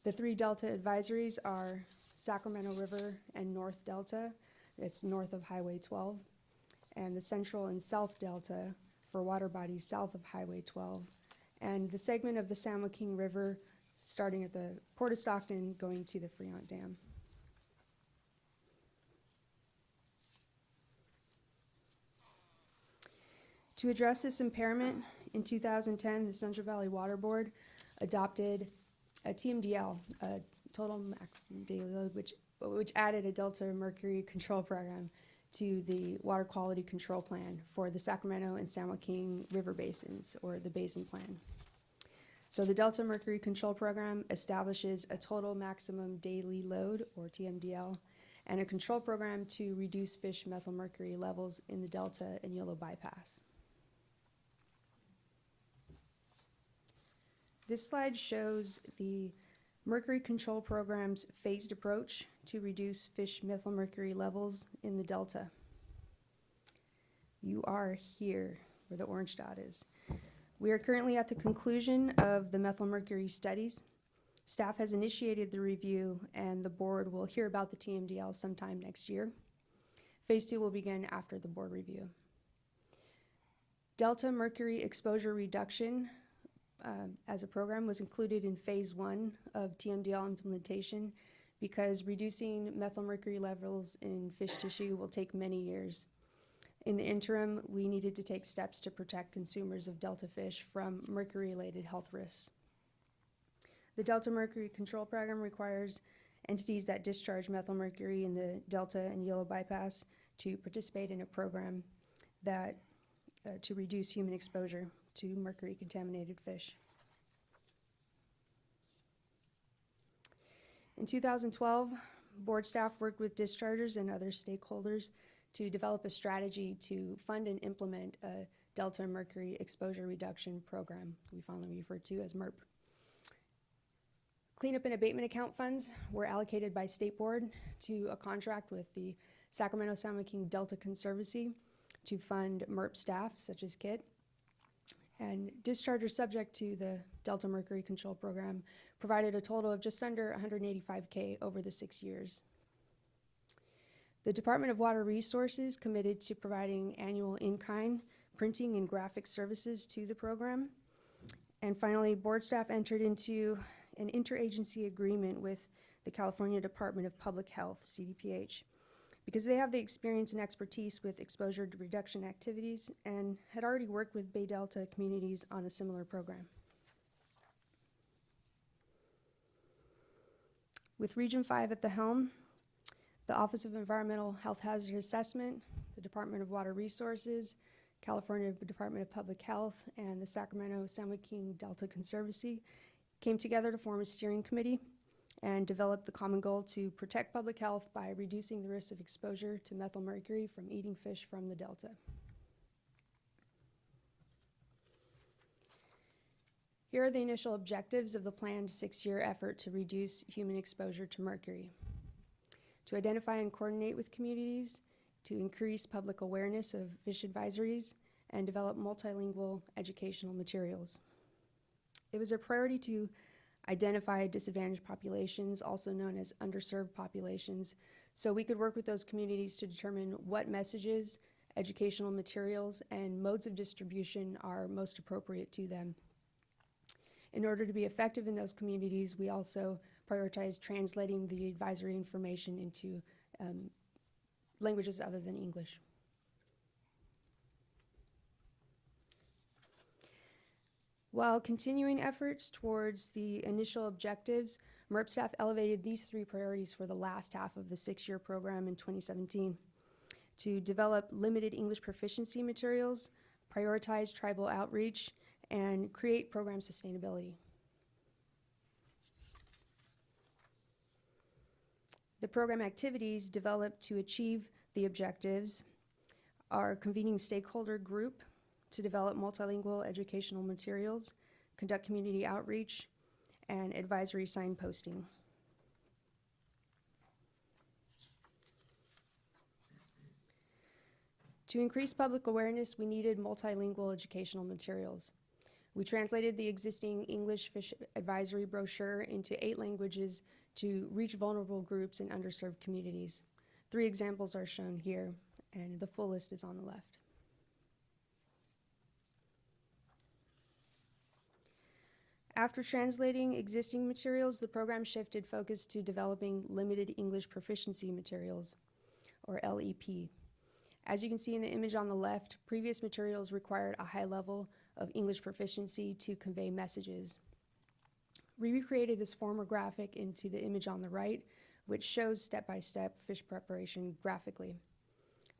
The 3 delta advisories are Sacramento River and North Delta, it's north of Highway 12, and the Central and South Delta for water bodies south of Highway 12, and the segment of the San Joaquin River starting at the Port of Stockton going to the Fremont Dam. To address this impairment, in 2010, the Central Valley Water Board adopted a TMDL, a total maximum daily load, which added a delta mercury control program to the water quality control plan for the Sacramento and San Joaquin River basins, or the Basin Plan. So the Delta Mercury Control Program establishes a total maximum daily load, or TMDL, and a control program to reduce fish methylmercury levels in the Delta and Yellow Bypass. This slide shows the Mercury Control Program's phased approach to reduce fish methylmercury levels in the Delta. You are here where the orange dot is. We are currently at the conclusion of the methylmercury studies. Staff has initiated the review, and the board will hear about the TMDL sometime next year. Phase 2 will begin after the board review. Delta mercury exposure reduction as a program was included in Phase 1 of TMDL implementation because reducing methylmercury levels in fish tissue will take many years. In the interim, we needed to take steps to protect consumers of Delta fish from mercury-related health risks. The Delta Mercury Control Program requires entities that discharge methylmercury in the Delta and Yellow Bypass to participate in a program that to reduce human exposure to mercury-contaminated fish. In 2012, board staff worked with dischargers and other stakeholders to develop a strategy to fund and implement a Delta mercury exposure reduction program we fondly refer to as MERP. Cleanup and abatement account funds were allocated by State Board to a contract with the Sacramento-San Joaquin Delta Conservancy to fund MERP staff, such as KIT. And dischargers subject to the Delta Mercury Control Program provided a total of just under $185K over the 6 years. The Department of Water Resources committed to providing annual in-kind printing and graphic services to the program. And finally, board staff entered into an interagency agreement with the California Department of Public Health, CDPH, because they have the experience and expertise with exposure reduction activities and had already worked with Bay Delta communities on a similar program. With Region 5 at the helm, the Office of Environmental Health Hazard Assessment, the Department of Water Resources, California Department of Public Health, and the Sacramento-San Joaquin Delta Conservancy came together to form a steering committee and developed the common goal to protect public health by reducing the risk of exposure to methylmercury from eating fish from the Delta. Here are the initial objectives of the planned 6-year effort to reduce human exposure to mercury. To identify and coordinate with communities, to increase public awareness of fish advisories, and develop multilingual educational materials. It was a priority to identify disadvantaged populations, also known as underserved populations, so we could work with those communities to determine what messages, educational materials, and modes of distribution are most appropriate to them. In order to be effective in those communities, we also prioritize translating the advisory information into languages other than English. While continuing efforts towards the initial objectives, MERP staff elevated these 3 priorities for the last half of the 6-year program in 2017: to develop limited English proficiency materials, prioritize tribal outreach, and create program sustainability. The program activities developed to achieve the objectives are convening stakeholder group to develop multilingual educational materials, conduct community outreach, and advisory signposting. To increase public awareness, we needed multilingual educational materials. We translated the existing English fish advisory brochure into 8 languages to reach vulnerable groups in underserved communities. 3 examples are shown here, and the full list is on the left. After translating existing materials, the program shifted focus to developing limited English proficiency materials, or LEP. As you can see in the image on the left, previous materials required a high level of English proficiency to convey messages. We recreated this former graphic into the image on the right, which shows step-by-step fish preparation graphically.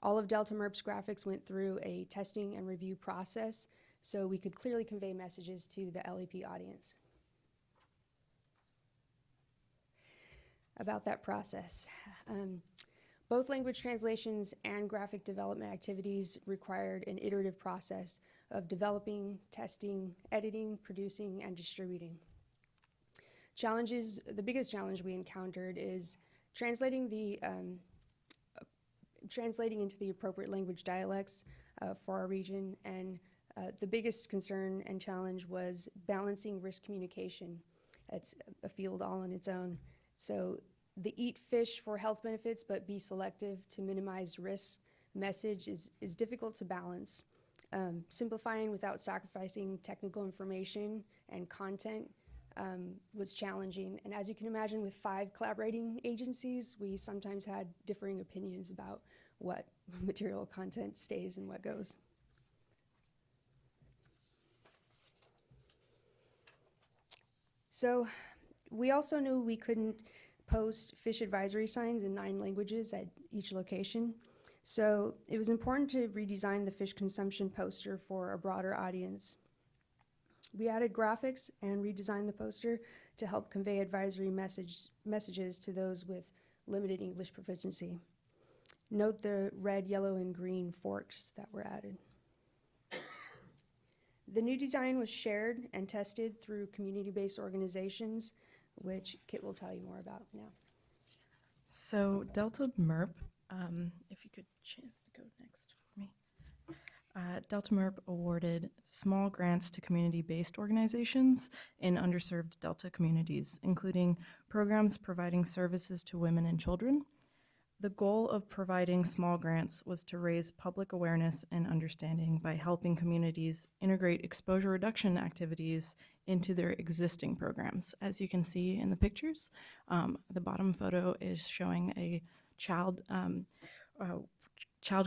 All of Delta MERP's graphics went through a testing and review process so we could clearly convey messages to the LEP audience. About that process. Both language translations and graphic development activities required an iterative process of developing, testing, editing, producing, and distributing. Challenges, the biggest challenge we encountered is translating into the appropriate language dialects for our region, and the biggest concern and challenge was balancing risk communication. It's a field all on its own. So the eat fish for health benefits but be selective to minimize risks message is difficult to balance. Simplifying without sacrificing technical information and content was challenging. And as you can imagine, with 5 collaborating agencies, we sometimes had differing opinions about what material content stays and what goes. So we also knew we couldn't post fish advisory signs in 9 languages at each location. So it was important to redesign the fish consumption poster for a broader audience. We added graphics and redesigned the poster to help convey advisory messages to those with limited English proficiency. Note the red, yellow, and green forks that were added. The new design was shared and tested through community-based organizations, which Kit will tell you more about now. So Delta MERP, if you could go next for me. Delta MERP awarded small grants to community-based organizations in underserved Delta communities, including programs providing services to women and children. The goal of providing small grants was to raise public awareness and understanding by helping communities integrate exposure reduction activities into their existing programs. As you can see in the pictures, the bottom photo is showing a child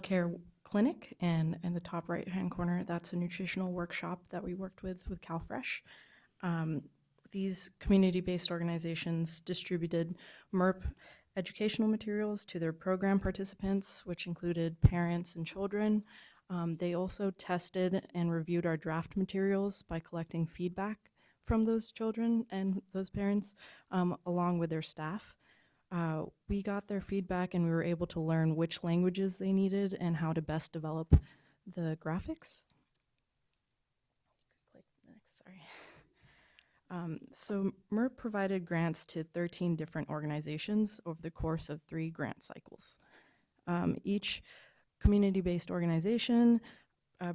care clinic, and in the top right-hand corner, that's a nutritional workshop that we worked with CalFresh. These community-based organizations distributed MERP educational materials to their program participants, which included parents and children. They also tested and reviewed our draft materials by collecting feedback from those children and those parents, along with their staff. We got their feedback and we were able to learn which languages they needed and how to best develop the graphics. Click next, sorry. So MERP provided grants to 13 different organizations over the course of 3 grant cycles. Each community-based organization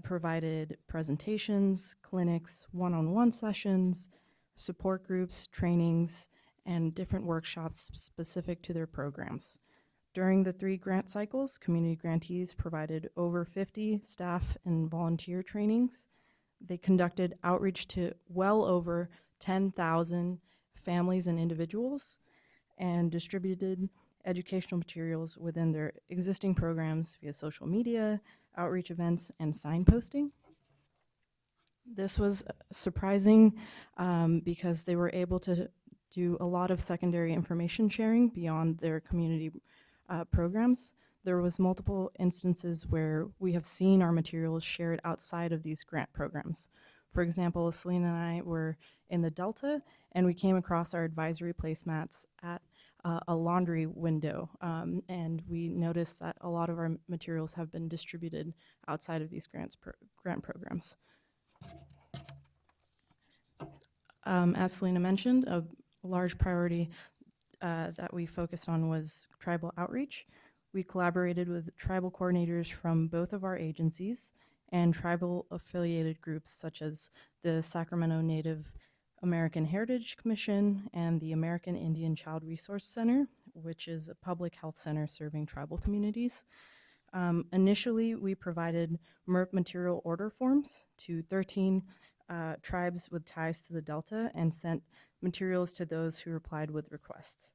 provided presentations, clinics, one-on-one sessions, support groups, trainings, and different workshops specific to their programs. During the 3 grant cycles, community grantees provided over 50 staff and volunteer trainings. They conducted outreach to well over 10,000 families and individuals and distributed educational materials within their existing programs via social media, outreach events, and signposting. This was surprising because they were able to do a lot of secondary information sharing beyond their community programs. There was multiple instances where we have seen our materials shared outside of these grant programs. For example, Selena and I were in the Delta, and we came across our advisory placemats at a laundry window, and we noticed that a lot of our materials have been distributed outside of these grant programs. As Selena mentioned, a large priority that we focused on was tribal outreach. We collaborated with tribal coordinators from both of our agencies and tribal affiliated groups such as the Sacramento Native American Heritage Commission and the American Indian Child Resource Center, which is a public health center serving tribal communities. Initially, we provided MERP material order forms to 13 tribes with ties to the Delta and sent materials to those who replied with requests.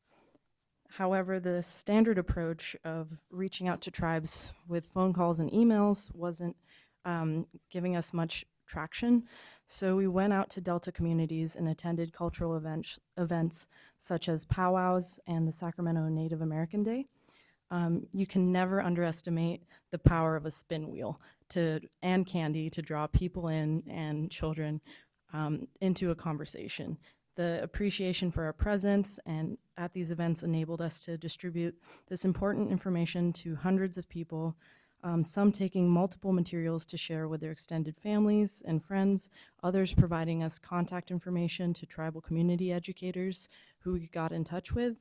However, the standard approach of reaching out to tribes with phone calls and emails wasn't giving us much traction. So we went out to Delta communities and attended cultural events such as powwows and the Sacramento Native American Day. You can never underestimate the power of a spin wheel and candy to draw people in and children into a conversation. The appreciation for our presence and at these events enabled us to distribute this important information to hundreds of people, some taking multiple materials to share with their extended families and friends, others providing us contact information to tribal community educators who we got in touch with.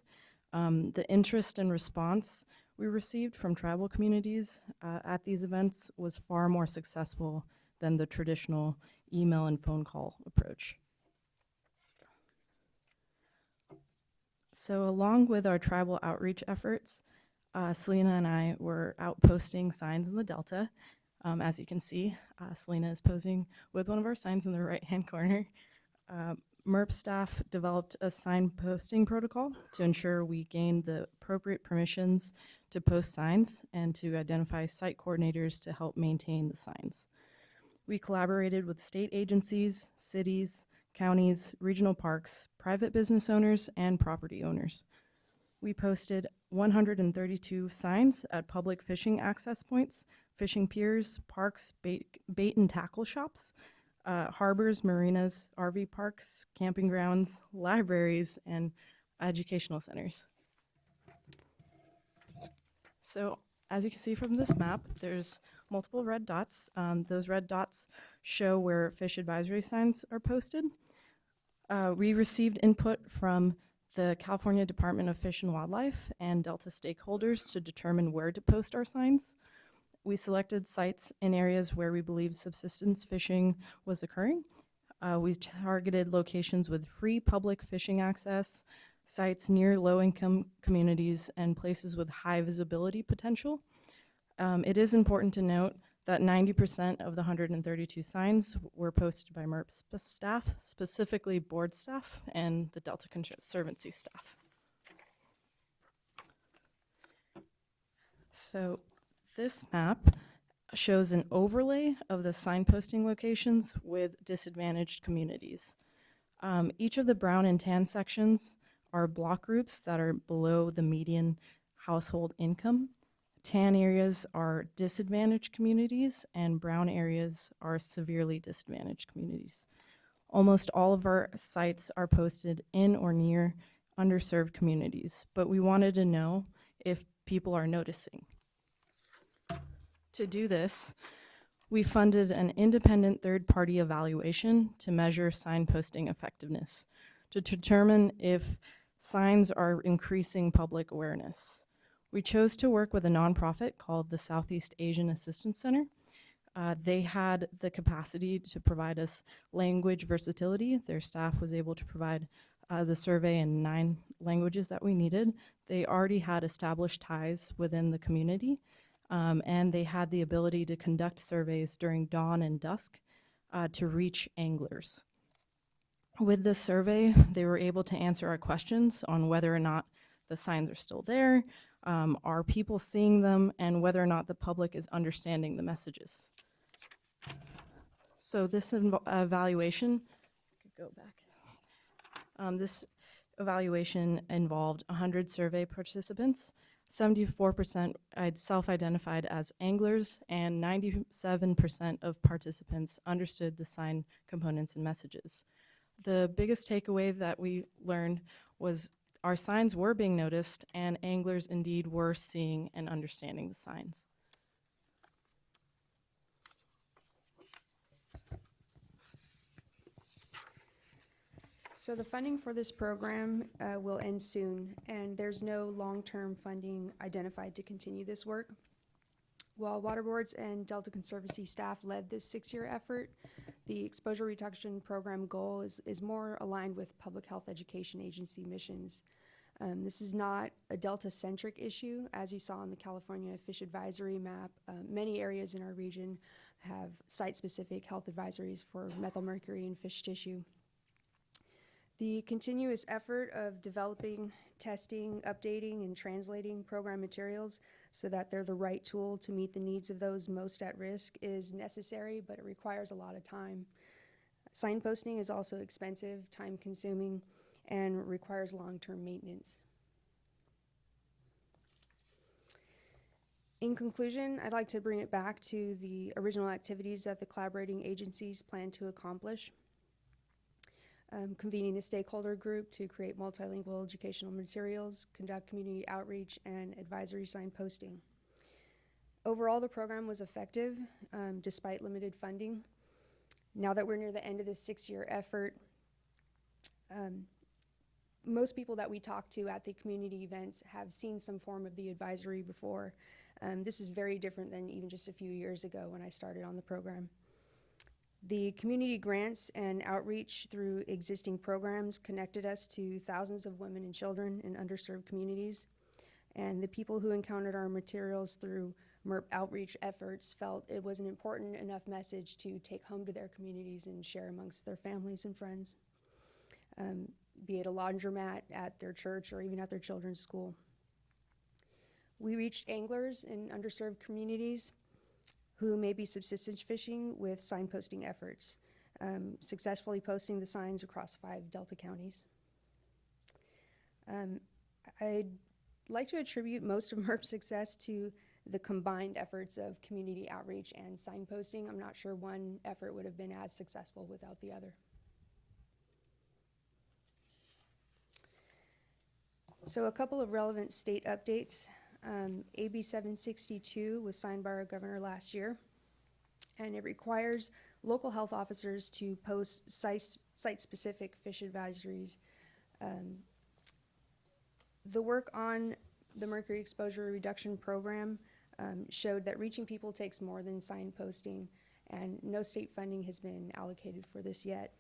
The interest and response we received from tribal communities at these events was far more successful than the traditional email and phone call approach. So along with our tribal outreach efforts, Selena and I were out posting signs in the Delta. As you can see, Selena is posing with one of our signs in the right-hand corner. MERP staff developed a sign posting protocol to ensure we gained the appropriate permissions to post signs and to identify site coordinators to help maintain the signs. We collaborated with state agencies, cities, counties, regional parks, private business owners, and property owners. We posted 132 signs at public fishing access points, fishing piers, parks, bait and tackle shops, harbors, marinas, RV parks, camping grounds, libraries, and educational centers. So as you can see from this map, there's multiple red dots. Those red dots show where fish advisory signs are posted. We received input from the California Department of Fish and Wildlife and Delta stakeholders to determine where to post our signs. We selected sites in areas where we believed subsistence fishing was occurring. We targeted locations with free public fishing access, sites near low-income communities, and places with high visibility potential. It is important to note that 90% of the 132 signs were posted by MERP staff, specifically board staff and the Delta Conservancy staff. So this map shows an overlay of the signposting locations with disadvantaged communities. Each of the brown and tan sections are block groups that are below the median household income. Tan areas are disadvantaged communities, and brown areas are severely disadvantaged communities. Almost all of our sites are posted in or near underserved communities, but we wanted to know if people are noticing. To do this, we funded an independent third-party evaluation to measure signposting effectiveness, to determine if signs are increasing public awareness. We chose to work with a nonprofit called the Southeast Asian Assistance Center. They had the capacity to provide us language versatility. Their staff was able to provide the survey in 9 languages that we needed. They already had established ties within the community, and they had the ability to conduct surveys during dawn and dusk to reach anglers. With this survey, they were able to answer our questions on whether or not the signs are still there, are people seeing them, and whether or not the public is understanding the messages. So this evaluation, go back. This evaluation involved 100 survey participants. 74% self-identified as anglers, and 97% of participants understood the sign components and messages. The biggest takeaway that we learned was our signs were being noticed, and anglers indeed were seeing and understanding the signs. So the funding for this program will end soon, and there's no long-term funding identified to continue this work. While water boards and Delta Conservancy staff led this 6-year effort, the exposure reduction program goal is more aligned with public health education agency missions. This is not a Delta-centric issue. As you saw in the California Fish Advisory map, many areas in our region have site-specific health advisories for methylmercury in fish tissue. The continuous effort of developing, testing, updating, and translating program materials so that they're the right tool to meet the needs of those most at risk is necessary, but it requires a lot of time. Signposting is also expensive, time-consuming, and requires long-term maintenance. In conclusion, I'd like to bring it back to the original activities that the collaborating agencies plan to accomplish. Convening a stakeholder group to create multilingual educational materials, conduct community outreach, and advisory sign posting. Overall, the program was effective despite limited funding. Now that we're near the end of this 6-year effort, most people that we talk to at the community events have seen some form of the advisory before. This is very different than even just a few years ago when I started on the program. The community grants and outreach through existing programs connected us to thousands of women and children in underserved communities. And the people who encountered our materials through MERP outreach efforts felt it was an important enough message to take home to their communities and share amongst their families and friends, be it a laundromat, at their church, or even at their children's school. We reached anglers in underserved communities who may be subsistence fishing with signposting efforts, successfully posting the signs across 5 Delta counties. I'd like to attribute most of MERP's success to the combined efforts of community outreach and signposting. I'm not sure one effort would have been as successful without the other. So a couple of relevant state updates. AB 762 was signed by our governor last year, and it requires local health officers to post site-specific fish advisories. The work on the mercury exposure reduction program showed that reaching people takes more than signposting, and no state funding has been allocated for this yet.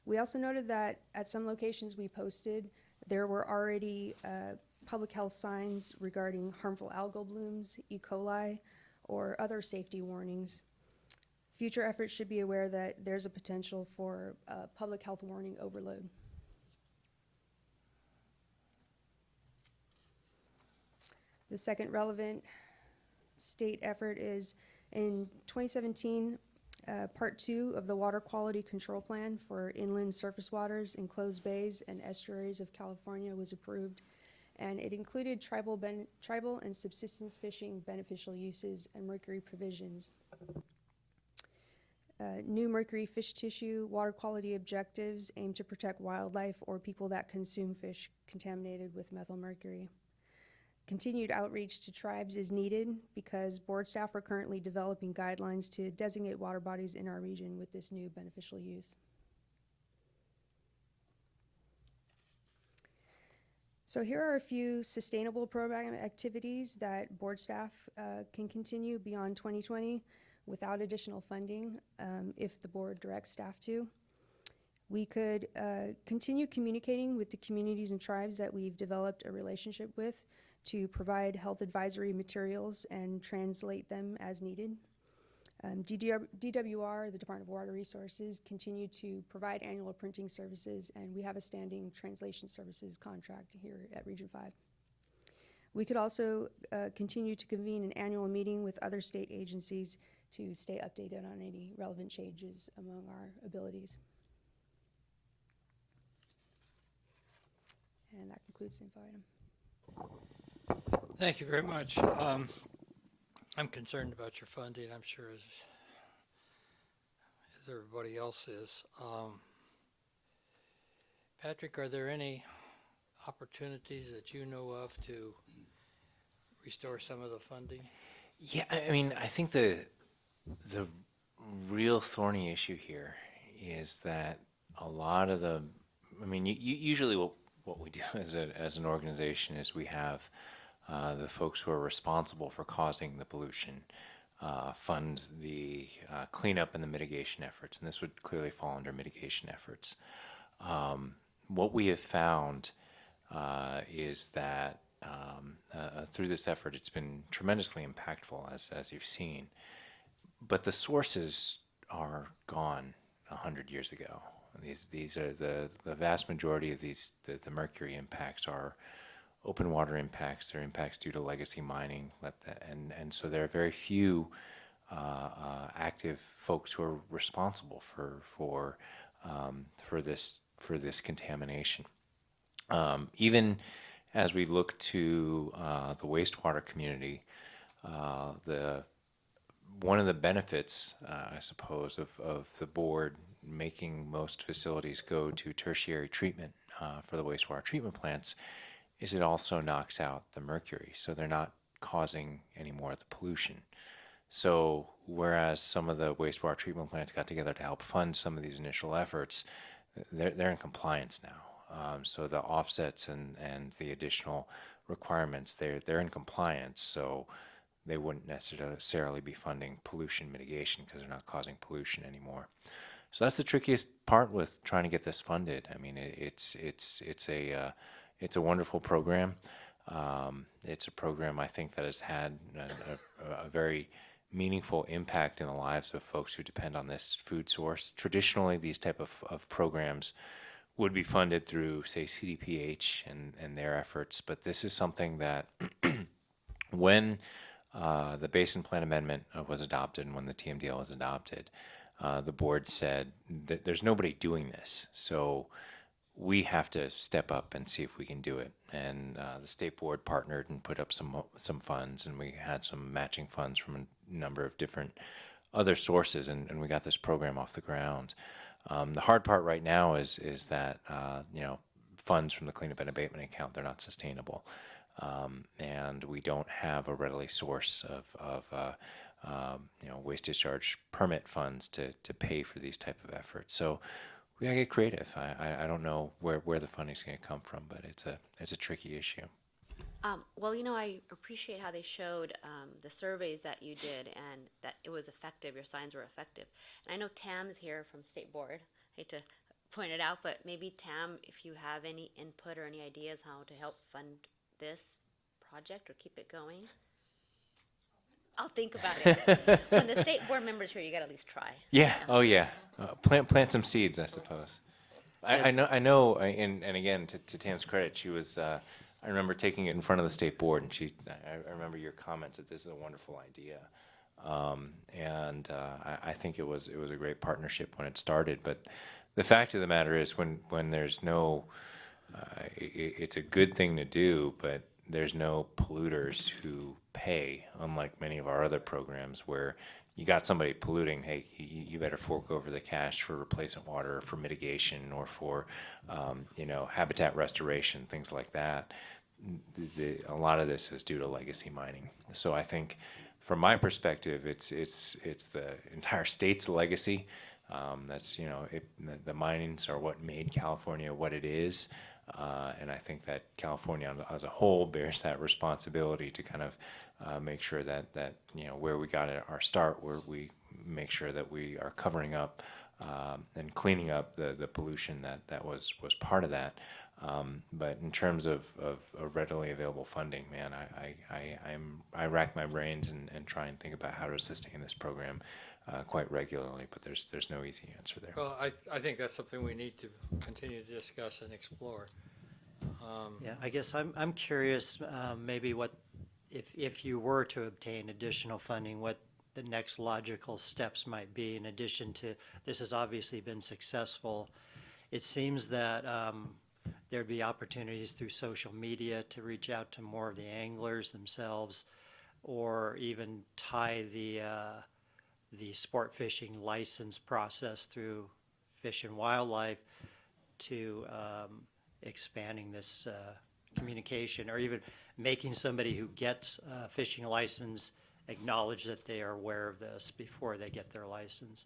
We also noted that at some locations we posted, there were already public health signs regarding harmful algal blooms, E. coli, or other safety warnings. Future efforts should be aware that there's a potential for public health warning overload. The second relevant state effort is in 2017, Part 2 of the Water Quality Control Plan for inland surface waters, enclosed bays, and estuaries of California was approved, and it included tribal and subsistence fishing beneficial uses and mercury provisions. New mercury fish tissue water quality objectives aim to protect wildlife or people that consume fish contaminated with methylmercury. Continued outreach to tribes is needed because board staff are currently developing guidelines to designate water bodies in our region with this new beneficial use. So here are a few sustainable program activities that board staff can continue beyond 2020 without additional funding if the board directs staff to. We could continue communicating with the communities and tribes that we've developed a relationship with to provide health advisory materials and translate them as needed. DWR, the Department of Water Resources, continue to provide annual printing services, and we have a standing translation services contract here at Region 5. We could also continue to convene an annual meeting with other state agencies to stay updated on any relevant changes among our abilities. And that concludes the info item. Thank you very much. I'm concerned about your funding, I'm sure as everybody else is. Patrick, are there any opportunities that you know of to restore some of the funding? Yeah, I mean, I think the real thorny issue here is that a lot of the, I mean, usually what we do as an organization is we have the folks who are responsible for causing the pollution fund the cleanup and the mitigation efforts, and this would clearly fall under mitigation efforts. What we have found is that through this effort, it's been tremendously impactful, as you've seen, but the sources are gone 100 years ago. These are the vast majority of these, the mercury impacts are open water impacts, they're impacts due to legacy mining, and so there are very few active folks who are responsible for this contamination. Even as we look to the wastewater community, one of the benefits, I suppose, of the board making most facilities go to tertiary treatment for the wastewater treatment plants is it also knocks out the mercury, so they're not causing any more of the pollution. So whereas some of the wastewater treatment plants got together to help fund some of these initial efforts, they're in compliance now. So the offsets and the additional requirements, they're in compliance. So they wouldn't necessarily be funding pollution mitigation because they're not causing pollution anymore. So that's the trickiest part with trying to get this funded. I mean, it's a wonderful program. It's a program I think that has had a very meaningful impact in the lives of folks who depend on this food source. Traditionally, these type of programs would be funded through, say, CDPH and their efforts, but this is something that when the Basin Plan Amendment was adopted and when the TMDL was adopted, the board said that there's nobody doing this, so we have to step up and see if we can do it. And the state board partnered and put up some funds, and we had some matching funds from a number of different other sources, and we got this program off the ground. The hard part right now is that funds from the cleanup and abatement account, they're not sustainable, and we don't have a readily source of waste discharge permit funds to pay for these type of efforts. So we gotta get creative. I don't know where the funding's gonna come from, but it's a tricky issue. Well, I appreciate how they showed the surveys that you did and that it was effective, your signs were effective. And I know Tam's here from State Board. I hate to point it out, but maybe Tam, if you have any input or any ideas how to help fund this project or keep it going. I'll think about it. When the State Board member's here, you gotta at least try. Yeah. Oh yeah. Plant some seeds, I suppose. I know. And again, to Tam's credit, she was. I remember taking it in front of the state board, and I remember your comments that this is a wonderful idea, and I think it was a great partnership when it started. But the fact of the matter is, when there's no, it's a good thing to do, but there's no polluters who pay, unlike many of our other programs where you got somebody polluting, hey, you better fork over the cash for replacement water or for mitigation or for, habitat restoration, things like that. A lot of this is due to legacy mining. So I think from my perspective, it's the entire state's legacy. That's, the minings are what made California what it is. And I think that California as a whole bears that responsibility to kind of make sure that where we got our start, where we make sure that we are covering up and cleaning up the pollution that was part of that. But in terms of readily available funding, man, I rack my brains and try and think about how to sustain this program quite regularly, but there's no easy answer there. Well, I think that's something we need to continue to discuss and explore. Yeah, I guess I'm curious, maybe what, if you were to obtain additional funding, what the next logical steps might be in addition to, this has obviously been successful. It seems that there'd be opportunities through social media to reach out to more of the anglers themselves, or even tie the sport fishing license process through Fish and Wildlife to expanding this communication, or even making somebody who gets a fishing license acknowledge that they are aware of this before they get their license.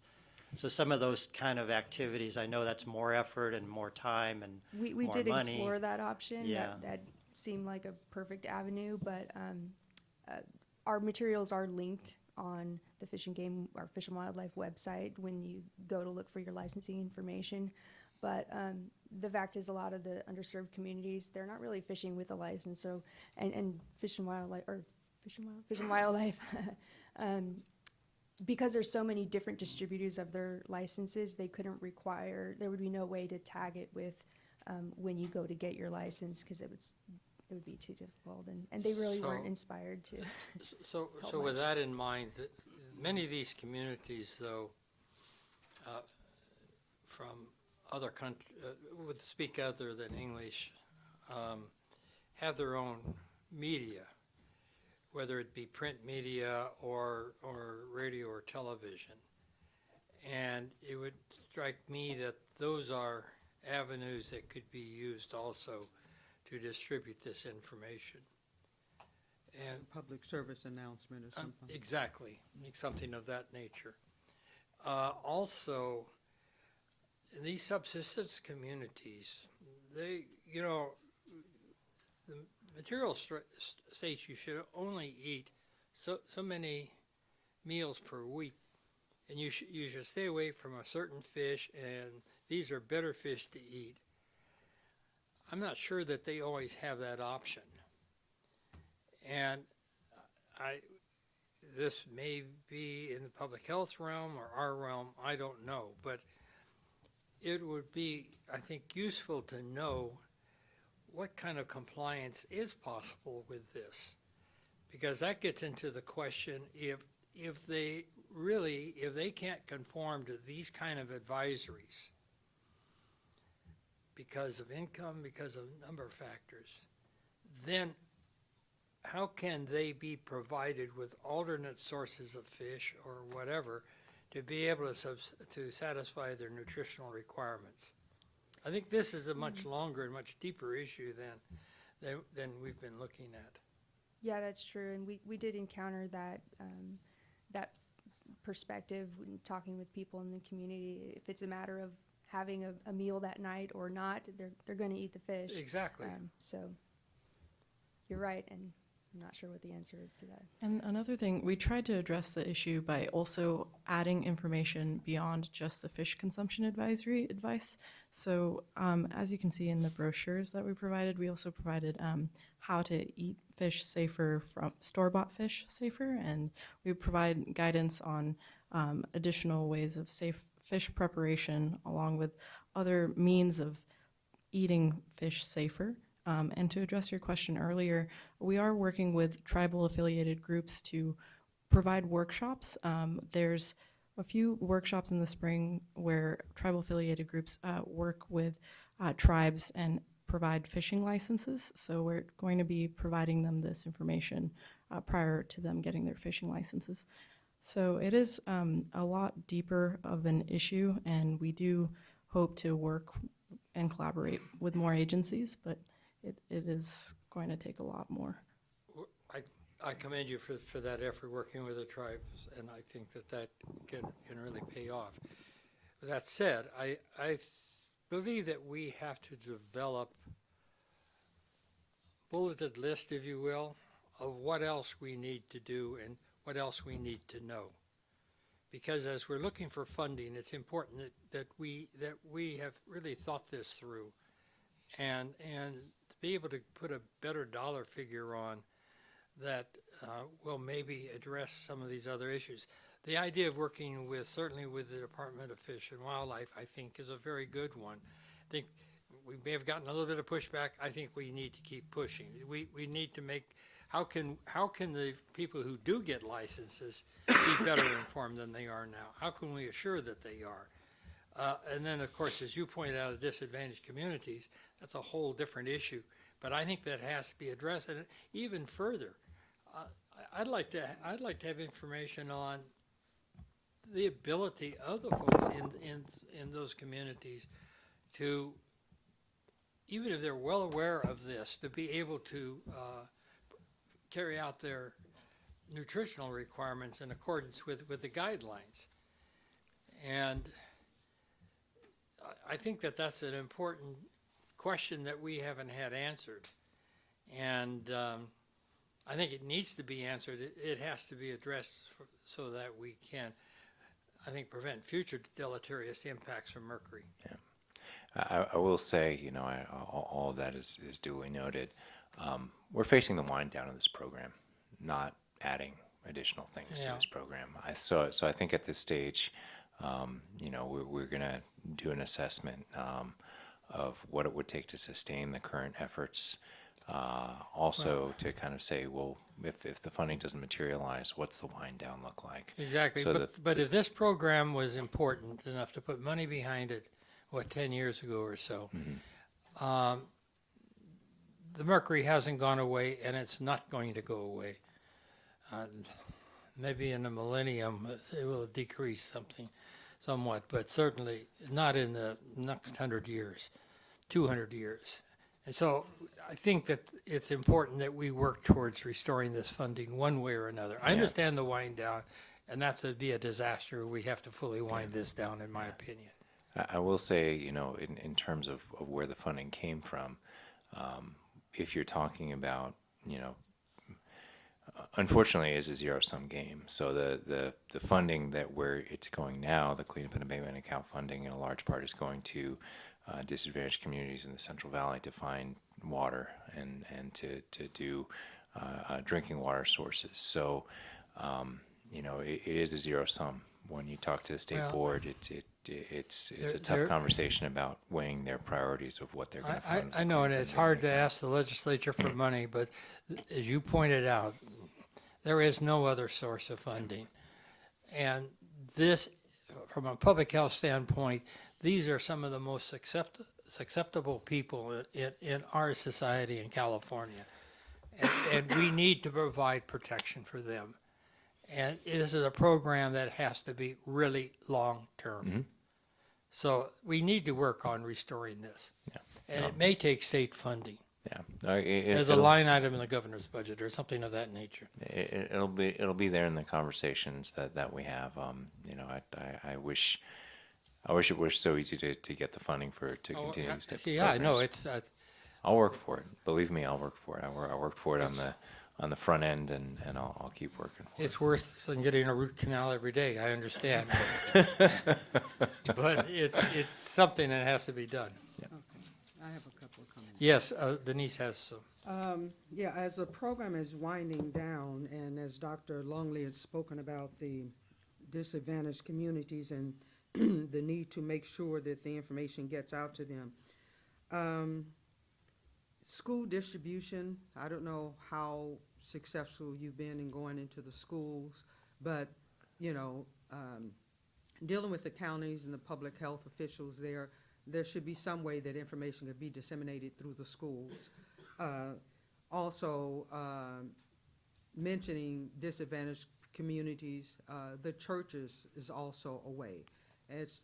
So some of those kind of activities, I know that's more effort and more time and We more did money. explore that option. Yeah. That seemed like a perfect avenue, but our materials are linked on the Fish and Game or Fish and Wildlife website when you go to look for your licensing information. But the fact is, a lot of the underserved communities, they're not really fishing with a license. So, and Fish and Wildlife, because there's so many different distributors of their licenses, they couldn't require, there would be no way to tag it with when you go to get your license, because it would be too difficult, and they really weren't inspired to. So with that in mind, many of these communities, though, from other countries, would speak other than English, have their own media, whether it be print media or radio or television. And it would strike me that those are avenues that could be used also to distribute this information. And Public service announcement or something. exactly, something of that nature. Also, in these subsistence communities, they, you know, the material states you should only eat so many meals per week, and you should stay away from a certain fish, and these are better fish to eat. I'm not sure that they always have that option, and this may be in the public health realm or our realm, I don't know, but it would be, I think, useful to know what kind of compliance is possible with this, because that gets into the question if they can't conform to these kind of advisories because of income, because of a number of factors, then how can they be provided with alternate sources of fish or whatever to be able to satisfy their nutritional requirements? I think this is a much longer and much deeper issue than we've been looking at. Yeah, that's true, and we did encounter that that perspective when talking with people in the community. If it's a matter of having a meal that night or not, they're going to eat the fish. Exactly. So you're right, and I'm not sure what the answer is to that. And another thing, we tried to address the issue by also adding information beyond just the fish consumption advisory advice. So as you can see in the brochures that we provided, we also provided how to eat fish safer from store-bought fish safer, and we provide guidance on additional ways of safe fish preparation along with other means of eating fish safer. And to address your question earlier, we are working with tribal affiliated groups to provide workshops. There's a few workshops in the spring where tribal affiliated groups work with tribes and provide fishing licenses. So we're going to be providing them this information prior to them getting their fishing licenses. So it is a lot deeper of an issue, and we do hope to work and collaborate with more agencies, but it is going to take a lot more. I commend you for that effort working with the tribes, and I think that can really pay off. With that said, I believe that we have to develop a bulleted list, if you will, of what else we need to do and what else we need to know. Because as we're looking for funding, it's important that we have really thought this through, and to be able to put a better dollar figure on that will maybe address some of these other issues. The idea of working certainly with the Department of Fish and Wildlife, I think, is a very good one. I think we may have gotten a little bit of pushback. I think we need to keep pushing. We need to make, how can the people who do get licenses be better informed than they are now? How can we assure that they are? And then, of course, as you pointed out, disadvantaged communities, that's a whole different issue. But I think that has to be addressed. And even further, I'd like to have information on the ability of the folks in those communities to, even if they're well aware of this, to be able to carry out their nutritional requirements in accordance with the guidelines. And I think that's an important question that we haven't had answered. And I think it needs to be answered. It has to be addressed so that we can, I think, prevent future deleterious impacts from mercury. Yeah. I will say, you know, all of that is duly noted. We're facing the wind down of this program, not adding additional things to this program. So I think at this stage, you know, we're going to do an assessment of what it would take to sustain the current efforts. Also to kind of say, well, if the funding doesn't materialize, what's the wind down look like? Exactly. So but if this program was important enough to put money behind it, 10 years ago or so, the mercury hasn't gone away, and it's not going to go away. Maybe in a millennium it will decrease somewhat, but certainly not in the next 100 years, 200 years. And so I think that it's important that we work towards restoring this funding one way or another. I understand the wind down, and be a disaster. We have to fully wind this down, in my opinion. I will say, in terms of where the funding came from, if you're talking about, unfortunately, it's a zero-sum game. So the funding that where it's going now, the cleanup and abatement account funding, in a large part is going to disadvantaged communities in the Central Valley to find water and to do drinking water sources. So, it is a zero-sum. When you talk to the state Well, board, it's a tough there- conversation about weighing their priorities of what they're going to fund. I know, and it's hard to ask the legislature for money, but as you pointed out, there is no other source of funding. And this, from a public health standpoint, these are some of the most acceptable people in our society in California. And we need to provide protection for them. And this is a program that has to be really long-term. So we need to work on restoring this. Yeah. And it may take state funding Yeah, as a line item in the governor's budget or something of that nature. It'll be there in the conversations that we have. I wish it was so easy to get the funding to continue these type of Yeah, I know, programs. it's, I'll work for it. Believe me, I'll work for it. I worked for it on the front end, and I'll keep working for it. it's worse than getting a root canal every day, I understand. But it's something that has to be done. I have a couple of comments. Yes, Denise has some. Yeah, as the program is winding down, and as Dr. Longley has spoken about the disadvantaged communities and the need to make sure that the information gets out to them. School distribution, I don't know how successful you've been in going into the schools, but, dealing with the counties and the public health officials there should be some way that information could be disseminated through the schools. Also, mentioning disadvantaged communities, the churches is also a way.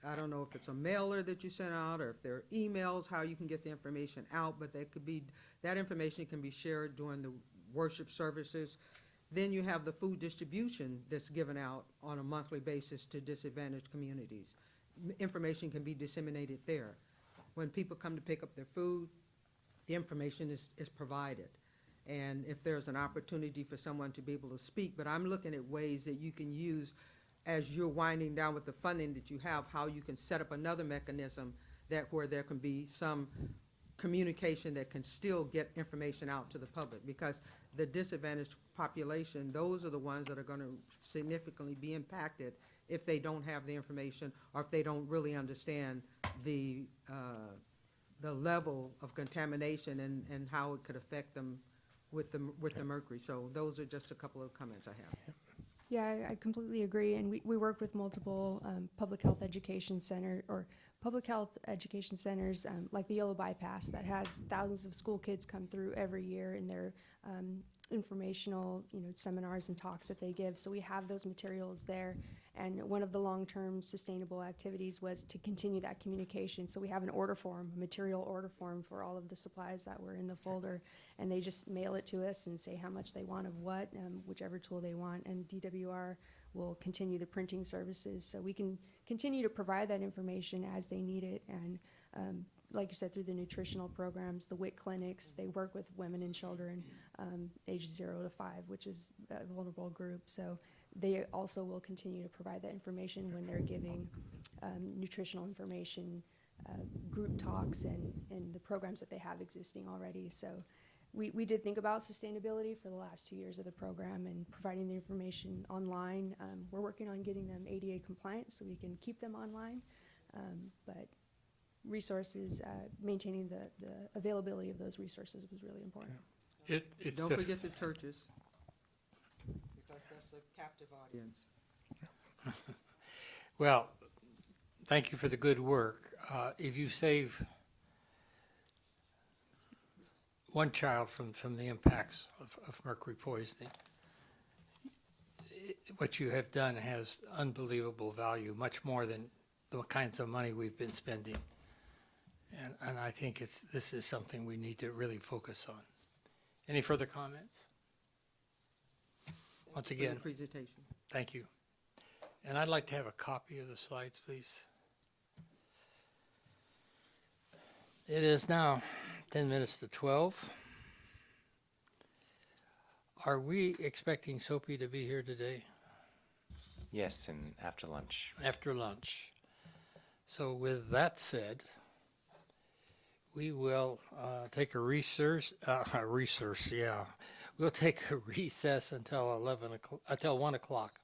I don't know if it's a mailer that you send out or if there are emails, how you can get the information out, but that information can be shared during the worship services. Then you have the food distribution that's given out on a monthly basis to disadvantaged communities. Information can be disseminated there. When people come to pick up their food, the information is provided. And if there's an opportunity for someone to be able to speak, but I'm looking at ways that you can use as you're winding down with the funding that you have, how you can set up another mechanism where there can be some communication that can still get information out to the public, because the disadvantaged population, those are the ones that are going to significantly be impacted if they don't have the information or if they don't really understand the level of contamination and how it could affect them with the mercury. So those are just a couple of comments I have. Yeah, I completely agree. And we work with multiple public health education centers like the Yellow Bypass that has thousands of school kids come through every year in their informational, seminars and talks that they give. So we have those materials there. And one of the long-term sustainable activities was to continue that communication. So we have an order form, a material order form for all of the supplies that were in the folder. And they just mail it to us and say how much they want of what, whichever tool they want. And DWR will continue the printing services. So we can continue to provide that information as they need it. And like you said, through the nutritional programs, the WIC clinics, they work with women and children ages 0 to 5, which is a vulnerable group. So they also will continue to provide that information when they're giving nutritional information, group talks, and the programs that they have existing already. So we did think about sustainability for the last 2 years of the program and providing the information online. We're working on getting them ADA compliant so we can keep them online. But resources, maintaining the availability of those resources was really important. Don't forget the churches, because that's a captive audience. Well, thank you for the good work. If you save one child from the impacts of mercury poisoning, what you have done has unbelievable value, much more than the kinds of money we've been spending. And I think this is something we need to really focus on. Any further comments? Once again, Presentation. thank you. And I'd like to have a copy of the slides, please. It is now 10 minutes to 12. Are we expecting Soapy to be here today Yes, and after lunch. after lunch? So with that said, we will take a recess. We'll take a recess until 1 o'clock.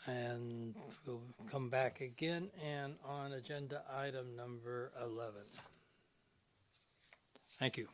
And we'll come back again and on agenda item number 11. Thank you.